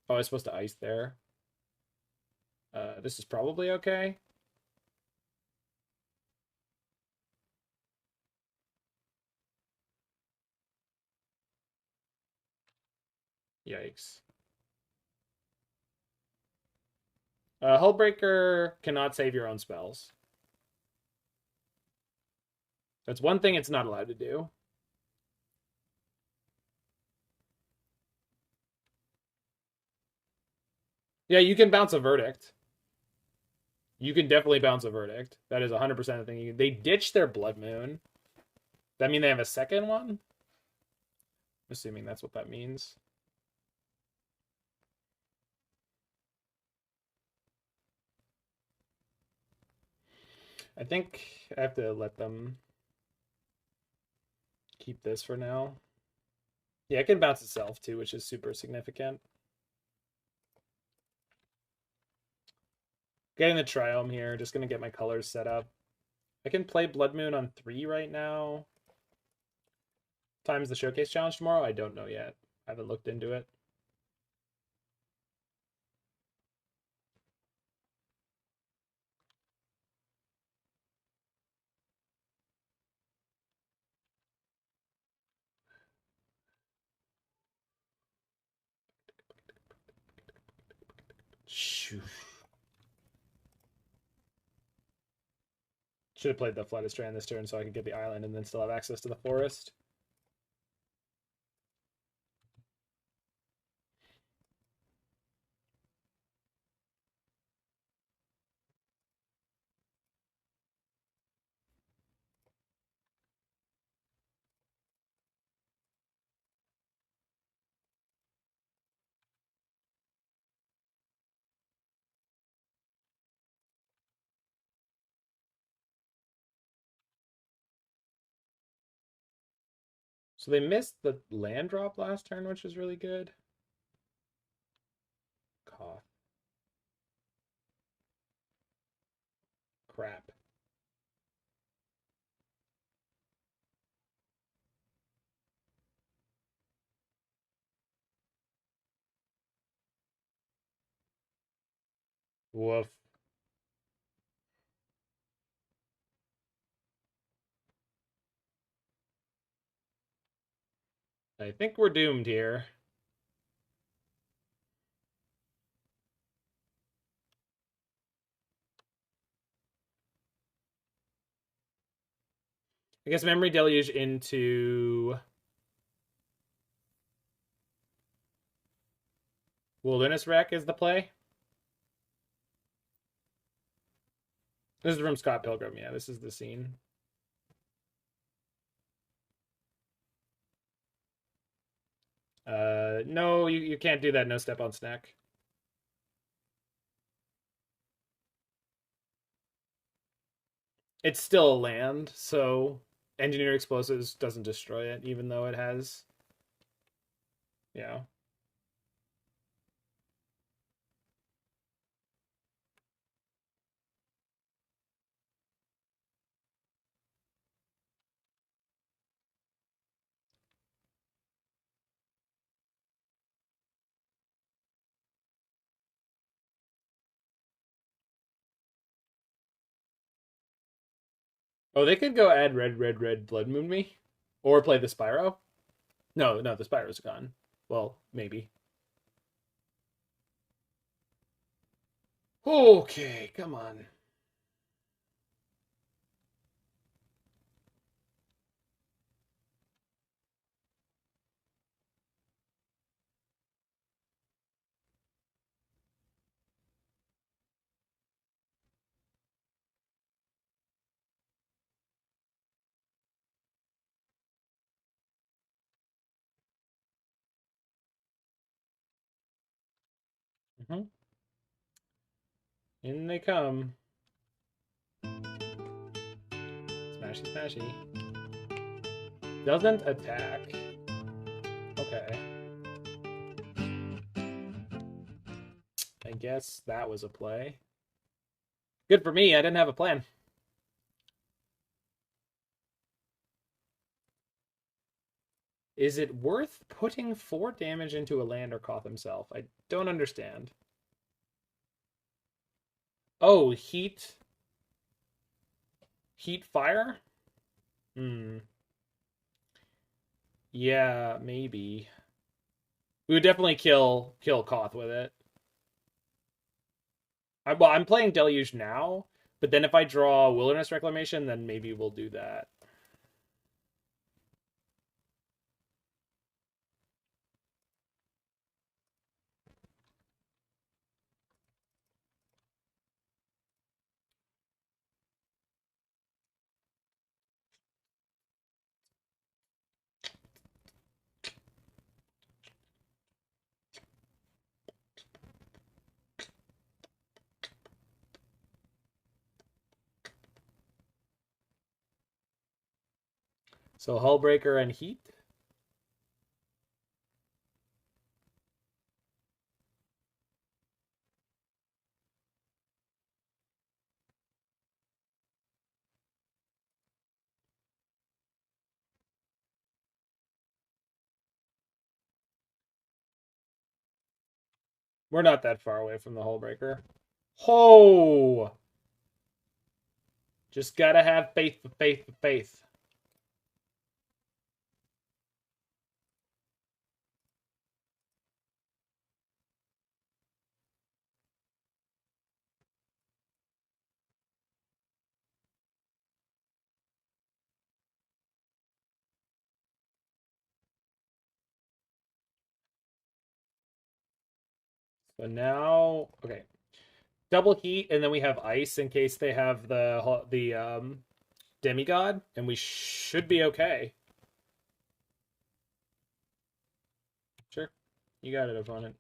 [SPEAKER 1] Oh, I was supposed to ice there. This is probably okay. Yikes. Hullbreaker cannot save your own spells. That's one thing it's not allowed to do. Yeah, you can bounce a Verdict. You can definitely bounce a Verdict. That is 100% the thing. They ditched their Blood Moon. Does that mean they have a second one? I'm assuming that's what that means. I think I have to let them keep this for now. Yeah, it can bounce itself too, which is super significant. Getting the Triome here, just gonna get my colors set up. I can play Blood Moon on 3 right now. Time's the showcase challenge tomorrow? I don't know yet. I haven't looked into it. Shoot. Should have played the Flooded Strand this turn so I could get the island and then still have access to the forest. So they missed the land drop last turn, which was really good. Cough. Crap. Woof. I think we're doomed here. I guess Memory Deluge into Wilderness Wreck is the play. This is from Scott Pilgrim. Yeah, this is the scene. No, you can't do that. No step on snack. It's still a land, so Engineer Explosives doesn't destroy it, even though it has, yeah. Oh, they could go add red, Blood Moon me. Or play the Spyro. No, the Spyro's gone. Well, maybe. Okay, come on. Mm-hmm. In they come. Smashy, smashy. Doesn't attack. Okay. I guess that was a play. Good for me, I didn't have a plan. Is it worth putting 4 damage into a land or Koth himself? I don't understand. Oh, heat. Heat fire? Hmm. Yeah, maybe. We would definitely kill Koth with it. I'm playing Deluge now, but then if I draw Wilderness Reclamation, then maybe we'll do that. So Hullbreaker and Heat. We're not that far away from the Hullbreaker. Ho! Just gotta have faith, faith, faith. So now, okay, double heat, and then we have ice in case they have the demigod, and we should be okay. Sure, you got it, opponent.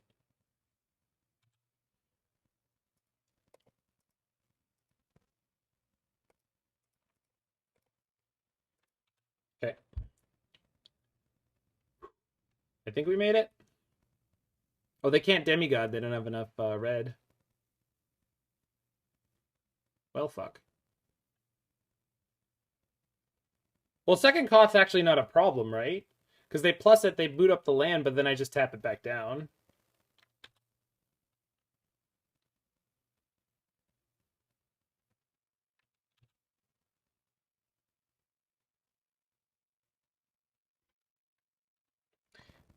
[SPEAKER 1] Okay. I think we made it. Oh, they can't demigod. They don't have enough red. Well, fuck. Well, second cost's actually not a problem, right? Because they plus it, they boot up the land, but then I just tap it back down.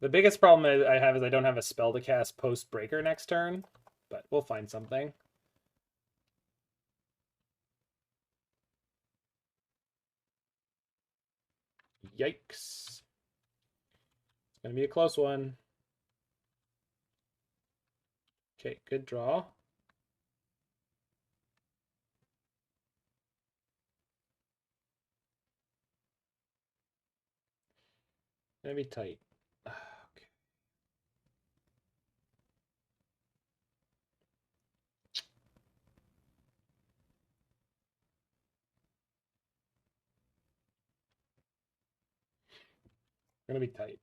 [SPEAKER 1] The biggest problem I have is I don't have a spell to cast post-breaker next turn, but we'll find something. Yikes. It's going to be a close one. Okay, good draw. Gonna be tight. Okay. Gonna be tight.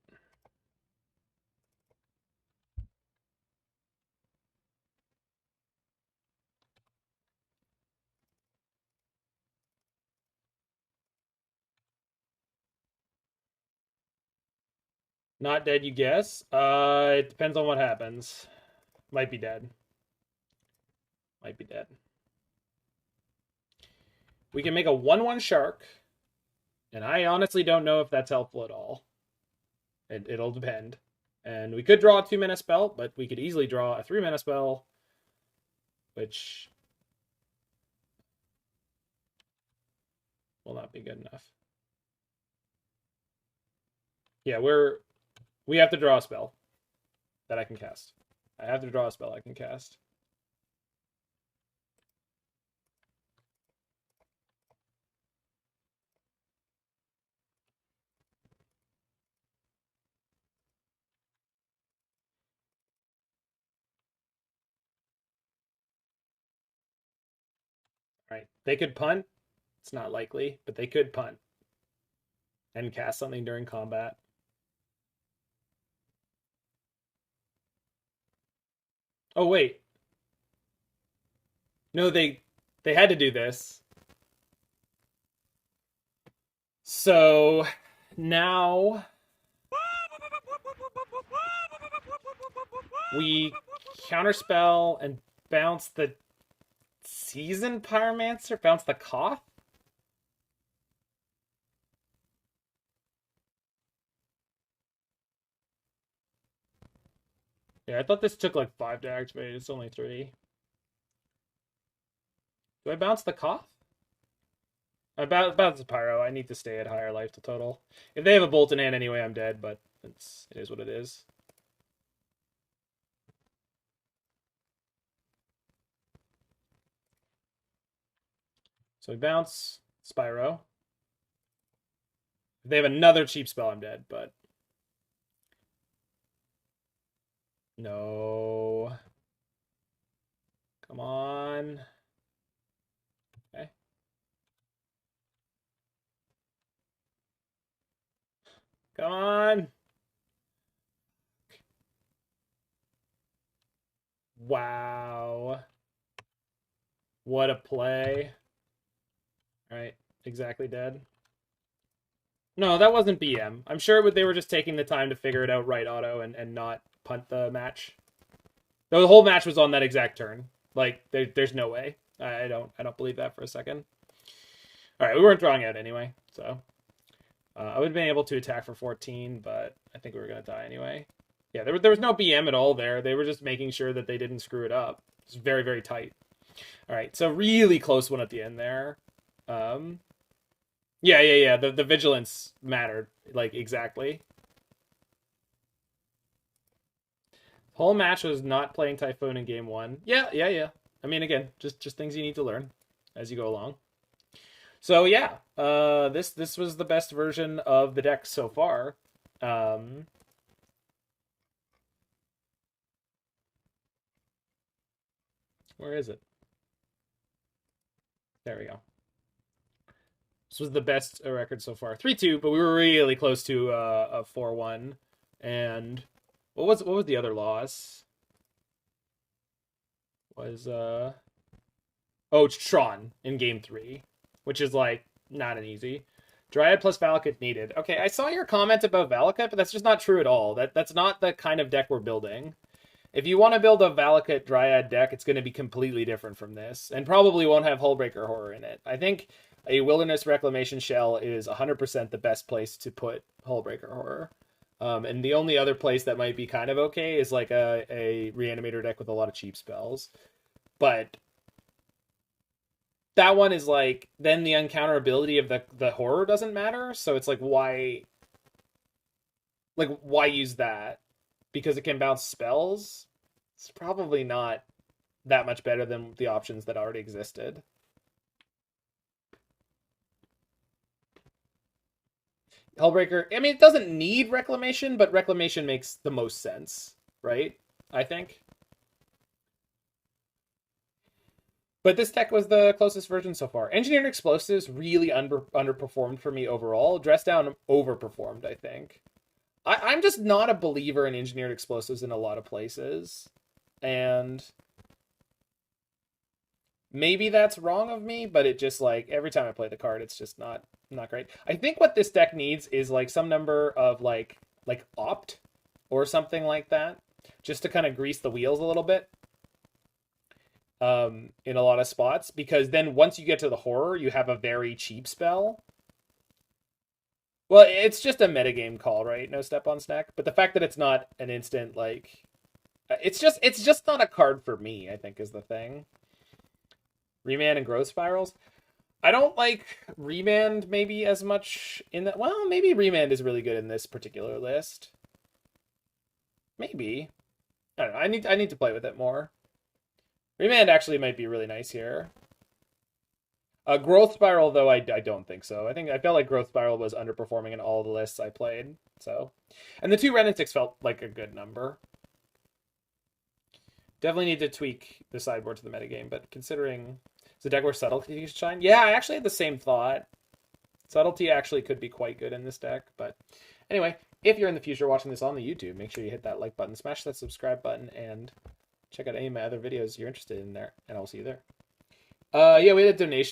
[SPEAKER 1] Not dead, you guess? It depends on what happens. Might be dead. Might be dead. We can make a 1/1 shark. And I honestly don't know if that's helpful at all. It'll depend. And we could draw a 2-mana spell, but we could easily draw a 3-mana spell, which will not be good enough. Yeah, we have to draw a spell that I can cast. I have to draw a spell I can cast. All right, they could punt. It's not likely, but they could punt and cast something during combat. Oh, wait. No, they had to do this. So now we counterspell and bounce the Seasoned Pyromancer, bounce the Koth. Yeah, I thought this took like 5 to activate. It's only 3. Do I bounce the Koth? I bounce the Pyro. I need to stay at higher life to total. If they have a Bolt in hand anyway, I'm dead, but it is what it is. So we bounce Spyro. If they have another cheap spell, I'm dead, but... No. Come on. Okay. Come on. Wow. What a play. All right, exactly dead. No, that wasn't BM. I'm sure they were just taking the time to figure it out right auto and not punt the match. The whole match was on that exact turn. Like, there's no way. I don't believe that for a second. All right, we weren't drawing out anyway, so I would have been able to attack for 14, but I think we were gonna die anyway. Yeah, there was no BM at all there. They were just making sure that they didn't screw it up. It's very, very tight. All right, so really close one at the end there. Yeah. The vigilance mattered, like, exactly. Whole match was not playing Typhoon in game 1. Yeah. I mean, again, just things you need to learn as you go along. So yeah, this was the best version of the deck so far. Where is it? There we go. This was the best record so far. 3-2, but we were really close to a 4-1 And what was the other loss? Was Tron in game 3, which is like not an easy. Dryad plus Valakut needed. Okay, I saw your comment about Valakut, but that's just not true at all. That's not the kind of deck we're building. If you want to build a Valakut Dryad deck, it's going to be completely different from this, and probably won't have Hullbreaker Horror in it. I think a Wilderness Reclamation shell is 100% the best place to put Hullbreaker Horror. And the only other place that might be kind of okay is like a Reanimator deck with a lot of cheap spells. But that one is like, then the uncounterability of the horror doesn't matter. So it's like, why use that? Because it can bounce spells? It's probably not that much better than the options that already existed. Hullbreaker, I mean, it doesn't need Reclamation, but Reclamation makes the most sense, right? I think. But this deck was the closest version so far. Engineered Explosives really underperformed for me overall. Dress Down overperformed, I think. I'm just not a believer in Engineered Explosives in a lot of places. And maybe that's wrong of me, but it just, like, every time I play the card, it's just not great. I think what this deck needs is, like, some number of, like Opt or something like that, just to kind of grease the wheels a little bit in a lot of spots, because then once you get to the horror, you have a very cheap spell. Well, it's just a metagame call, right? No step on snack. But the fact that it's not an instant, like, it's just not a card for me, I think, is the thing. Remand and Growth Spirals. I don't like Remand maybe as much in that. Well, maybe Remand is really good in this particular list. Maybe. I don't know. I need to play with it more. Remand actually might be really nice here. Growth Spiral, though, I don't think so. I felt like Growth Spiral was underperforming in all the lists I played. So, and the 2 Wrenn and Six felt like a good number. Definitely need to tweak the sideboard to the metagame, but considering it's a deck where Subtlety should shine. Yeah, I actually had the same thought. Subtlety actually could be quite good in this deck, but anyway, if you're in the future watching this on the YouTube, make sure you hit that like button, smash that subscribe button, and check out any of my other videos you're interested in there, and I'll see you there. Yeah, we had a donation